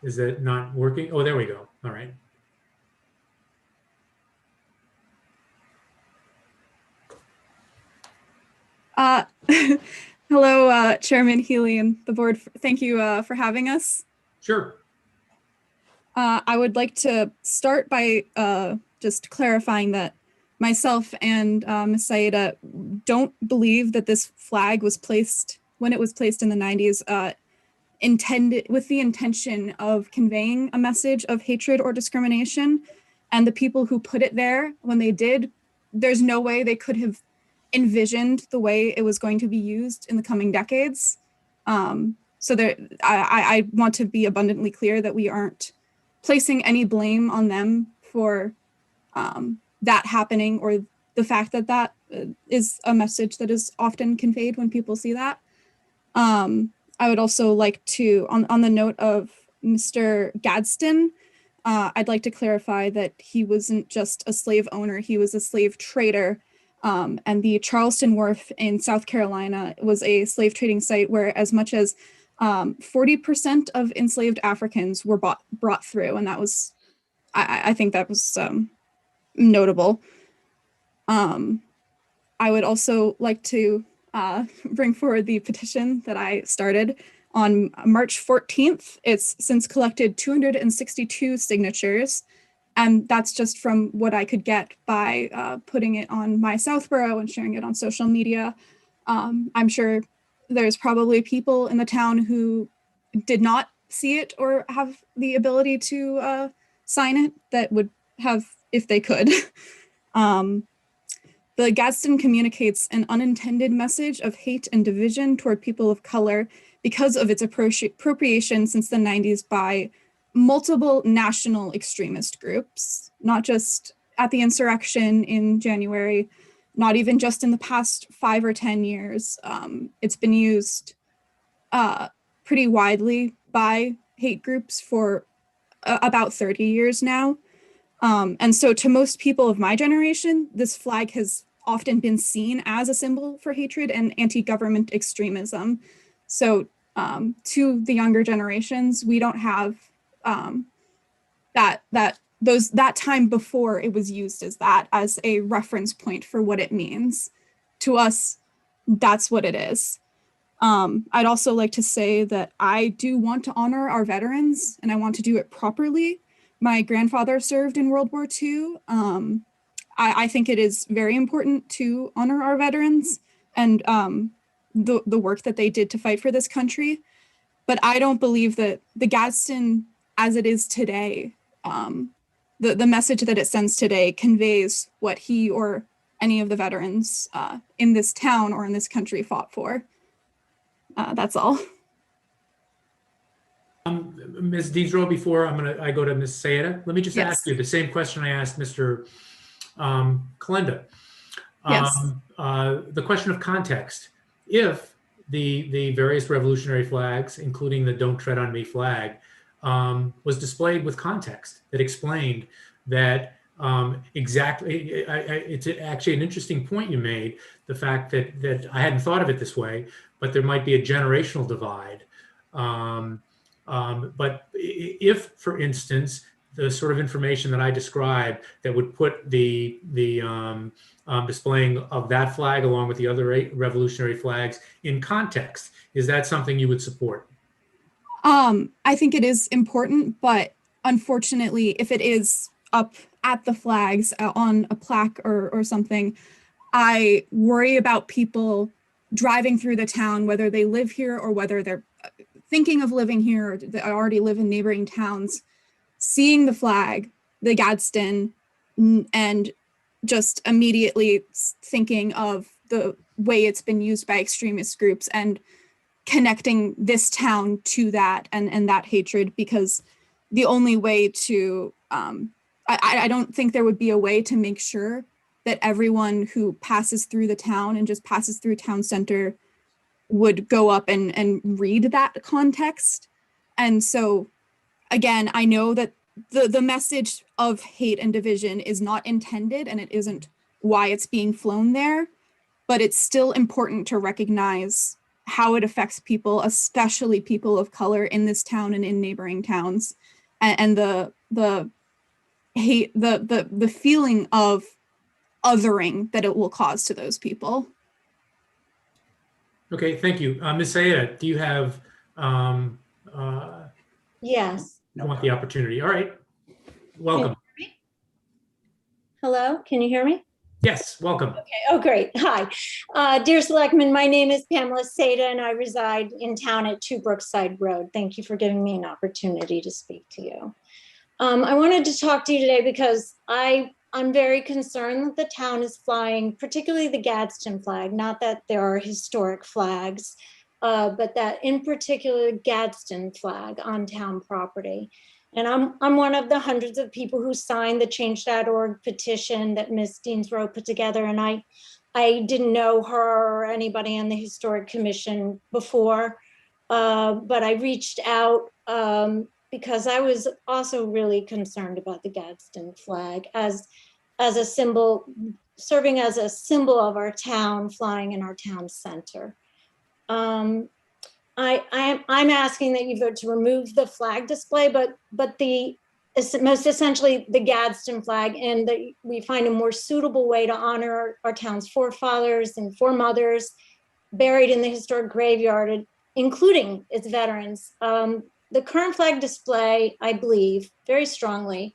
[SPEAKER 1] Is that not working? Oh, there we go. All right.
[SPEAKER 17] Hello, Chairman Healy and the board. Thank you for having us.
[SPEAKER 1] Sure.
[SPEAKER 17] I would like to start by just clarifying that myself and Ms. Saida don't believe that this flag was placed, when it was placed in the 90s, intended with the intention of conveying a message of hatred or discrimination. And the people who put it there, when they did, there's no way they could have envisioned the way it was going to be used in the coming decades. So there, I want to be abundantly clear that we aren't placing any blame on them for that happening, or the fact that that is a message that is often conveyed when people see that. I would also like to, on the note of Mr. Gadsden, I'd like to clarify that he wasn't just a slave owner, he was a slave trader. And the Charleston Wharf in South Carolina was a slave trading site where as much as 40% of enslaved Africans were brought through. And that was, I think that was notable. I would also like to bring forward the petition that I started on March 14th. It's since collected 262 signatures, and that's just from what I could get by putting it on my Southborough and sharing it on social media. I'm sure there's probably people in the town who did not see it or have the ability to sign it that would have if they could. The Gadsden communicates an unintended message of hate and division toward people of color because of its appropriation since the 90s by multiple national extremist groups, not just at the insurrection in January, not even just in the past 5 or 10 years. It's been used pretty widely by hate groups for about 30 years now. And so to most people of my generation, this flag has often been seen as a symbol for hatred and anti-government extremism. So to the younger generations, we don't have that time before it was used as that, as a reference point for what it means. To us, that's what it is. I'd also like to say that I do want to honor our veterans and I want to do it properly. My grandfather served in World War II. I think it is very important to honor our veterans and the work that they did to fight for this country. But I don't believe that the Gadsden, as it is today, the message that it sends today conveys what he or any of the veterans in this town or in this country fought for. That's all.
[SPEAKER 1] Ms. Deesrow, before I go to Ms. Sayeda, let me just ask you the same question I asked Mr. Kalenda. The question of context. If the various revolutionary flags, including the Don't Tread on Me flag, was displayed with context that explained that exactly, it's actually an interesting point you made, the fact that I hadn't thought of it this way, but there might be a generational divide. But if, for instance, the sort of information that I described that would put the displaying of that flag along with the other 8 revolutionary flags in context, is that something you would support?
[SPEAKER 17] I think it is important, but unfortunately, if it is up at the flags on a plaque or something, I worry about people driving through the town, whether they live here or whether they're thinking of living here or they already live in neighboring towns, seeing the flag, the Gadsden, and just immediately thinking of the way it's been used by extremist groups and connecting this town to that and that hatred, because the only way to, I don't think there would be a way to make sure that everyone who passes through the town and just passes through town center would go up and read that context. And so, again, I know that the message of hate and division is not intended and it isn't why it's being flown there, but it's still important to recognize how it affects people, especially people of color in this town and in neighboring towns, and the hate, the feeling of othering that it will cause to those people.
[SPEAKER 1] Okay, thank you. Ms. Sayeda, do you have,
[SPEAKER 18] Yes.
[SPEAKER 1] you want the opportunity? All right, welcome.
[SPEAKER 18] Hello, can you hear me?
[SPEAKER 1] Yes, welcome.
[SPEAKER 18] Okay, oh great, hi. Dear Selectmen, my name is Pamela Sayeda and I reside in town at 2 Brookside Road. Thank you for giving me an opportunity to speak to you. I wanted to talk to you today because I'm very concerned that the town is flying, particularly the Gadsden flag, not that there are historic flags, but that in particular Gadsden flag on town property. And I'm one of the hundreds of people who signed the Change.org petition that Ms. Deensborough put together. And I didn't know her or anybody on the Historic Commission before, but I reached out because I was also really concerned about the Gadsden flag as a symbol, serving as a symbol of our town, flying in our town center. I'm asking that you vote to remove the flag display, but most essentially the Gadsden flag, and that we find a more suitable way to honor our town's forefathers and foremothers buried in the historic graveyard, including its veterans. The current flag display, I believe, very strongly,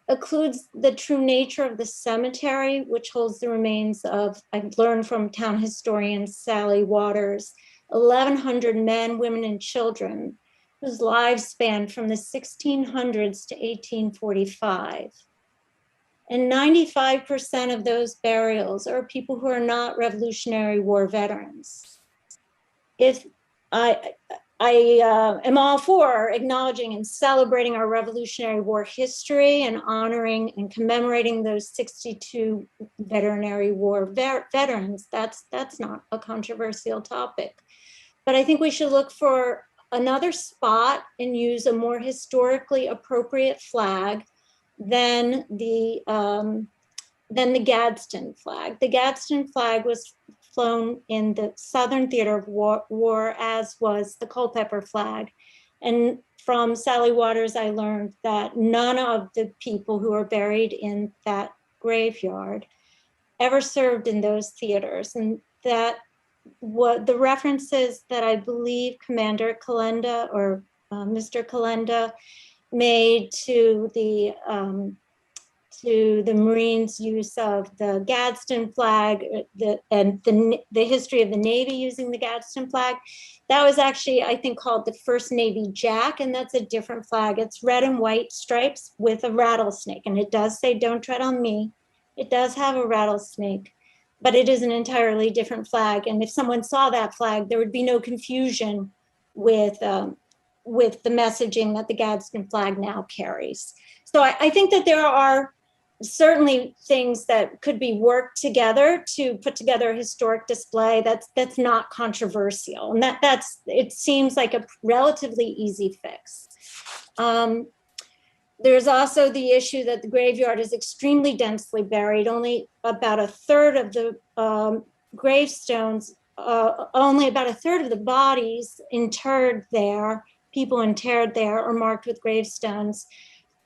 [SPEAKER 18] occludes the true nature of the cemetery, which holds the remains of, I've learned from town historian Sally Waters, 1,100 men, women, and children whose lives spanned from the 1600s to 1845. And 95% of those burials are people who are not Revolutionary War veterans. If I am all for acknowledging and celebrating our Revolutionary War history and honoring and commemorating those 62 Revolutionary War veterans. That's not a controversial topic. But I think we should look for another spot and use a more historically appropriate flag than the Gadsden flag. The Gadsden flag was flown in the Southern Theater of War, as was the Culpepper flag. And from Sally Waters, I learned that none of the people who are buried in that graveyard ever served in those theaters, and that what the references that I believe Commander Kalenda or Mr. Kalenda made to the Marines' use of the Gadsden flag, and the history of the Navy using the Gadsden flag. That was actually, I think, called the first Navy Jack, and that's a different flag. It's red and white stripes with a rattlesnake, and it does say, "Don't tread on me." It does have a rattlesnake, but it is an entirely different flag. And if someone saw that flag, there would be no confusion with the messaging that the Gadsden flag now carries. So I think that there are certainly things that could be worked together to put together a historic display that's not controversial, and it seems like a relatively easy fix. There's also the issue that the graveyard is extremely densely buried. Only about a third of the gravestones, only about a third of the bodies interred there, people interred there, are marked with gravestones.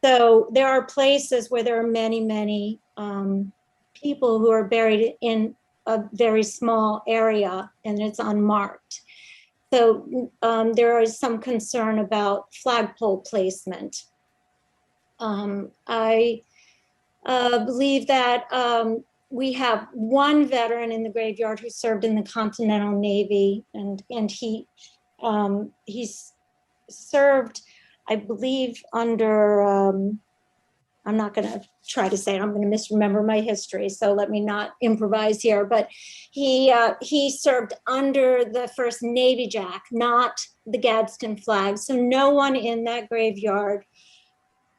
[SPEAKER 18] So there are places where there are many, many people who are buried in a very small area and it's unmarked. So there is some concern about flagpole placement. I believe that we have one veteran in the graveyard who served in the Continental Navy, and he's served, I believe, under, I'm not going to try to say it, I'm going to misremember my history, so let me not improvise here, but he served under the first Navy Jack, not the Gadsden flag. So no one in that graveyard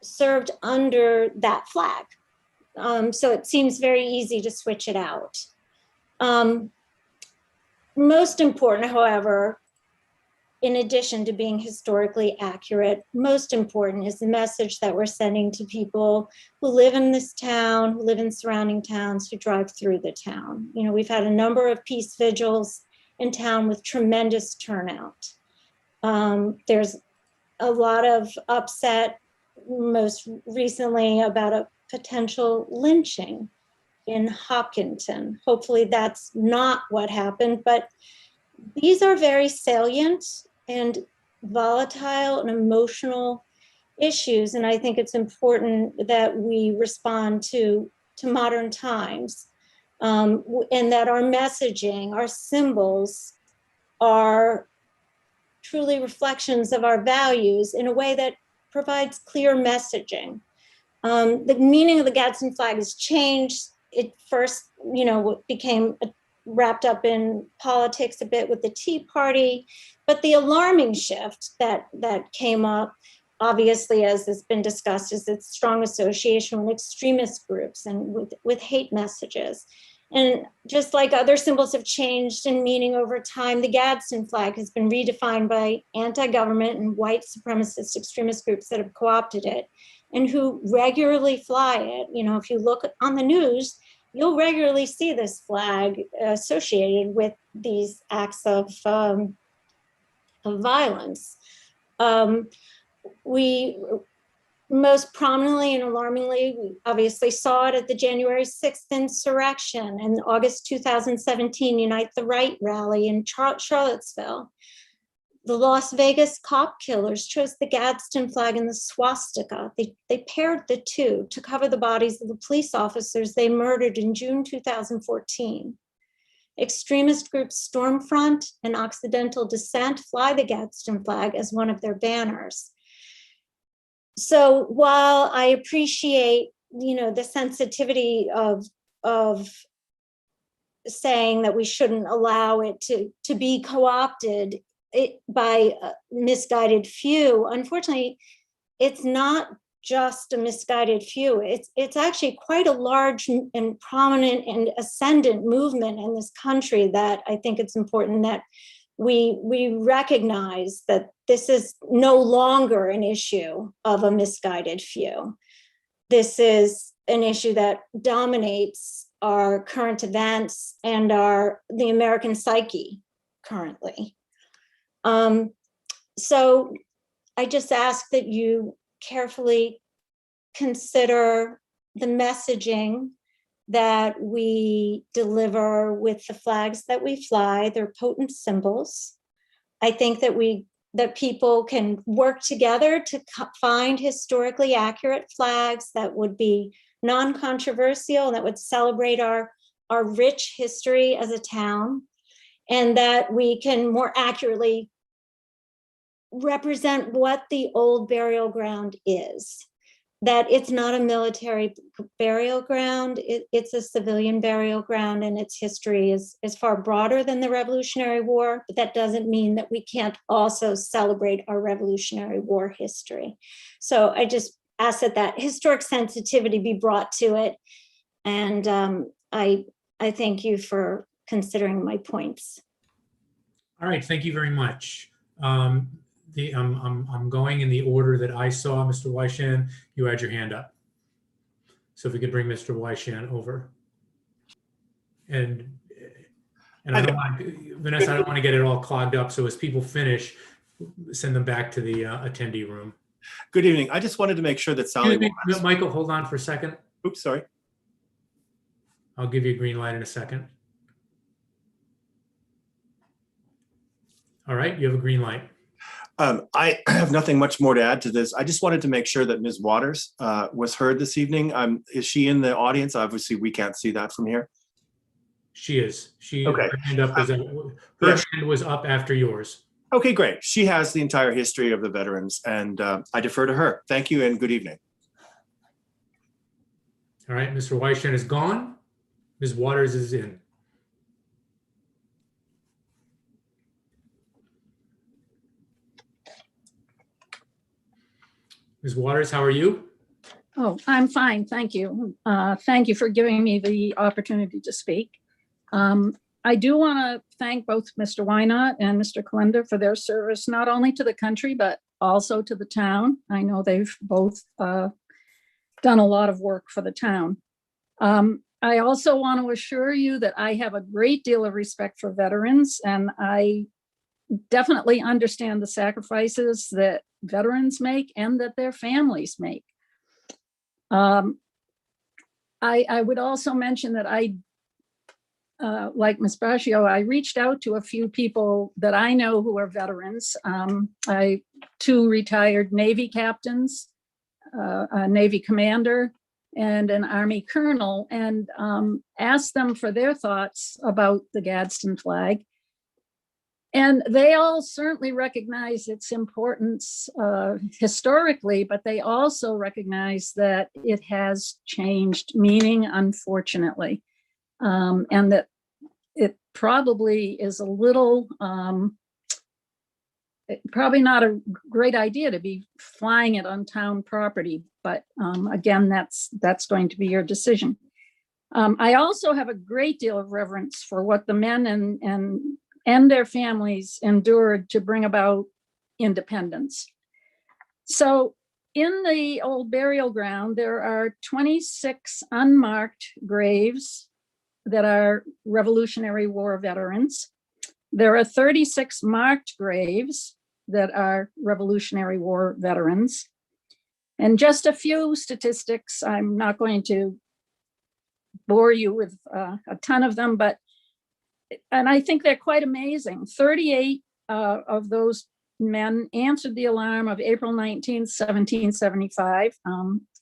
[SPEAKER 18] served under that flag. So it seems very easy to switch it out. Most important, however, in addition to being historically accurate, most important is the message that we're sending to people who live in this town, who live in surrounding towns, who drive through the town. You know, we've had a number of peace vigils in town with tremendous turnout. There's a lot of upset, most recently about a potential lynching in Hopkinton. Hopefully that's not what happened, but these are very salient and volatile and emotional issues. And I think it's important that we respond to modern times, and that our messaging, our symbols are truly reflections of our values in a way that provides clear messaging. The meaning of the Gadsden flag has changed. It first, became wrapped up in politics a bit with the Tea Party, but the alarming shift that came up, obviously, as has been discussed, is its strong association with extremist groups and with hate messages. And just like other symbols have changed in meaning over time, the Gadsden flag has been redefined by anti-government and white supremacist extremist groups that have co-opted it and who regularly fly it. You know, if you look on the news, you'll regularly see this flag associated with these acts of violence. We most prominently and alarmingly, we obviously saw it at the January 6th insurrection and August 2017 Unite the Right rally in Charlottesville. The Las Vegas cop killers chose the Gadsden flag and the swastika. They paired the two to cover the bodies of the police officers they murdered in June 2014. Extremist groups Stormfront and Occidental Dissent fly the Gadsden flag as one of their banners. So while I appreciate, the sensitivity of saying that we shouldn't allow it to be co-opted by a misguided few, unfortunately, it's not just a misguided few. It's actually quite a large and prominent and ascendant movement in this country that I think it's important that we recognize that this is no longer an issue of a misguided few. This is an issue that dominates our current events and the American psyche currently. So I just ask that you carefully consider the messaging that we deliver with the flags that we fly. They're potent symbols. I think that people can work together to find historically accurate flags that would be non-controversial and that would celebrate our rich history as a town, and that we can more accurately represent what the old burial ground is. That it's not a military burial ground, it's a civilian burial ground, and its history is far broader than the Revolutionary War, but that doesn't mean that we can't also celebrate our Revolutionary War history. So I just ask that historic sensitivity be brought to it, and I thank you for considering my points.
[SPEAKER 1] All right, thank you very much. I'm going in the order that I saw. Mr. Weishan, you had your hand up. So if we could bring Mr. Weishan over. And I don't want, Vanessa, I don't want to get it all clogged up. So as people finish, send them back to the attendee room.
[SPEAKER 19] Good evening. I just wanted to make sure that Sally.
[SPEAKER 1] Michael, hold on for a second.
[SPEAKER 19] Oops, sorry.
[SPEAKER 1] I'll give you a green light in a second. All right, you have a green light.
[SPEAKER 19] I have nothing much more to add to this. I just wanted to make sure that Ms. Waters was heard this evening. Is she in the audience? Obviously, we can't see that from here.
[SPEAKER 1] She is.
[SPEAKER 19] Okay.
[SPEAKER 1] Her hand was up after yours.
[SPEAKER 19] Okay, great. She has the entire history of the veterans, and I defer to her. Thank you and good evening.
[SPEAKER 1] All right, Mr. Weishan is gone. Ms. Waters is in. Ms. Waters, how are you?
[SPEAKER 20] Oh, I'm fine, thank you. Thank you for giving me the opportunity to speak. I do want to thank both Mr. Wynot and Mr. Kalender for their service, not only to the country, but also to the town. I know they've both done a lot of work for the town. I also want to assure you that I have a great deal of respect for veterans, and I definitely understand the sacrifices that veterans make and that their families make. I would also mention that like Ms. Braccio, I reached out to a few people that I know who are veterans. Two retired Navy captains, a Navy commander, and an Army colonel, and asked them for their thoughts about the Gadsden flag. And they all certainly recognize its importance historically, but they also recognize that it has changed meaning, unfortunately, and that it probably is a little, probably not a great idea to be flying it on town property. But again, that's going to be your decision. I also have a great deal of reverence for what the men and their families endured to bring about independence. So in the old burial ground, there are 26 unmarked graves that are Revolutionary War veterans. There are 36 marked graves that are Revolutionary War veterans. And just a few statistics, I'm not going to bore you with a ton of them, and I think they're quite amazing. 38 of those men answered the alarm of April 19, 1775.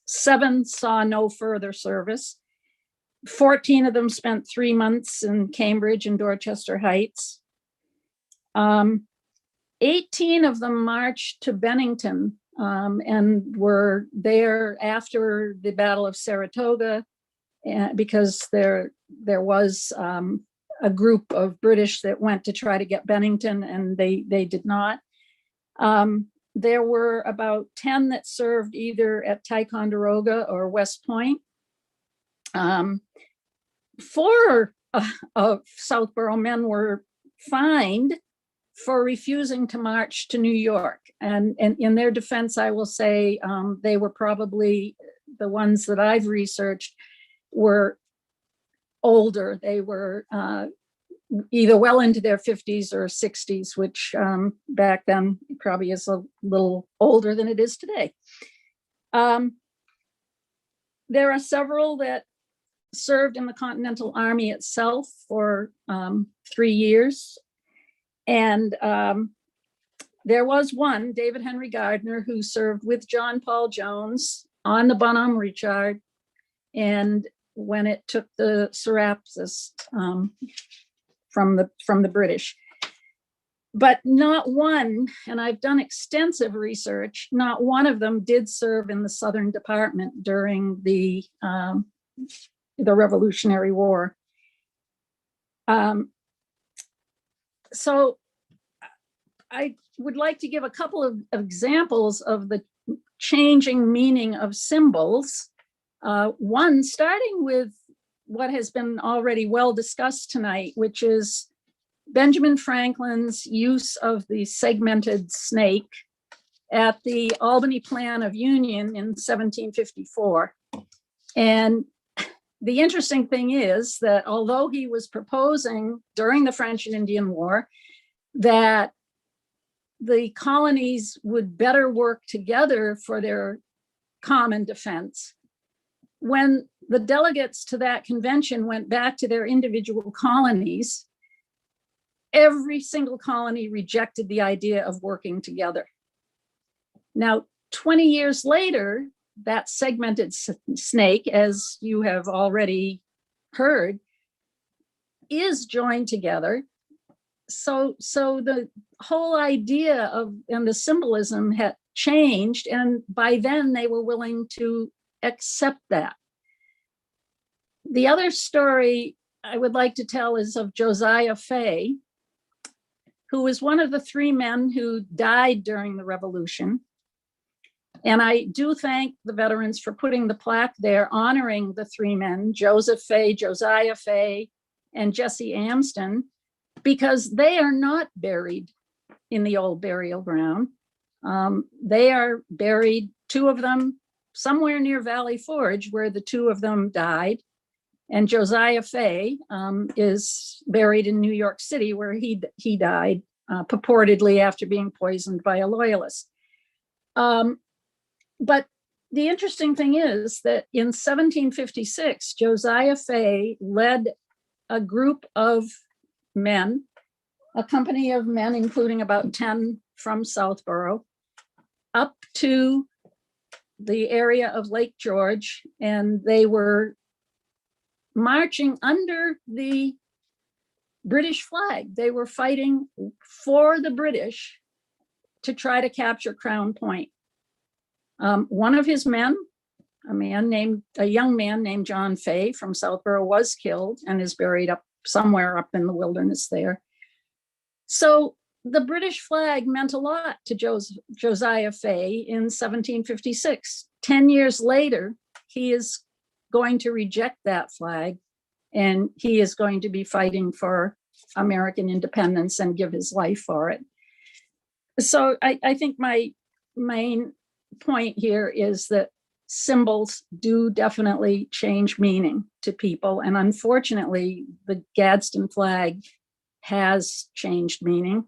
[SPEAKER 20] 7 saw no further service. 14 of them spent 3 months in Cambridge and Dorchester Heights. 18 of them marched to Bennington and were there after the Battle of Saratoga, because there was a group of British that went to try to get Bennington, and they did not. There were about 10 that served either at Ticonderoga or West Point. 4 of Southborough men were fined for refusing to march to New York. And in their defense, I will say they were probably, the ones that I've researched were older. They were either well into their 50s or 60s, which back then probably is a little older than it is today. There are several that served in the Continental Army itself for 3 years. And there was one, David Henry Gardner, who served with John Paul Jones on the Bonhomme Richard. And when it took the Serapis from the British. But not one, and I've done extensive research, not one of them did serve in the Southern Department during the Revolutionary War. So I would like to give a couple of examples of the changing meaning of symbols. One, starting with what has been already well discussed tonight, which is Benjamin Franklin's use of the segmented snake at the Albany Plan of Union in 1754. And the interesting thing is that although he was proposing during the French and Indian War that the colonies would better work together for their common defense, when the delegates to that convention went back to their individual colonies, every single colony rejected the idea of working together. Now, 20 years later, that segmented snake, as you have already heard, is joined together. So the whole idea of and the symbolism had changed, and by then they were willing to accept that. The other story I would like to tell is of Josiah Fay, who was one of the 3 men who died during the Revolution. And I do thank the veterans for putting the plaque there honoring the 3 men, Joseph Fay, Josiah Fay, and Jesse Amston, because they are not buried in the old burial ground. They are buried, 2 of them, somewhere near Valley Forge, where the 2 of them died. And Josiah Fay is buried in New York City, where he died, purportedly after being poisoned by a loyalist. But the interesting thing is that in 1756, Josiah Fay led a group of men, a company of men, including about 10 from Southborough, up to the area of Lake George, and they were marching under the British flag. They were fighting for the British to try to capture Crown Point. One of his men, a young man named John Fay from Southborough, was killed and is buried up somewhere up in the wilderness there. So the British flag meant a lot to Josiah Fay in 1756. 10 years later, he is going to reject that flag, and he is going to be fighting for American independence and give his life for it. So I think my main point here is that symbols do definitely change meaning to people. And unfortunately, the Gadsden flag has changed meaning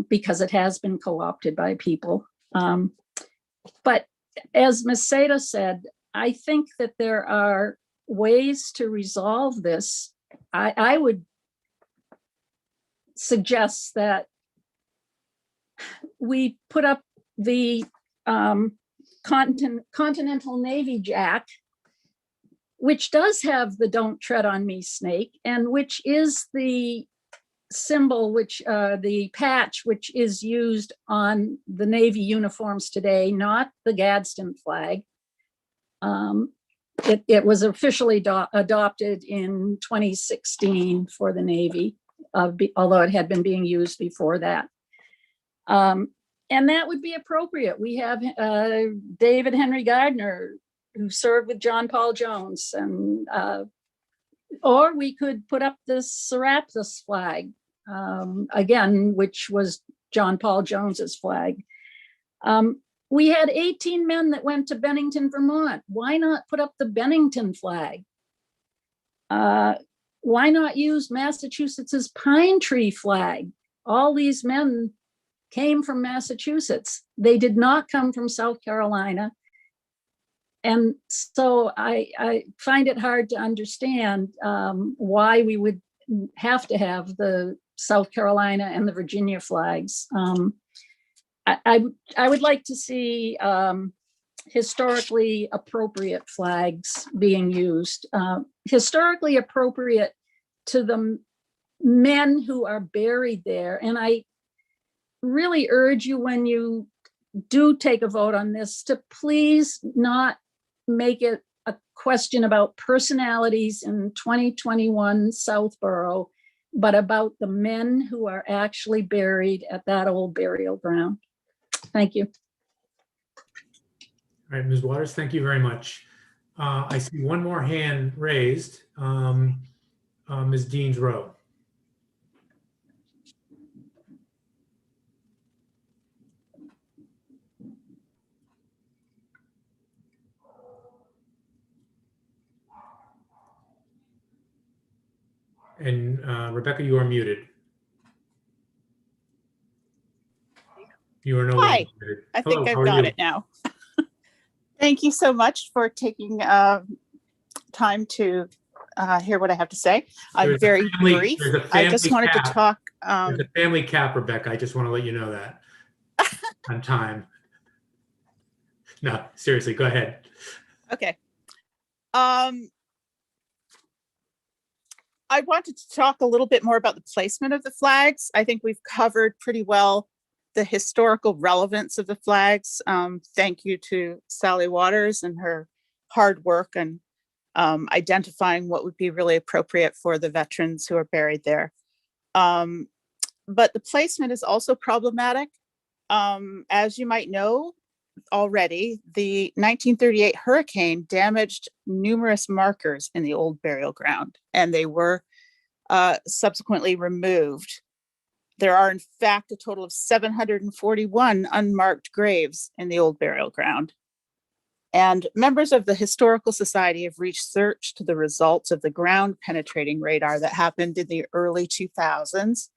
[SPEAKER 20] because it has been co-opted by people. But as Ms. Seda said, I think that there are ways to resolve this. I would suggest that we put up the Continental Navy Jack, which does have the "Don't Tread on Me" snake, and which is the symbol, which the patch, which is used on the Navy uniforms today, not the Gadsden flag. It was officially adopted in 2016 for the Navy, although it had been being used before that. And that would be appropriate. We have David Henry Gardner, who served with John Paul Jones, and or we could put up this Serapis flag, again, which was John Paul Jones's flag. We had 18 men that went to Bennington, Vermont. Why not put up the Bennington flag? Why not use Massachusetts's pine tree flag? All these men came from Massachusetts. They did not come from South Carolina. And so I find it hard to understand why we would have to have the South Carolina and the Virginia flags. I would like to see historically appropriate flags being used, historically appropriate to the men who are buried there. And I really urge you, when you do take a vote on this, to please not make it a question about personalities in 2021 Southborough, but about the men who are actually buried at that old burial ground. Thank you.
[SPEAKER 1] All right, Ms. Waters, thank you very much. I see one more hand raised, Ms. Deans Rowe. And Rebecca, you are muted. You are no longer
[SPEAKER 21] Hi,
[SPEAKER 1] muted.
[SPEAKER 21] I
[SPEAKER 1] Hello,
[SPEAKER 21] think
[SPEAKER 1] how
[SPEAKER 21] I've
[SPEAKER 1] are
[SPEAKER 21] got
[SPEAKER 1] you?
[SPEAKER 21] it now. Thank you so much for taking time to hear what I have to say. I'm very brief. I just wanted to talk.
[SPEAKER 1] There's a family cap, Rebecca. I just want to let you know that on time. No, seriously, go ahead.
[SPEAKER 21] Okay. I wanted to talk a little bit more about the placement of the flags. I think we've covered pretty well the historical relevance of the flags. Thank you to Sally Waters and her hard work and identifying what would be really appropriate for the veterans who are buried there. But the placement is also problematic. As you might know already, the 1938 hurricane damaged numerous markers in the old burial ground, and they were subsequently removed. There are, in fact, a total of 741 unmarked graves in the old burial ground. And members of the Historical Society have researched the results of the ground penetrating radar that happened in the early 2000s.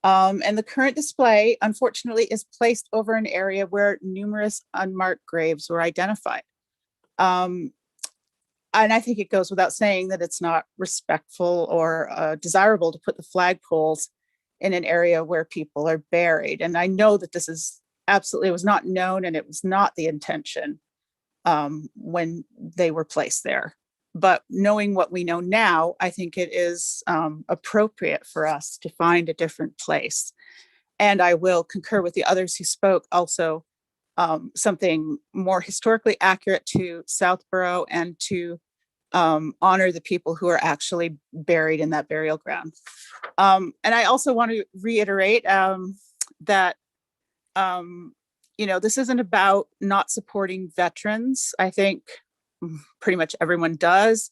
[SPEAKER 21] And the current display, unfortunately, is placed over an area where numerous unmarked graves were identified. And I think it goes without saying that it's not respectful or desirable to put the flagpoles in an area where people are buried. And I know that this is absolutely, it was not known and it was not the intention when they were placed there. But knowing what we know now, I think it is appropriate for us to find a different place. And I will concur with the others who spoke also, something more historically accurate to Southborough and to honor the people who are actually buried in that burial ground. And I also want to reiterate that you know, this isn't about not supporting veterans. I think pretty much everyone does.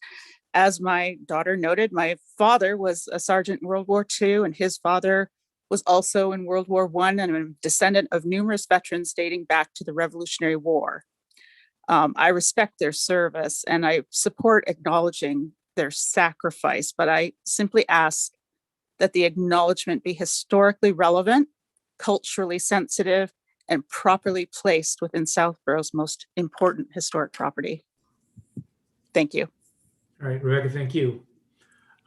[SPEAKER 21] As my daughter noted, my father was a sergeant in World War II, and his father was also in World War I, and a descendant of numerous veterans dating back to the Revolutionary War. I respect their service and I support acknowledging their sacrifice, but I simply ask that the acknowledgement be historically relevant, culturally sensitive, and properly placed within Southborough's most important historic property. Thank you.
[SPEAKER 1] All right, Rebecca, thank you.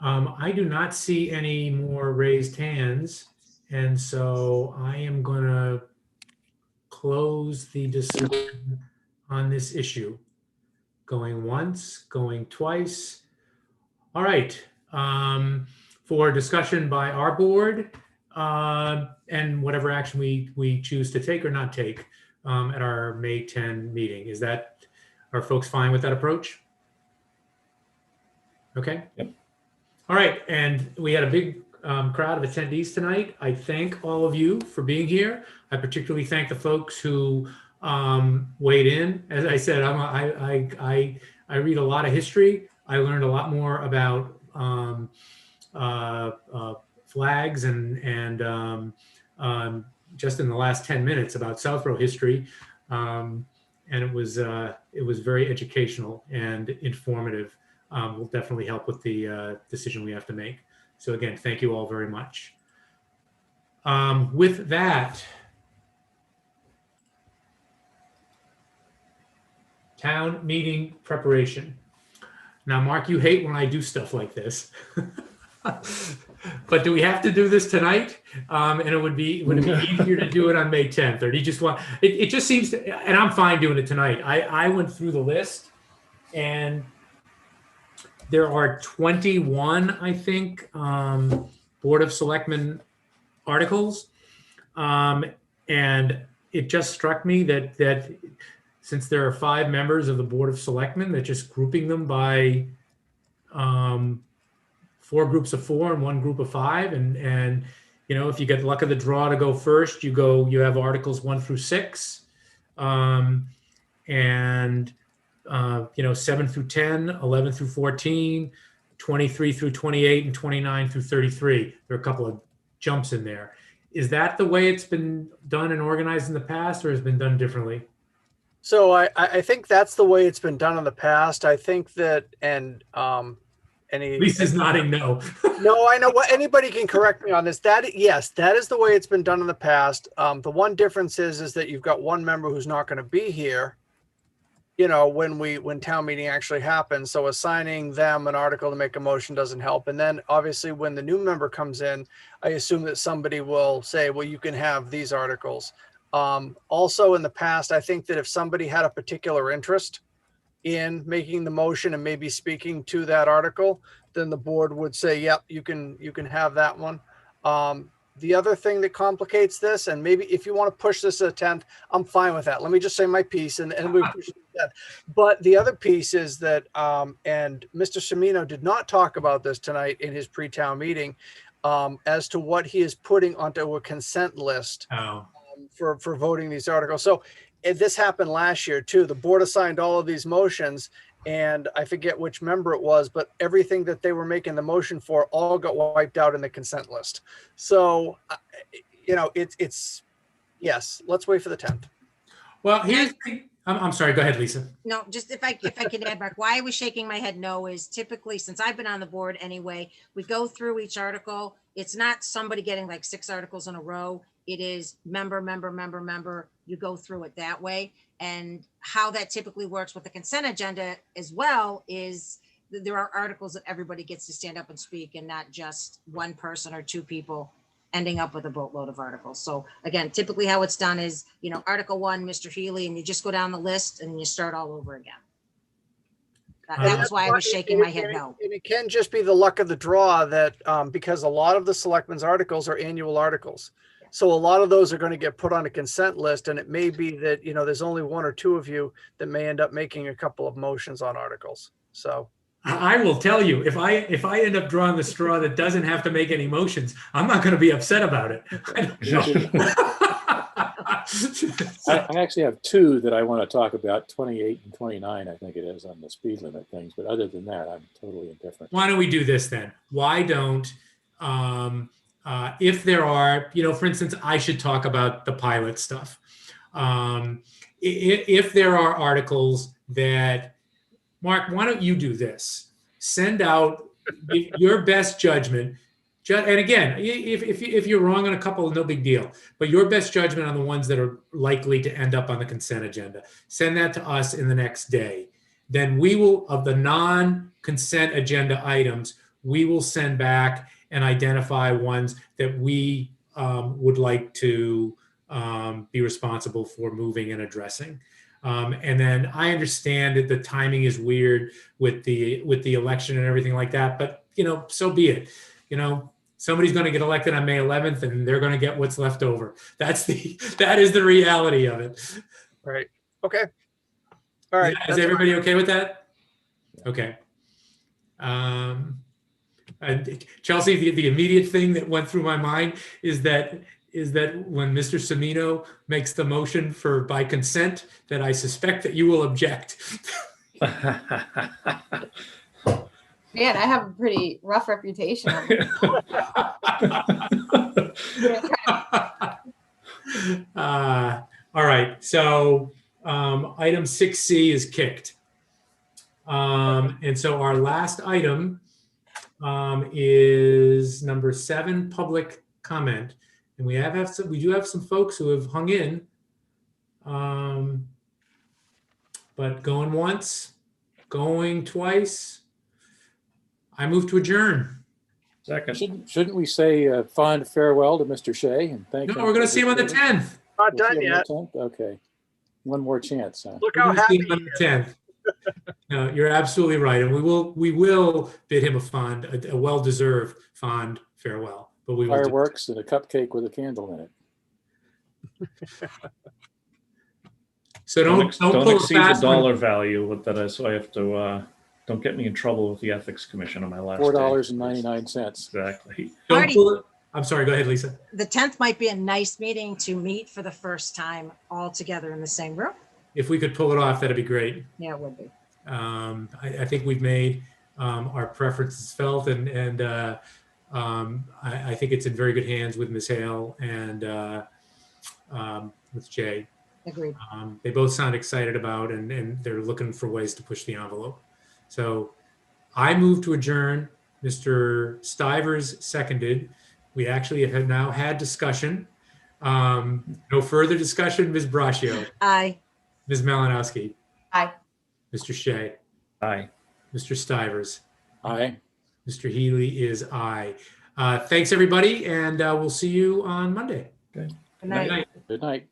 [SPEAKER 1] I do not see any more raised hands, and so I am going to close the discussion on this issue. Going once, going twice. All right, for discussion by our board and whatever action we choose to take or not take at our May 10 meeting. Are folks fine with that approach? Okay.
[SPEAKER 8] Yep.
[SPEAKER 1] All right, and we had a big crowd of attendees tonight. I thank all of you for being here. I particularly thank the folks who weighed in. As I said, I read a lot of history. I learned a lot more about flags and just in the last 10 minutes about Southborough history, and it was very educational and informative. Will definitely help with the decision we have to make. So again, thank you all very much. With that, town meeting preparation. Now, Mark, you hate when I do stuff like this. But do we have to do this tonight? And would it be easier to do it on May 10th? Or do you just want, it just seems to, and I'm fine doing it tonight. I went through the list and there are 21, I think, Board of Selectmen articles. And it just struck me that since there are 5 members of the Board of Selectmen, that just grouping them by 4 groups of 4 and 1 group of 5, and you know, if you get the luck of the draw to go first, you have articles 1 through 6, and you know, 7 through 10, 11 through 14, 23 through 28, and 29 through 33. There are a couple of jumps in there. Is that the way it's been done and organized in the past, or has it been done differently?
[SPEAKER 10] So I think that's the way it's been done in the past. I think that, and
[SPEAKER 1] Lisa's nodding no.
[SPEAKER 10] No, I know what, anybody can correct me on this. Yes, that is the way it's been done in the past. The one difference is that you've got one member who's not going to be here, you know, when town meeting actually happens. So assigning them an article to make a motion doesn't help. And then obviously when the new member comes in, I assume that somebody will say, well, you can have these articles. Also in the past, I think that if somebody had a particular interest in making the motion and maybe speaking to that article, then the board would say, yep, you can have that one. The other thing that complicates this, and maybe if you want to push this to the 10th, I'm fine with that. Let me just say my piece and we push it to the 10th. But the other piece is that, and Mr. Semino did not talk about this tonight in his pre-town meeting, as to what he is putting onto a consent list for voting these articles. So this happened last year too. The board assigned all of these motions, and I forget which member it was, but everything that they were making the motion for all got wiped out in the consent list. So, you know, it's yes, let's wait for the 10th.
[SPEAKER 1] Well, here's, I'm sorry, go ahead, Lisa.
[SPEAKER 5] No, just if I can add, Mark, why I was shaking my head no is typically, since I've been on the board anyway, we go through each article. It's not somebody getting like 6 articles in a row. It is member, you go through it that way. And how that typically works with the consent agenda as well is there are articles that everybody gets to stand up and speak, and not just one person or 2 people ending up with a boatload of articles. So again, typically how it's done is, you know, Article 1, Mr. Healy, and you just go down the list and you start all over again. That was why I was shaking my head no.
[SPEAKER 10] And it can just be the luck of the draw that because a lot of the selectmen's articles are annual articles. So a lot of those are going to get put on a consent list, and it may be that, you know, there's only 1 or 2 of you that may end up making a couple of motions on articles. So
[SPEAKER 1] I will tell you, if I end up drawing the straw that doesn't have to make any motions, I'm not going to be upset about it.
[SPEAKER 9] I actually have 2 that I want to talk about, 28 and 29, I think it is, on the speed limit things. But other than that, I'm totally indifferent.
[SPEAKER 1] Why don't we do this then? Why don't, if there are, you know, for instance, I should talk about the pilot stuff. If there are articles that, Mark, why don't you do this? Send out your best judgment. And again, if you're wrong on a couple, no big deal. But your best judgment on the ones that are likely to end up on the consent agenda. Send that to us in the next day. Then we will, of the non-consent agenda items, we will send back and identify ones that we would like to be responsible for moving and addressing. And then I understand that the timing is weird with the election and everything like that, but you know, so be it. You know, somebody's going to get elected on May 11th, and they're going to get what's left over. That is the reality of it.
[SPEAKER 10] Right. Okay. All right.
[SPEAKER 1] Is everybody okay with that? Okay. And Chelsea, the immediate thing that went through my mind is that when Mr. Semino makes the motion for by consent, that I suspect that you will object.
[SPEAKER 7] Man, I have a pretty rough reputation.
[SPEAKER 1] All right, so item 6C is kicked. And so our last item is number 7, public comment. And we do have some folks who have hung in. but going once, going twice. I move to adjourn.
[SPEAKER 8] Second.
[SPEAKER 9] Shouldn't we say fond farewell to Mr. Shea and thank him?
[SPEAKER 1] No, we're going to see him on the 10th.
[SPEAKER 10] Not
[SPEAKER 9] We'll see
[SPEAKER 10] done
[SPEAKER 9] him on
[SPEAKER 10] yet.
[SPEAKER 9] the 10th? Okay. One more chance, huh?
[SPEAKER 10] Look
[SPEAKER 1] We're
[SPEAKER 10] how
[SPEAKER 1] going to see
[SPEAKER 10] happy
[SPEAKER 1] him on the 10th. No, you're absolutely right. And we will bid him a well-deserved fond farewell. But we will do
[SPEAKER 9] Fireworks and a cupcake with a candle in it.
[SPEAKER 1] so don't
[SPEAKER 8] Don't
[SPEAKER 1] pull a
[SPEAKER 8] exceed the
[SPEAKER 1] fast one.
[SPEAKER 8] dollar value with that. So I have to, don't get me in trouble with the ethics commission on my last day.
[SPEAKER 9] $4.99.
[SPEAKER 8] Exactly.
[SPEAKER 1] Don't
[SPEAKER 5] Marty.
[SPEAKER 1] pull it. I'm sorry. Go ahead, Lisa.
[SPEAKER 5] The 10th might be a nice meeting to meet for the first time all together in the same room.
[SPEAKER 1] If we could pull it off, that'd be great.
[SPEAKER 5] Yeah, it would be.
[SPEAKER 1] I think we've made our preferences felt, and I think it's in very good hands with Ms. Hale and with Jay.
[SPEAKER 5] Agreed.
[SPEAKER 1] They both sound excited about, and they're looking for ways to push the envelope. So I move to adjourn. Mr. Stivers seconded. We actually have now had discussion. No further discussion. Ms. Braccio.
[SPEAKER 5] Aye.
[SPEAKER 1] Ms. Malinowski.
[SPEAKER 7] Aye.
[SPEAKER 1] Mr. Shea.
[SPEAKER 8] Aye.
[SPEAKER 1] Mr. Stivers.
[SPEAKER 9] Aye.
[SPEAKER 1] Mr. Healy is aye. Thanks, everybody, and we'll see you on Monday.
[SPEAKER 8] Okay.
[SPEAKER 5] Good night.
[SPEAKER 1] Good night.
[SPEAKER 9] Good night.